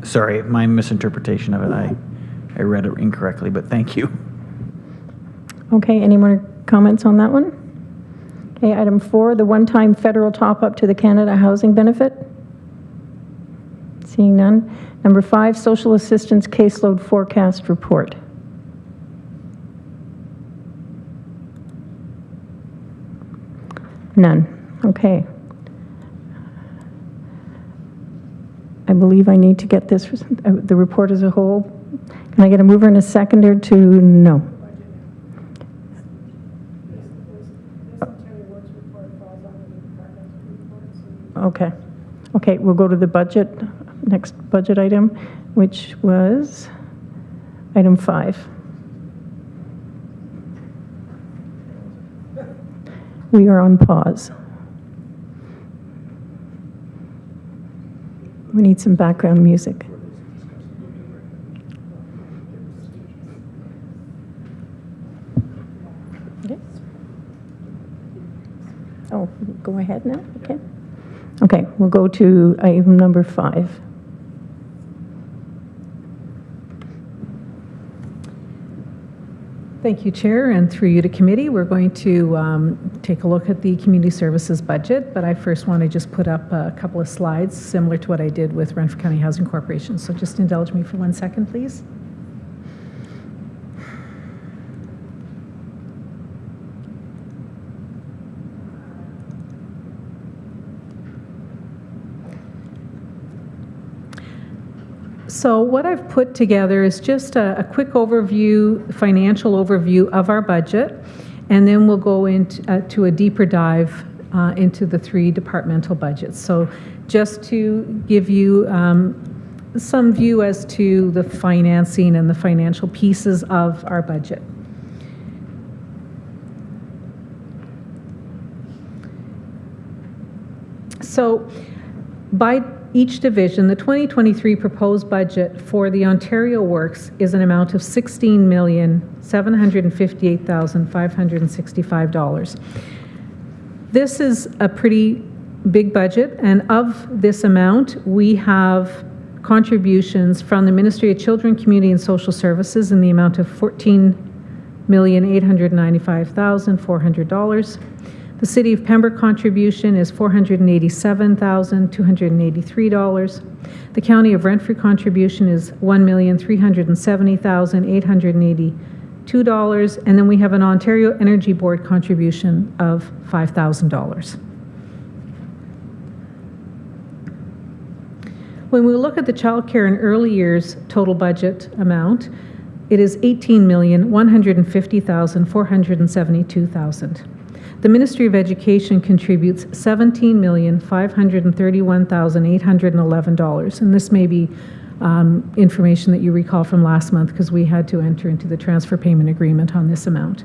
Sorry, my misinterpretation of it. I read it incorrectly, but thank you. Okay, any more comments on that one? Okay, item 4, the one-time federal top-up to the Canada Housing Benefit. Seeing none. Number 5, Social Assistance Caseload Forecast Report. None. Okay. I believe I need to get this, the report as a whole. Can I get a mover and a seconder to no? Okay. Okay, we'll go to the budget, next budget item, which was item 5. We are on pause. We need some background music. Okay. Oh, go ahead now? Okay. Okay, we'll go to item number 5. Thank you, Chair, and through you to committee, we're going to take a look at the community services budget, but I first want to just put up a couple of slides similar to what I did with Renfrew County Housing Corporation. So just indulge me for 1 second, please. So what I've put together is just a quick overview, financial overview of our budget, and then we'll go into a deeper dive into the 3 departmental budgets. So just to give you some view as to the financing and the financial pieces of our budget. So by each division, the 2023 proposed budget for the Ontario Works is an amount of $16,758,565. This is a pretty big budget, and of this amount, we have contributions from the Ministry of Children, Community and Social Services in the amount of $14,895,400. The City of Pembroke contribution is $487,283. The County of Renfrew contribution is $1,370,882. And then we have an Ontario Energy Board contribution of $5,000. When we look at the child care and early years total budget amount, it is $18,150,472. The Ministry of Education contributes $17,531,811, and this may be information that you recall from last month because we had to enter into the transfer payment agreement on this amount.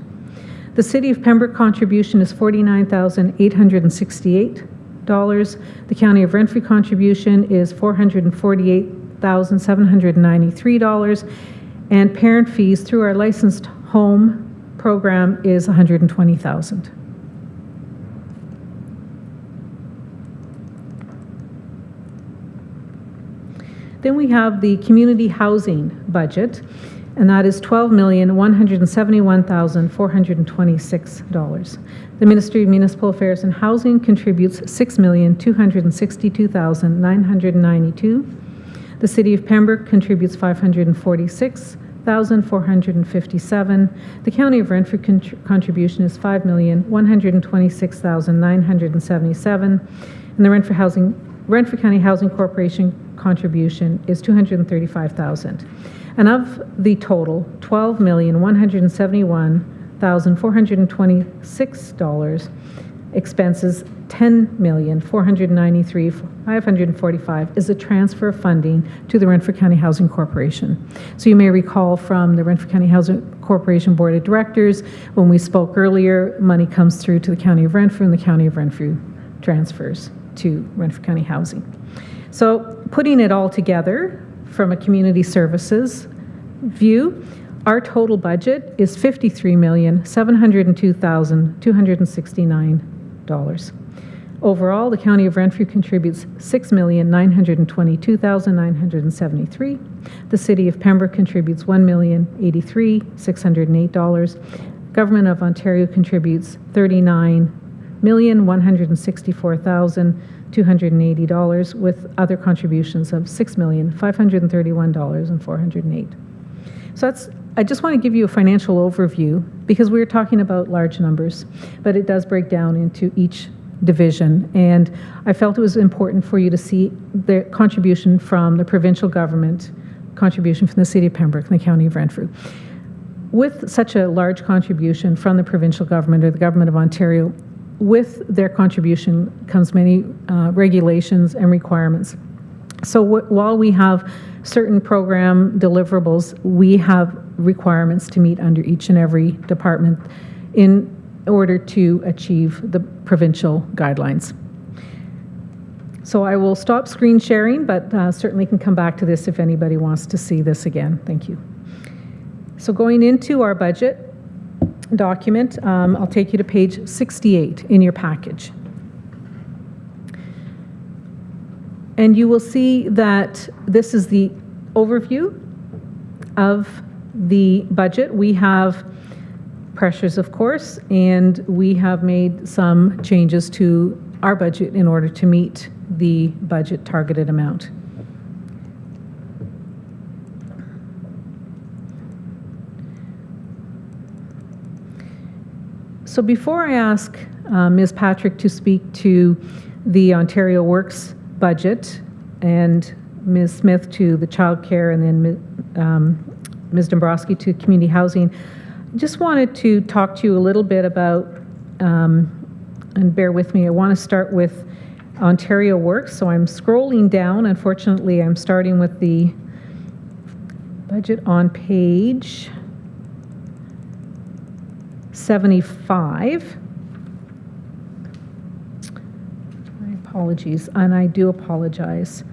The City of Pembroke contribution is $49,868. The County of Renfrew contribution is $448,793, and parent fees through our licensed home program is $120,000. Then we have the community housing budget, and that is $12,171,426. The Ministry of Municipal Affairs and Housing contributes $6,262,992. The City of Pembroke contributes $546,457. The County of Renfrew contribution is $5,126,977, and the Renfrew County Housing Corporation contribution is $235,000. And of the total, $12,171,426 expenses, $10,493,545 is a transfer of funding to the Renfrew County Housing Corporation. So you may recall from the Renfrew County Housing Corporation Board of Directors, when we spoke earlier, money comes through to the County of Renfrew, and the County of Renfrew transfers to Renfrew County Housing. So putting it all together from a community services view, our total budget is $53,702,269. Overall, the County of Renfrew contributes $6,922,973. The City of Pembroke contributes $1,083,608. Government of Ontario contributes $39,164,280, with other contributions of $6,531,408. So I just want to give you a financial overview because we were talking about large numbers, but it does break down into each division, and I felt it was important for you to see the contribution from the provincial government, contribution from the City of Pembroke and the County of Renfrew. With such a large contribution from the provincial government or the Government of Ontario, with their contribution comes many regulations and requirements. So while we have certain program deliverables, we have requirements to meet under each and every department. In order to achieve the provincial guidelines. So I will stop screen sharing, but certainly can come back to this if anybody wants to see this again. Thank you. So going into our budget document, I'll take you to page 68 in your package. And you will see that this is the overview of the budget. We have pressures, of course, and we have made some changes to our budget in order to meet the budget targeted amount. So before I ask Ms. Patrick to speak to the Ontario Works budget and Ms. Smith to the child care and then Ms. Dombrowski to community housing, I just wanted to talk to you a little bit about, and bear with me, I want to start with Ontario Works. So I'm scrolling down. Unfortunately, I'm starting with the budget on page 75. My apologies, and I do apologize.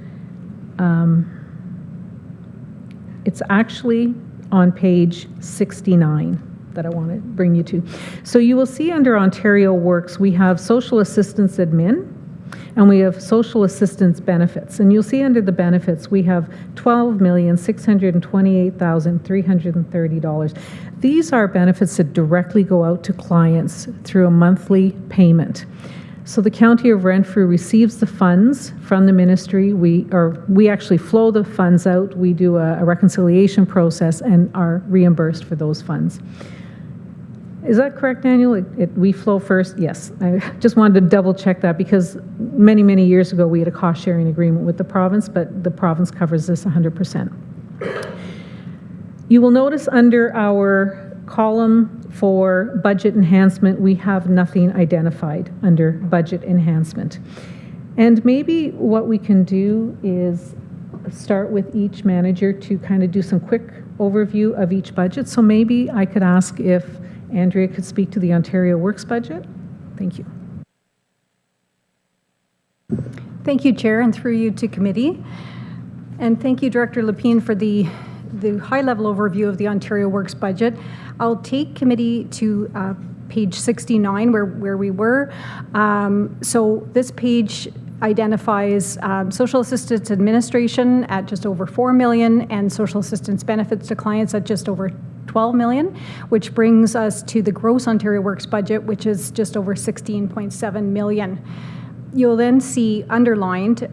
It's actually on page 69 that I want to bring you to. So you will see under Ontario Works, we have social assistance admin, and we have social assistance benefits. And you'll see under the benefits, we have $12,628,330. These are benefits that directly go out to clients through a monthly payment. So the County of Renfrew receives the funds from the ministry. We actually flow the funds out. We do a reconciliation process and are reimbursed for those funds. Is that correct, Daniel? We flow first? Yes. I just wanted to double check that because many, many years ago we had a cost sharing agreement with the province, but the province covers this 100%. You will notice under our column for budget enhancement, we have nothing identified under budget enhancement. And maybe what we can do is start with each manager to kind of do some quick overview of each budget. So maybe I could ask if Andrea could speak to the Ontario Works budget. Thank you. Thank you, Chair, and through you to committee. And thank you, Director Lepine, for the high-level overview of the Ontario Works budget. I'll take committee to page 69, where we were. So this page identifies social assistance administration at just over $4 million and social assistance benefits to clients at just over $12 million, which brings us to the gross Ontario Works budget, which is just over $16.7 million. You'll then see underlined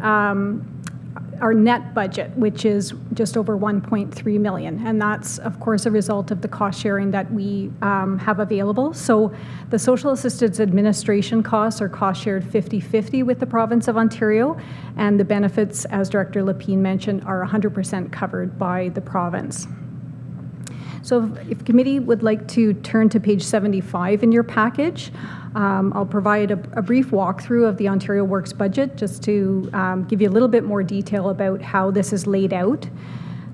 our net budget, which is just over $1.3 million. And that's, of course, a result of the cost sharing that we have available. So the social assistance administration costs are cost shared 50-50 with the province of Ontario. And the benefits, as Director Lepine mentioned, are 100% covered by the province. So if committee would like to turn to page 75 in your package, I'll provide a brief walkthrough of the Ontario Works budget just to give you a little bit more detail about how this is laid out.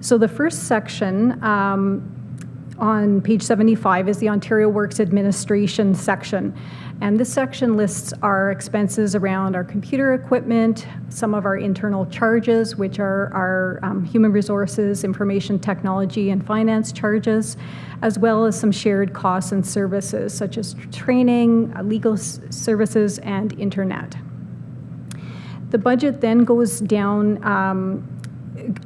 So the first section on page 75 is the Ontario Works Administration section. And this section lists our expenses around our computer equipment, some of our internal charges, which are our human resources, information technology, and finance charges, as well as some shared costs and services, such as training, legal services, and internet. The budget then goes down,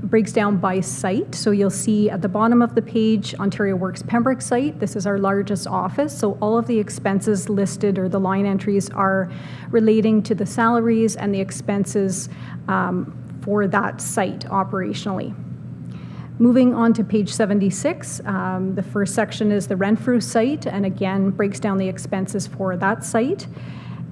breaks down by site. So you'll see at the bottom of the page, Ontario Works Pembroke site. This is our largest office. So all of the expenses listed, or the line entries, are relating to the salaries and the expenses for that site operationally. Moving on to page 76, the first section is the Renfrew site, and again breaks down the expenses for that site.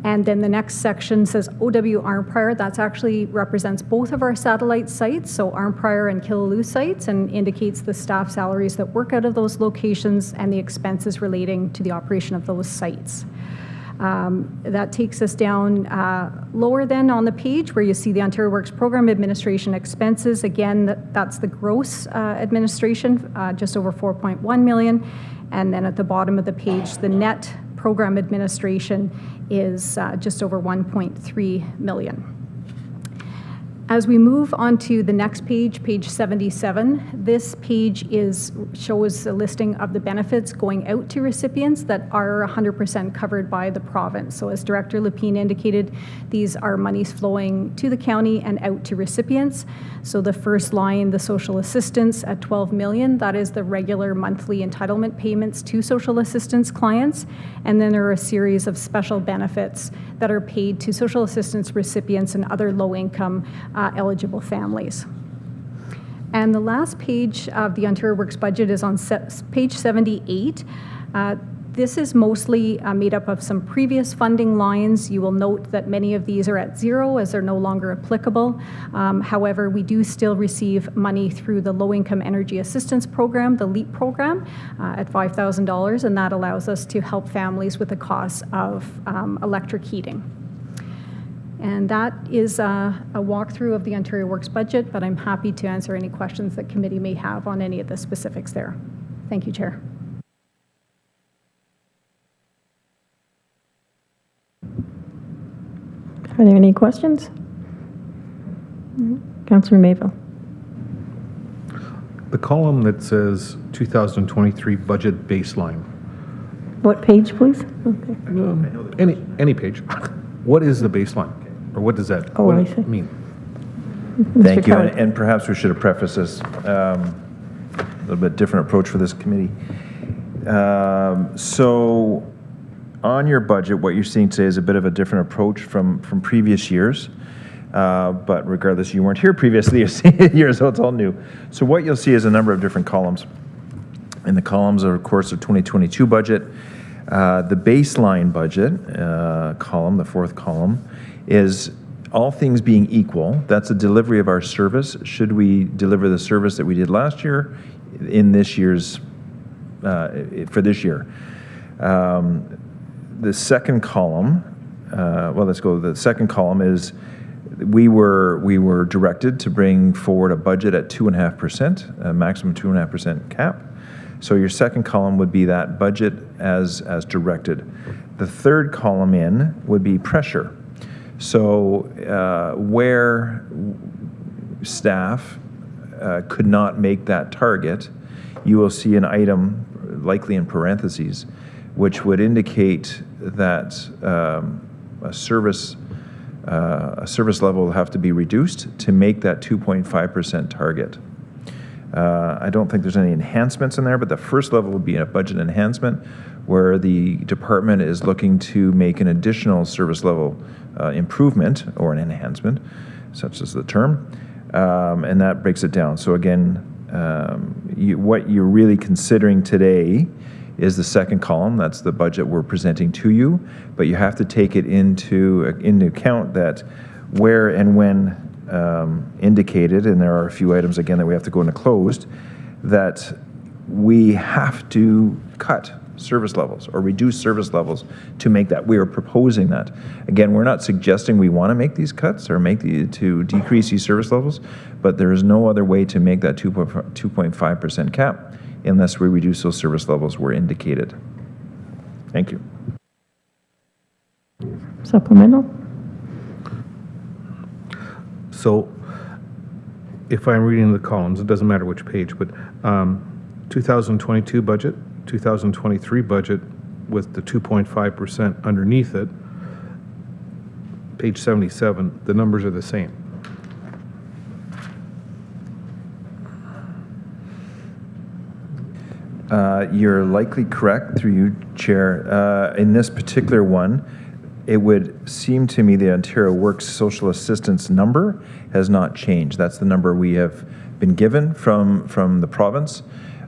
And then the next section says OW Arnprior. That actually represents both of our satellite sites, so Arnprior and Killaloe sites, and indicates the staff salaries that work out of those locations and the expenses relating to the operation of those sites. That takes us down lower then on the page where you see the Ontario Works Program Administration expenses. Again, that's the gross administration, just over $4.1 million. And then at the bottom of the page, the net program administration is just over 1.3 million. As we move on to the next page, page 77, this page shows a listing of the benefits going out to recipients that are 100% covered by the province. So as Director Lapine indicated, these are monies flowing to the county and out to recipients. So the first line, the social assistance at 12 million, that is the regular monthly entitlement payments to social assistance clients. And then there are a series of special benefits that are paid to social assistance recipients and other low-income eligible families. And the last page of the Ontario Works budget is on page 78. This is mostly made up of some previous funding lines. You will note that many of these are at zero as they're no longer applicable. However, we do still receive money through the Low-Income Energy Assistance Program, the LEAP program, at $5,000, and that allows us to help families with the cost of electric heating. And that is a walkthrough of the Ontario Works budget, but I'm happy to answer any questions that committee may have on any of the specifics there. Thank you, Chair. Are there any questions? Councillor Mayville. The column that says 2023 budget baseline. What page, please? Okay. Any page. What is the baseline? Or what does that mean? Thank you. And perhaps we should have prefaced this, a little bit different approach for this committee. So on your budget, what you're seeing today is a bit of a different approach from previous years. But regardless, you weren't here previously years, so it's all new. So what you'll see is a number of different columns. And the columns are, of course, the 2022 budget. The baseline budget column, the fourth column, is all things being equal. That's a delivery of our service. Should we deliver the service that we did last year in this year's, for this year? The second column, well, let's go. The second column is we were directed to bring forward a budget at 2.5%, a maximum 2.5% cap. So your second column would be that budget as directed. The third column in would be pressure. So where staff could not make that target, you will see an item, likely in parentheses, which would indicate that a service level will have to be reduced to make that 2.5% target. I don't think there's any enhancements in there, but the first level would be a budget enhancement where the department is looking to make an additional service level improvement or an enhancement, such as the term, and that breaks it down. So again, what you're really considering today is the second column. That's the budget we're presenting to you, but you have to take it into account that where and when indicated, and there are a few items again that we have to go into closed, that we have to cut service levels or reduce service levels to make that. We are proposing that. Again, we're not suggesting we want to make these cuts or to decrease these service levels, but there is no other way to make that 2.5% cap unless we reduce those service levels where indicated. Thank you. Supplemental? So if I'm reading the columns, it doesn't matter which page, but 2022 budget, 2023 budget with the 2.5% underneath it, page 77, the numbers are the same. You're likely correct, through you, Chair. In this particular one, it would seem to me the Ontario Works Social Assistance number has not changed. That's the number we have been given from the province.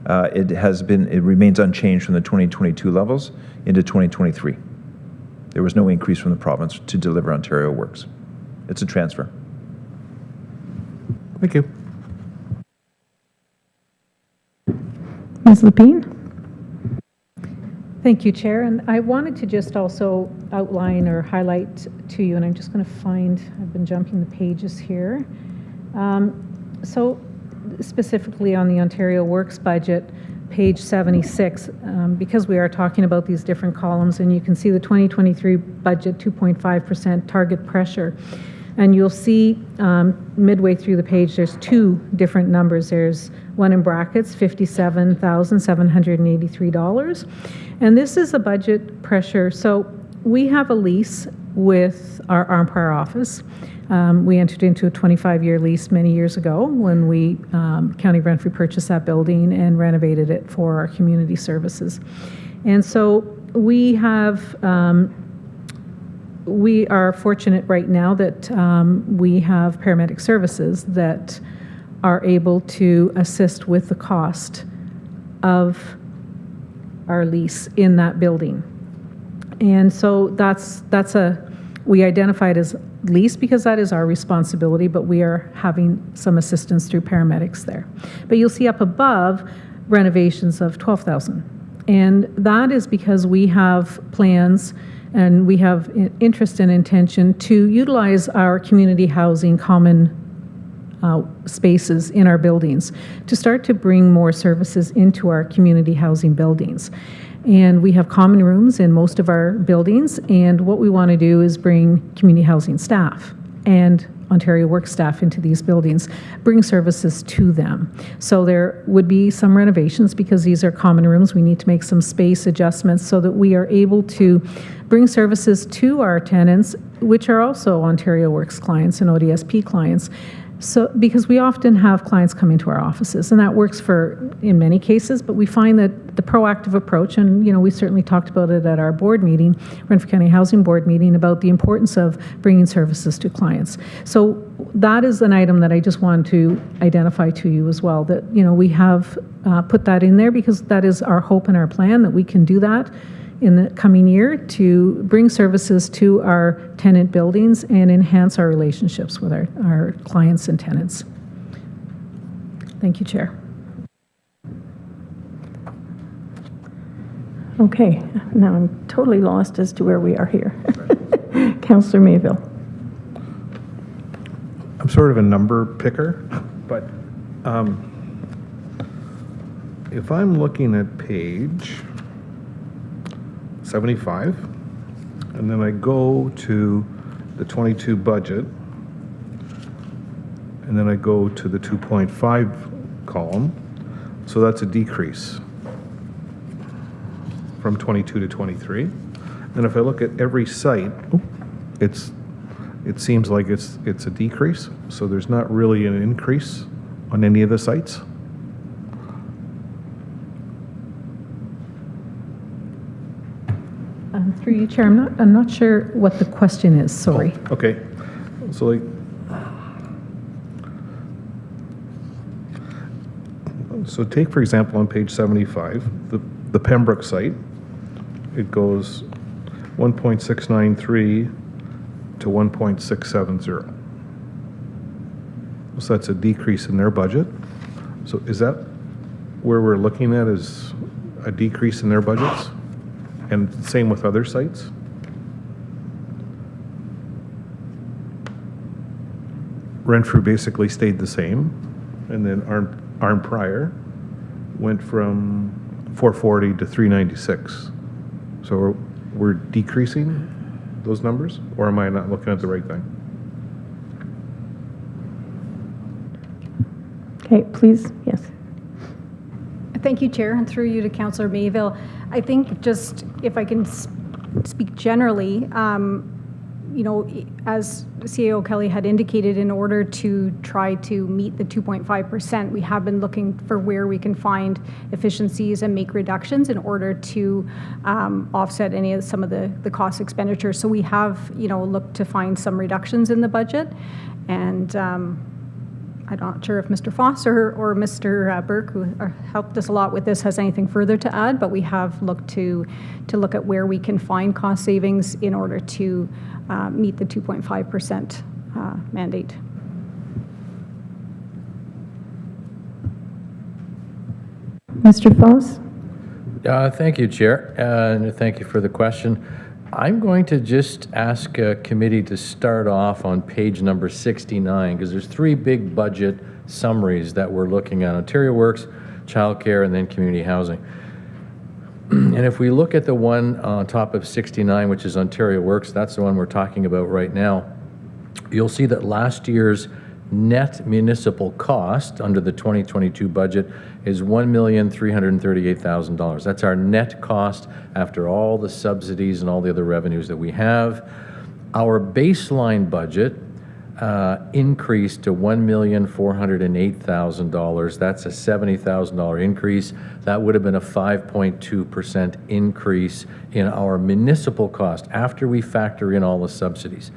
It remains unchanged from the 2022 levels into 2023. There was no increase from the province to deliver Ontario Works. It's a transfer. Thank you. Ms. Lapine? Thank you, Chair. And I wanted to just also outline or highlight to you, and I'm just going to find, I've been jumping the pages here. So specifically on the Ontario Works budget, page 76, because we are talking about these different columns, and you can see the 2023 budget 2.5% target pressure. And you'll see midway through the page, there's two different numbers. There's one in brackets, $57,783. And this is a budget pressure. So we have a lease with our Empire office. We entered into a 25-year lease many years ago when we, County of Renfrew, purchased that building and renovated it for our community services. And so we have, we are fortunate right now that we have paramedic services that are able to assist with the cost of our lease in that building. And so we identify it as lease because that is our responsibility, but we are having some assistance through paramedics there. But you'll see up above renovations of $12,000. And that is because we have plans and we have interest and intention to utilize our community housing common spaces in our buildings to start to bring more services into our community housing buildings. And we have common rooms in most of our buildings, and what we want to do is bring community housing staff and Ontario Works staff into these buildings, bring services to them. So there would be some renovations because these are common rooms. We need to make some space adjustments so that we are able to bring services to our tenants, which are also Ontario Works clients and ODSP clients. So, because we often have clients come into our offices, and that works in many cases, but we find that the proactive approach, and we certainly talked about it at our board meeting, Renfrew County Housing Board meeting, about the importance of bringing services to clients. So that is an item that I just wanted to identify to you as well, that we have put that in there because that is our hope and our plan that we can do that in the coming year to bring services to our tenant buildings and enhance our relationships with our clients and tenants. Thank you, Chair. Okay, now I'm totally lost as to where we are here. Councillor Mayville. I'm sort of a number picker, but if I'm looking at page 75, and then I go to the 22 budget, and then I go to the 2.5 column, so that's a decrease from 22 to 23. And if I look at every site, it seems like it's a decrease, so there's not really an increase on any of the sites. Through you, Chair, I'm not sure what the question is, sorry. Oh, okay, so so take for example on page 75, the Pembroke site, it goes 1.693 to 1.670. So that's a decrease in their budget. So is that where we're looking at, is a decrease in their budgets? And same with other sites? Renfrew basically stayed the same, and then Arm Prior went from 440 to 396. So we're decreasing those numbers, or am I not looking at the right thing? Okay, please, yes. Thank you, Chair, and through you to Councillor Mayville. I think just if I can speak generally, as CAO Kelly had indicated, in order to try to meet the 2.5%, we have been looking for where we can find efficiencies and make reductions in order to offset some of the cost expenditures. So we have, looked to find some reductions in the budget, and I'm not sure if Mr. Foster or Mr. Burke, who helped us a lot with this, has anything further to add, but we have looked to look at where we can find cost savings in order to meet the 2.5% mandate. Mr. Foss? Thank you, Chair, and thank you for the question. I'm going to just ask a committee to start off on page number 69, because there's three big budget summaries that we're looking at. Ontario Works, childcare, and then community housing. And if we look at the one on top of 69, which is Ontario Works, that's the one we're talking about right now, you'll see that last year's net municipal cost under the 2022 budget is $1,338,000. That's our net cost after all the subsidies and all the other revenues that we have. Our baseline budget increased to $1,408,000. That's a $70,000 increase. That would have been a 5.2% increase in our municipal cost after we factor in all the subsidies.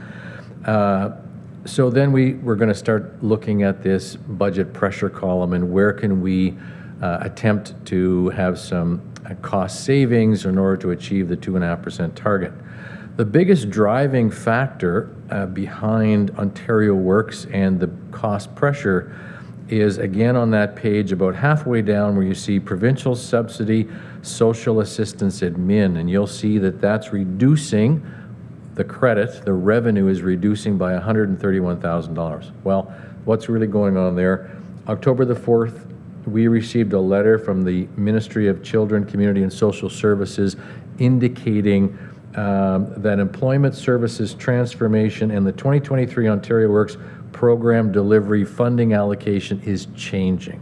So then we're going to start looking at this budget pressure column and where can we attempt to have some cost savings in order to achieve the 2.5% target. The biggest driving factor behind Ontario Works and the cost pressure is, again, on that page about halfway down where you see provincial subsidy, social assistance admin, and you'll see that that's reducing the credit, the revenue is reducing by $131,000. Well, what's really going on there? October the 4th, we received a letter from the Ministry of Children, Community and Social Services indicating that Employment Services Transformation and the 2023 Ontario Works program delivery funding allocation is changing.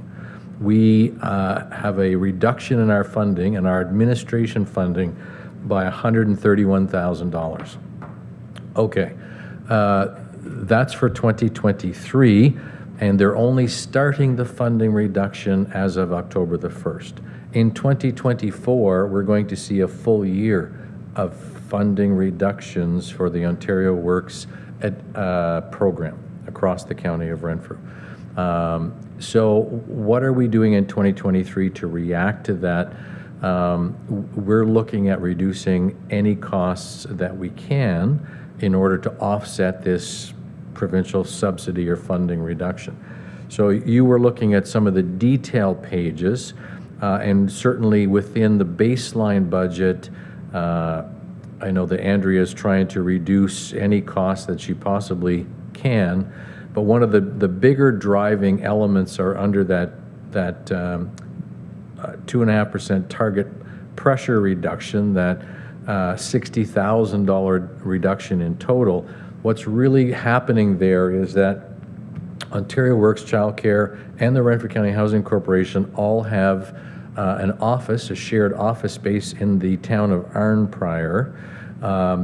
We have a reduction in our funding and our administration funding by $131,000. Okay, that's for 2023, and they're only starting the funding reduction as of October the 1st. In 2024, we're going to see a full year of funding reductions for the Ontario Works program across the county of Renfrew. So what are we doing in 2023 to react to that? We're looking at reducing any costs that we can in order to offset this provincial subsidy or funding reduction. So you were looking at some of the detail pages, and certainly within the baseline budget, I know that Andrea is trying to reduce any costs that she possibly can, but one of the bigger driving elements are under that 2.5% target pressure reduction, that $60,000 reduction in total. What's really happening there is that Ontario Works Childcare and the Renfrew County Housing Corporation all have an office, a shared office space in the town of Arnprior.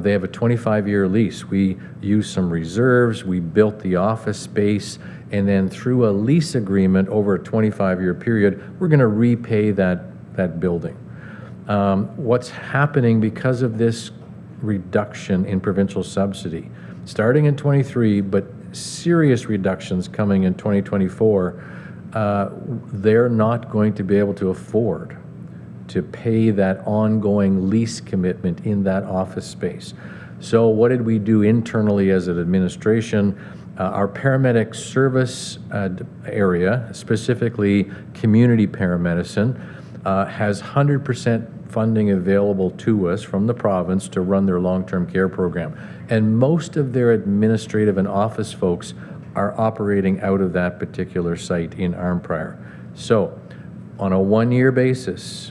They have a 25-year lease. We used some reserves, we built the office space, and then through a lease agreement over a 25-year period, we're going to repay that building. What's happening because of this reduction in provincial subsidy, starting in 23, but serious reductions coming in 2024, they're not going to be able to afford to pay that ongoing lease commitment in that office space. So what did we do internally as an administration? Our paramedic service area, specifically community paramedicine, has 100% funding available to us from the province to run their long-term care program. And most of their administrative and office folks are operating out of that particular site in Arnprior. So on a one-year basis,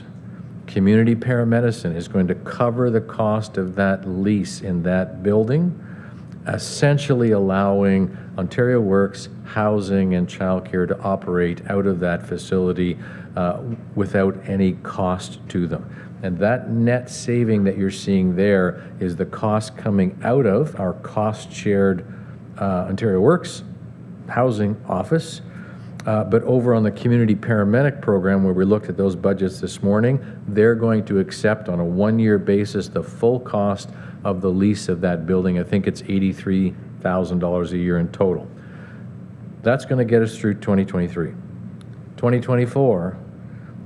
community paramedicine is going to cover the cost of that lease in that building, essentially allowing Ontario Works, Housing, and Childcare to operate out of that facility without any cost to them. And that net saving that you're seeing there is the cost coming out of our cost-shared Ontario Works Housing office. But over on the community paramedic program, where we looked at those budgets this morning, they're going to accept on a one-year basis the full cost of the lease of that building. I think it's $83,000 a year in total. That's going to get us through 2023. 2024,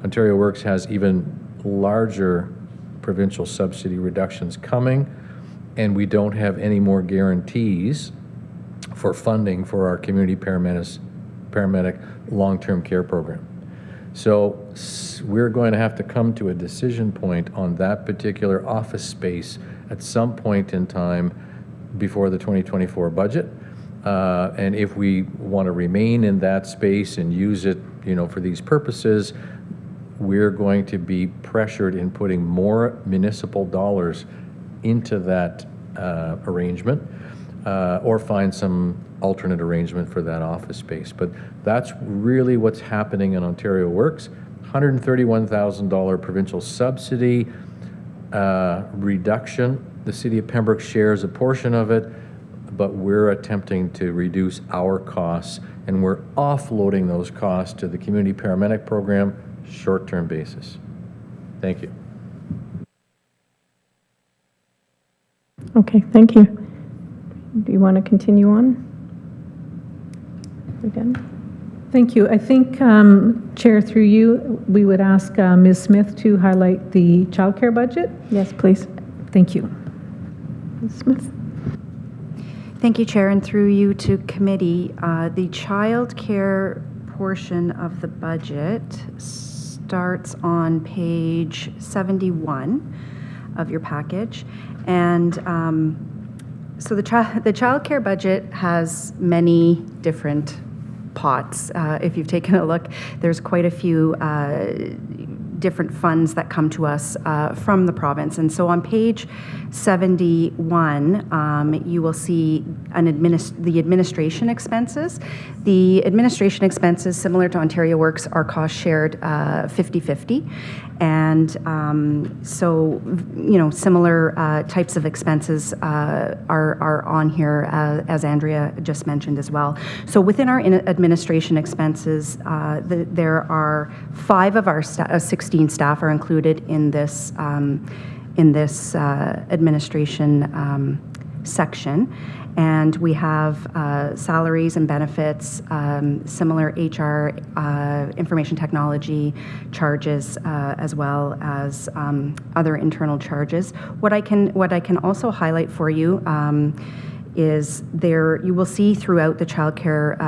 Ontario Works has even larger provincial subsidy reductions coming, and we don't have any more guarantees for funding for our community paramedic long-term care program. So we're going to have to come to a decision point on that particular office space at some point in time before the 2024 budget. And if we want to remain in that space and use it, for these purposes, we're going to be pressured in putting more municipal dollars into that arrangement, or find some alternate arrangement for that office space. But that's really what's happening in Ontario Works. $131,000 provincial subsidy reduction. The City of Pembroke shares a portion of it, but we're attempting to reduce our costs, and we're offloading those costs to the community paramedic program, short-term basis. Thank you. Okay, thank you. Do you want to continue on? Again? Thank you. I think, Chair, through you, we would ask Ms. Smith to highlight the childcare budget. Yes, please. Thank you. Ms. Smith. Thank you, Chair, and through you to committee. The child care portion of the budget starts on page 71 of your package. And so the child care budget has many different pots. If you've taken a look, there's quite a few different funds that come to us from the province. And so on page 71, you will see the administration expenses. The administration expenses, similar to Ontario Works, are cost shared 50-50. And so, similar types of expenses are on here, as Andrea just mentioned as well. So within our administration expenses, there are 5 of our 16 staff are included in this administration section. And we have salaries and benefits, similar HR, information technology charges, as well as other internal charges. What I can also highlight for you is you will see throughout the childcare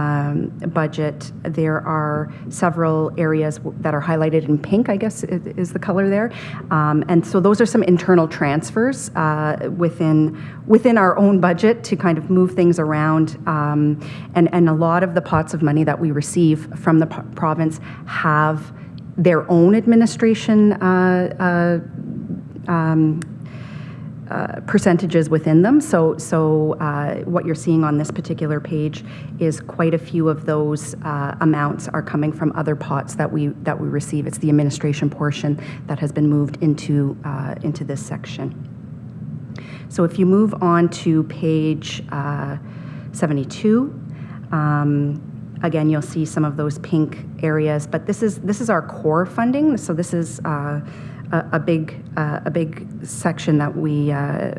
budget, there are several areas that are highlighted in pink, I guess is the color there. And so those are some internal transfers within our own budget to kind of move things around. And a lot of the pots of money that we receive from the province have their own administration percentages within them. So what you're seeing on this particular page is quite a few of those amounts are coming from other pots that we receive. It's the administration portion that has been moved into this section. So if you move on to page 72, again, you'll see some of those pink areas, but this is our core funding. So this is a big section that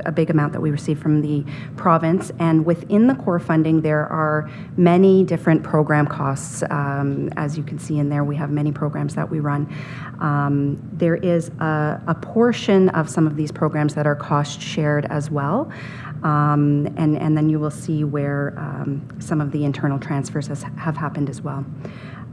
a big amount that we receive from the province. And within the core funding, there are many different program costs. As you can see in there, we have many programs that we run. There is a portion of some of these programs that are cost shared as well. And then you will see where some of the internal transfers have happened as well.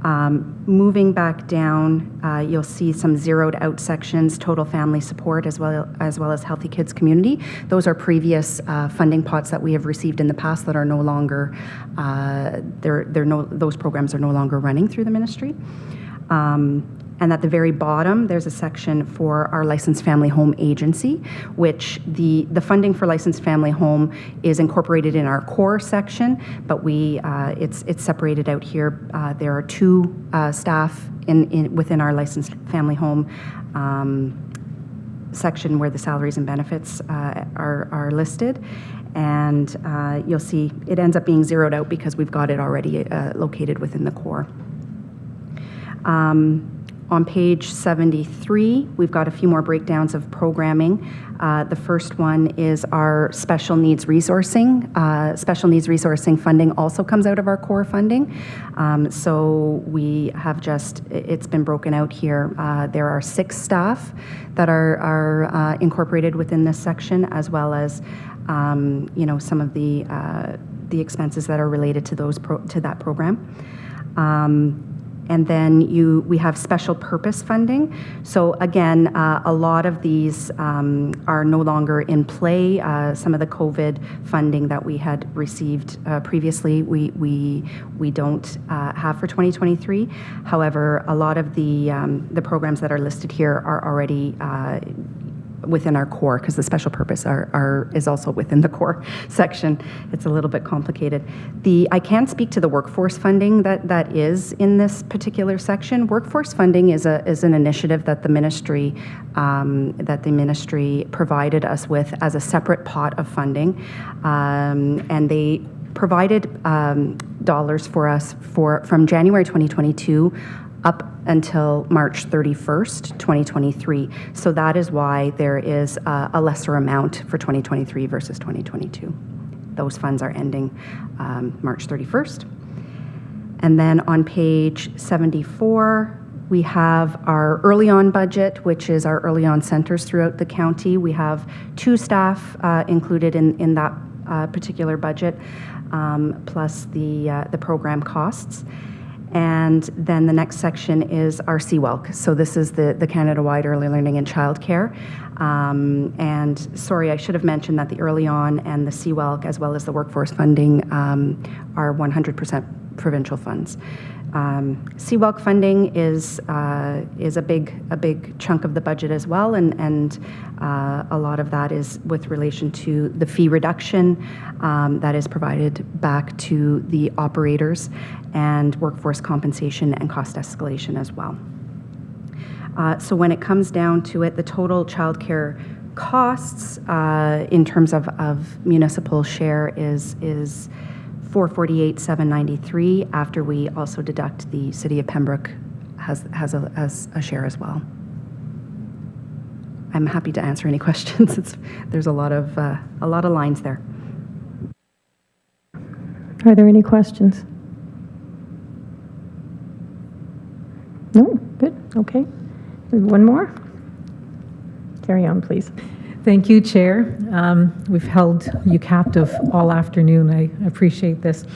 Moving back down, you'll see some zeroed out sections, total family support, as well as Healthy Kids Community. Those are previous funding pots that we have received in the past that are no longer, those programs are no longer running through the ministry. And at the very bottom, there's a section for our licensed family home agency, which the funding for licensed family home is incorporated in our core section, but it's separated out here. There are 2 staff within our licensed family home section where the salaries and benefits are listed. And you'll see it ends up being zeroed out because we've got it already located within the core. On page 73, we've got a few more breakdowns of programming. The first one is our special needs resourcing. Special needs resourcing funding also comes out of our core funding. So we have it's been broken out here. There are 6 staff that are incorporated within this section, as well as some of the expenses that are related to that program. And then we have special purpose funding. So again, a lot of these are no longer in play. Some of the COVID funding that we had received previously, we don't have for 2023. However, a lot of the programs that are listed here are already within our core, because the special purpose is also within the core section. It's a little bit complicated. I can speak to the workforce funding that is in this particular section. Workforce funding is an initiative that the ministry provided us with as a separate pot of funding, and they provided dollars for us from January 2022 up until March 31st, 2023. So that is why there is a lesser amount for 2023 versus 2022. Those funds are ending March 31st. And then on page 74, we have our early on budget, which is our early on centers throughout the county. We have 2 staff included in that particular budget, plus the program costs. And then the next section is our CWELC. So this is the Canada-wide Early Learning and Childcare. And sorry, I should have mentioned that the early on and the CWELC, as well as the workforce funding, are 100% provincial funds. CWELC funding is a big chunk of the budget as well, and a lot of that is with relation to the fee reduction that is provided back to the operators, and workforce compensation and cost escalation as well. So when it comes down to it, the total childcare costs in terms of municipal share is $448,793 after we also deduct the City of Pembroke has a share as well. I'm happy to answer any questions. There's a lot of lines there. Are there any questions? No? Good. Okay. One more? Carry on, please. Thank you, Chair. We've held you captive all afternoon. I appreciate this.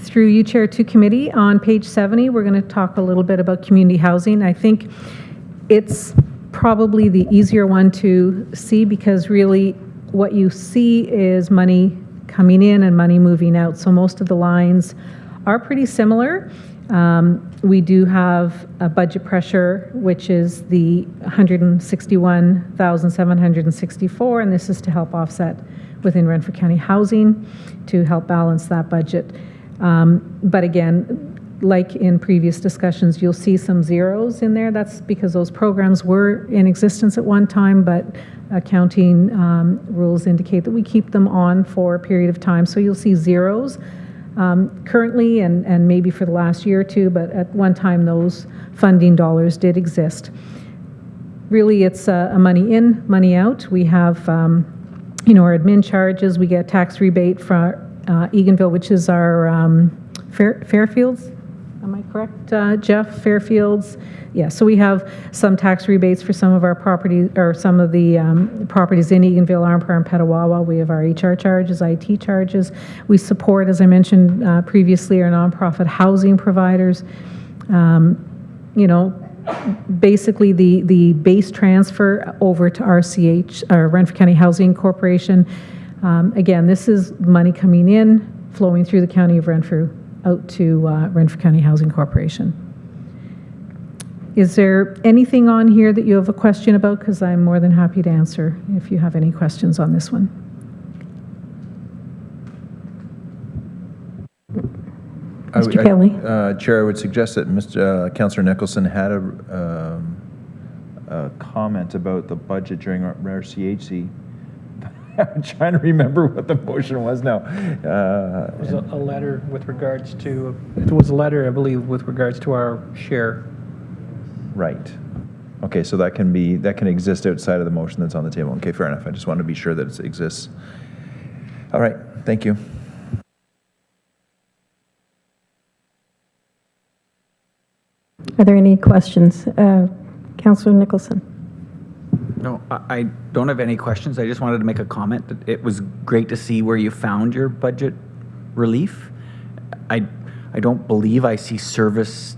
Through you, Chair, to committee, on page 70, we're going to talk a little bit about community housing. I think it's probably the easier one to see, because really what you see is money coming in and money moving out. So most of the lines are pretty similar. We do have a budget pressure, which is the $161,764, and this is to help offset within Renfrew County Housing to help balance that budget. But again, like in previous discussions, you'll see some zeros in there. That's because those programs were in existence at one time, but accounting rules indicate that we keep them on for a period of time. So you'll see zeros currently and maybe for the last year or two, but at one time those funding dollars did exist. Really, it's a money in, money out. We have, our admin charges. We get tax rebate from Eganville, which is our Fairfields. Am I correct, Jeff? Fairfields. Yeah, so we have some tax rebates for some of our properties, or some of the properties in Eganville, Armpar, and Petawawa. We have our HR charges, IT charges. We support, as I mentioned previously, our nonprofit housing providers. Basically the base transfer over to RCH, or Renfrew County Housing Corporation. Again, this is money coming in, flowing through the County of Renfrew out to Renfrew County Housing Corporation. Is there anything on here that you have a question about? Because I'm more than happy to answer if you have any questions on this one. Mr. Kelly. Chair, I would suggest that Councillor Nicholson had a comment about the budget during our RCHC. I'm trying to remember what the motion was now. It was a letter with regards to, it was a letter, I believe, with regards to our share. Right. Okay, so that can exist outside of the motion that's on the table. Okay, fair enough. I just want to be sure that it exists. All right, thank you. Are there any questions? Councillor Nicholson. No, I don't have any questions. I just wanted to make a comment that it was great to see where you found your budget relief. I don't believe I see service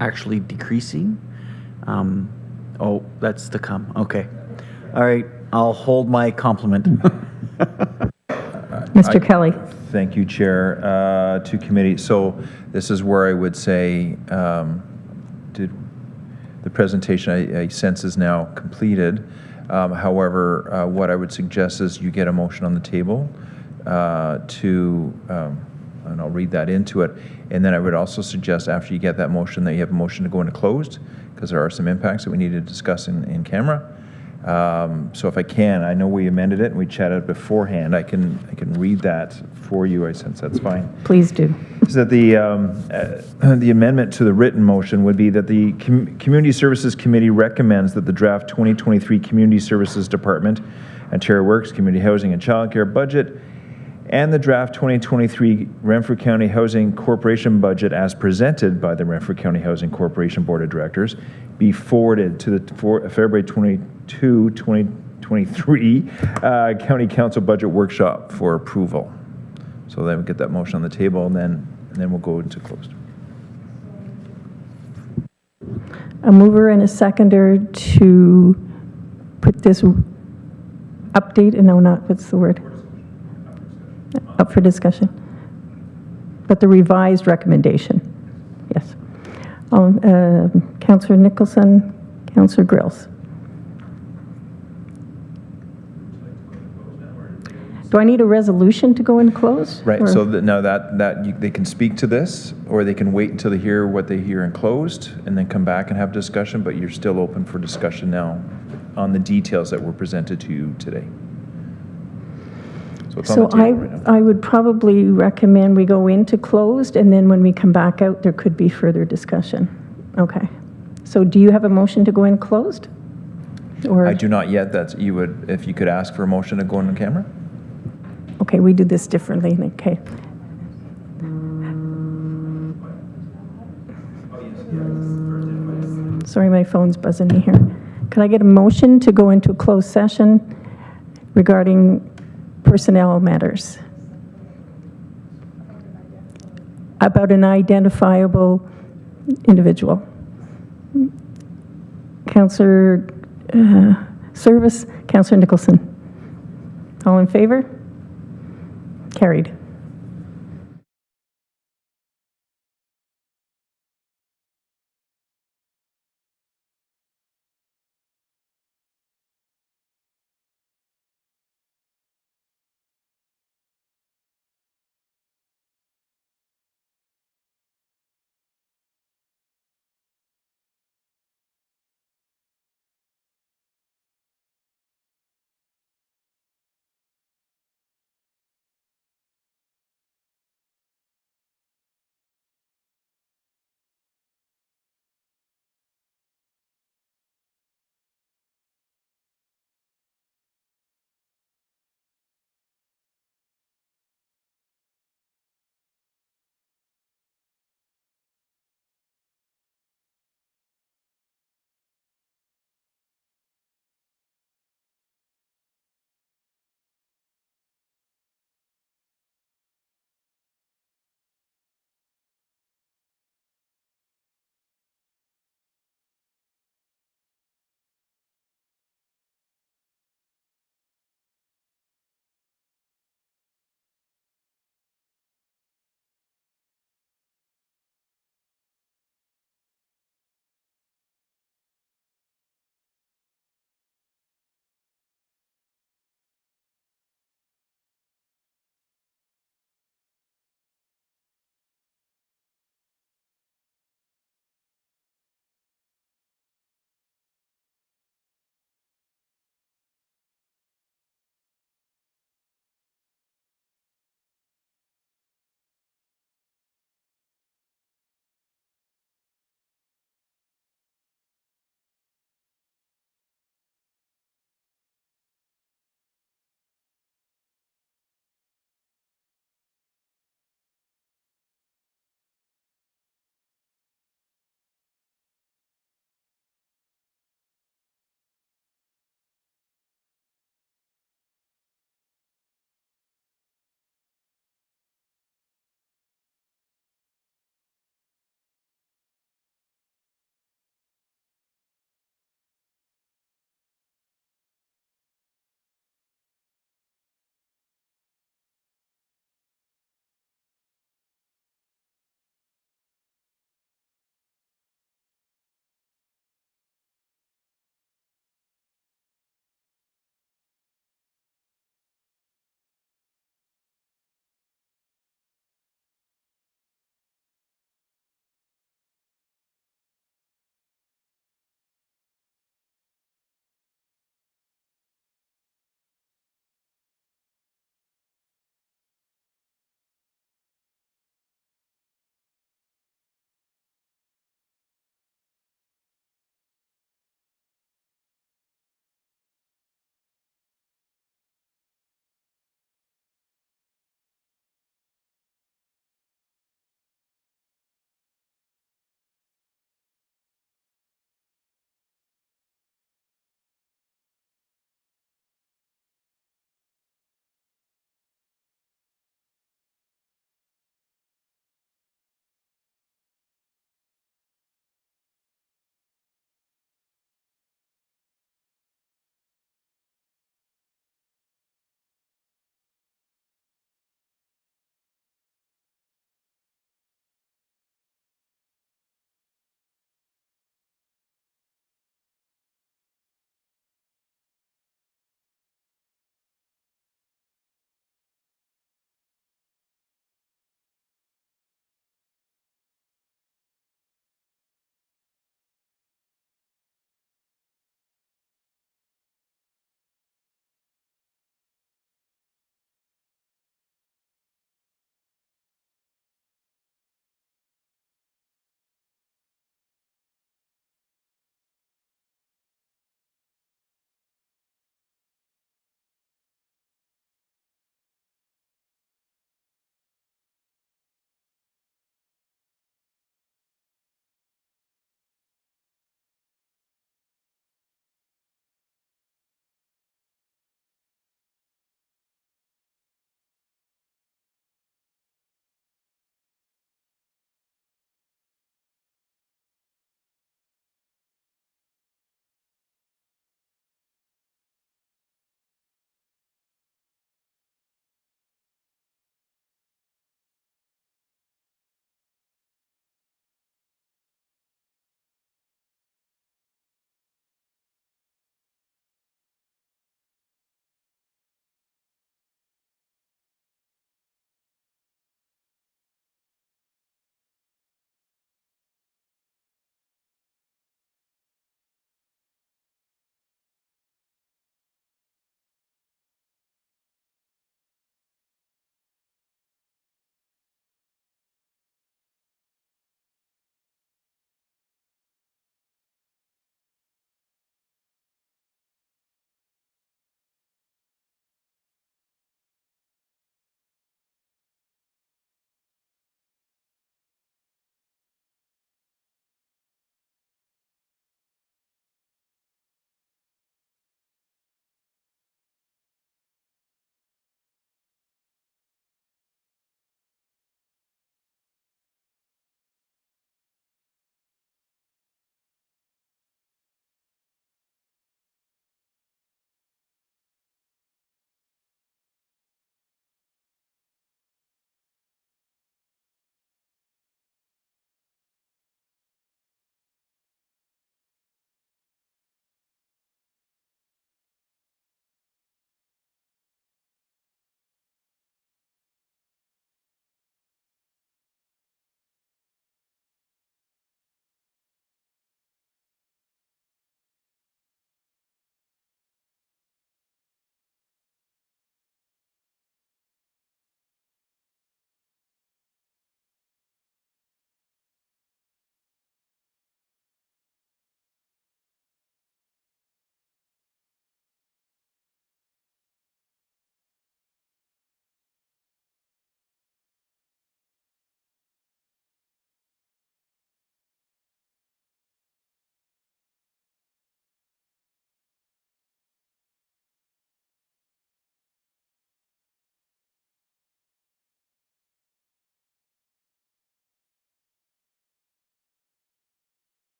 actually decreasing. Oh, that's to come. Okay. All right. I'll hold my compliment. Mr. Kelly. Thank you, Chair. To committee. So this is where I would say the presentation I sense is now completed. However, what I would suggest is you get a motion on the table and I'll read that into it. And then I would also suggest after you get that motion that you have a motion to go into closed, because there are some impacts that we need to discuss in camera. So if I can, I know we amended it and we chatted beforehand. I can read that for you. I sense that's fine. Please do. Is that the amendment to the written motion would be that the Community Services Committee recommends that the draft 2023 Community Services Department, Ontario Works, Community Housing and Childcare budget, and the draft 2023 Renfrew County Housing Corporation budget as presented by the Renfrew County Housing Corporation Board of Directors be forwarded to the February 22, 2023 County Council Budget Workshop for approval. So then we get that motion on the table, and then we'll go into closed. A mover and a seconder to put this update, no, not, what's the word? Up for discussion. But the revised recommendation, yes. Councillor Nicholson, Councillor Grills. Do I need a resolution to go in close? Right, or? so now they can speak to this, or they can wait until they hear what they hear in closed, and then come back and have discussion, but you're still open for discussion now on the details that were presented to you today. So I would probably recommend we go into closed, and then when we come back out, there could be further discussion. Okay. So do you have a motion to go in closed? Or I do not yet. That's you would, if you could ask for a motion to go in on camera. Okay, we do this differently. Okay. Sorry, my phone's buzzing me here. Can I get a motion to go into a closed session regarding personnel matters about an identifiable individual? Councillor Service, Councillor Nicholson. All in favor? Carried.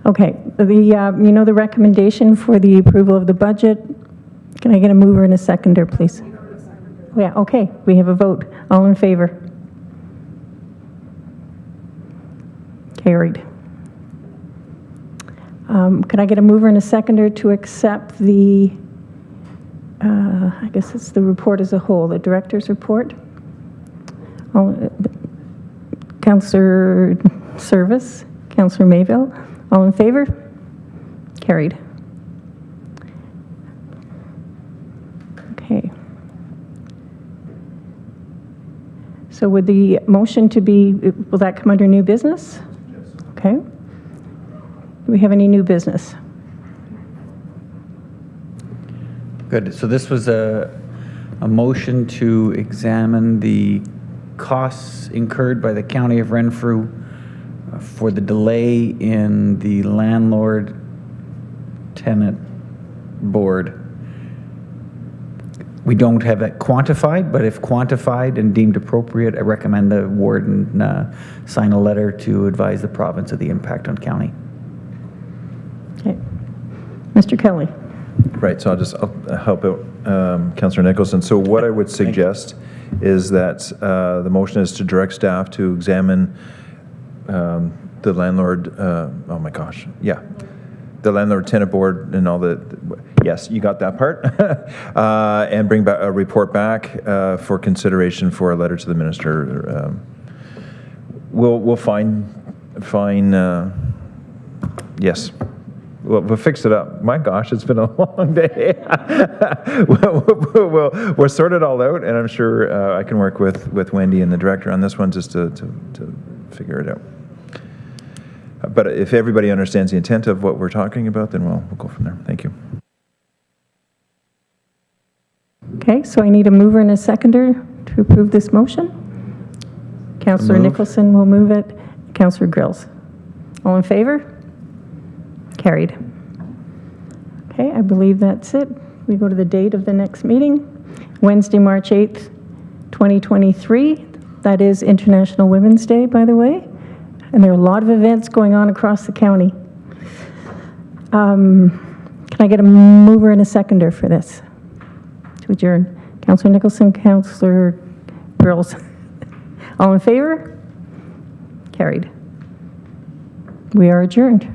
Okay, the recommendation for the approval of the budget. Can I get a mover and a seconder, please? Yeah, okay, we have a vote. All in favor? Carried. Could I get a mover and a seconder to accept the, I guess it's the report as a whole, the director's report? Councillor Service, Councillor Mayville, all in favor? Carried. Okay. So would the motion to be, will that come under new business? Yes. Okay. Do we have any new business? Good. So this was a motion to examine the costs incurred by the County of Renfrew for the delay in the landlord-tenant board. We don't have that quantified, but if quantified and deemed appropriate, I recommend the warden sign a letter to advise the province of the impact on county. Okay. Mr. Kelly. Right, so I'll help out Councillor Nicholson. So what I would suggest is that the motion is to direct staff to examine the landlord, oh my gosh, yeah, the landlord-tenant board and all the, yes, you got that part, and bring back a report back for consideration for a letter to the minister. We'll find, yes. We'll fix it up. My gosh, it's been a long day. We'll sort it all out, and I'm sure I can work with Wendy and the director on this one just to figure it out. But if everybody understands the intent of what we're talking about, then we'll go from there. Thank you. Okay, so I need a mover and a seconder to approve this motion. Councillor Nicholson will move it. Councillor Grills. All in favor? Carried. Okay, I believe that's it. We go to the date of the next meeting, Wednesday, March 8th, 2023. That is International Women's Day, by the way. And there are a lot of events going on across the county. Can I get a mover and a seconder for this? To adjourn. Councillor Nicholson, Councillor Grills. All in favor? Carried. We are adjourned.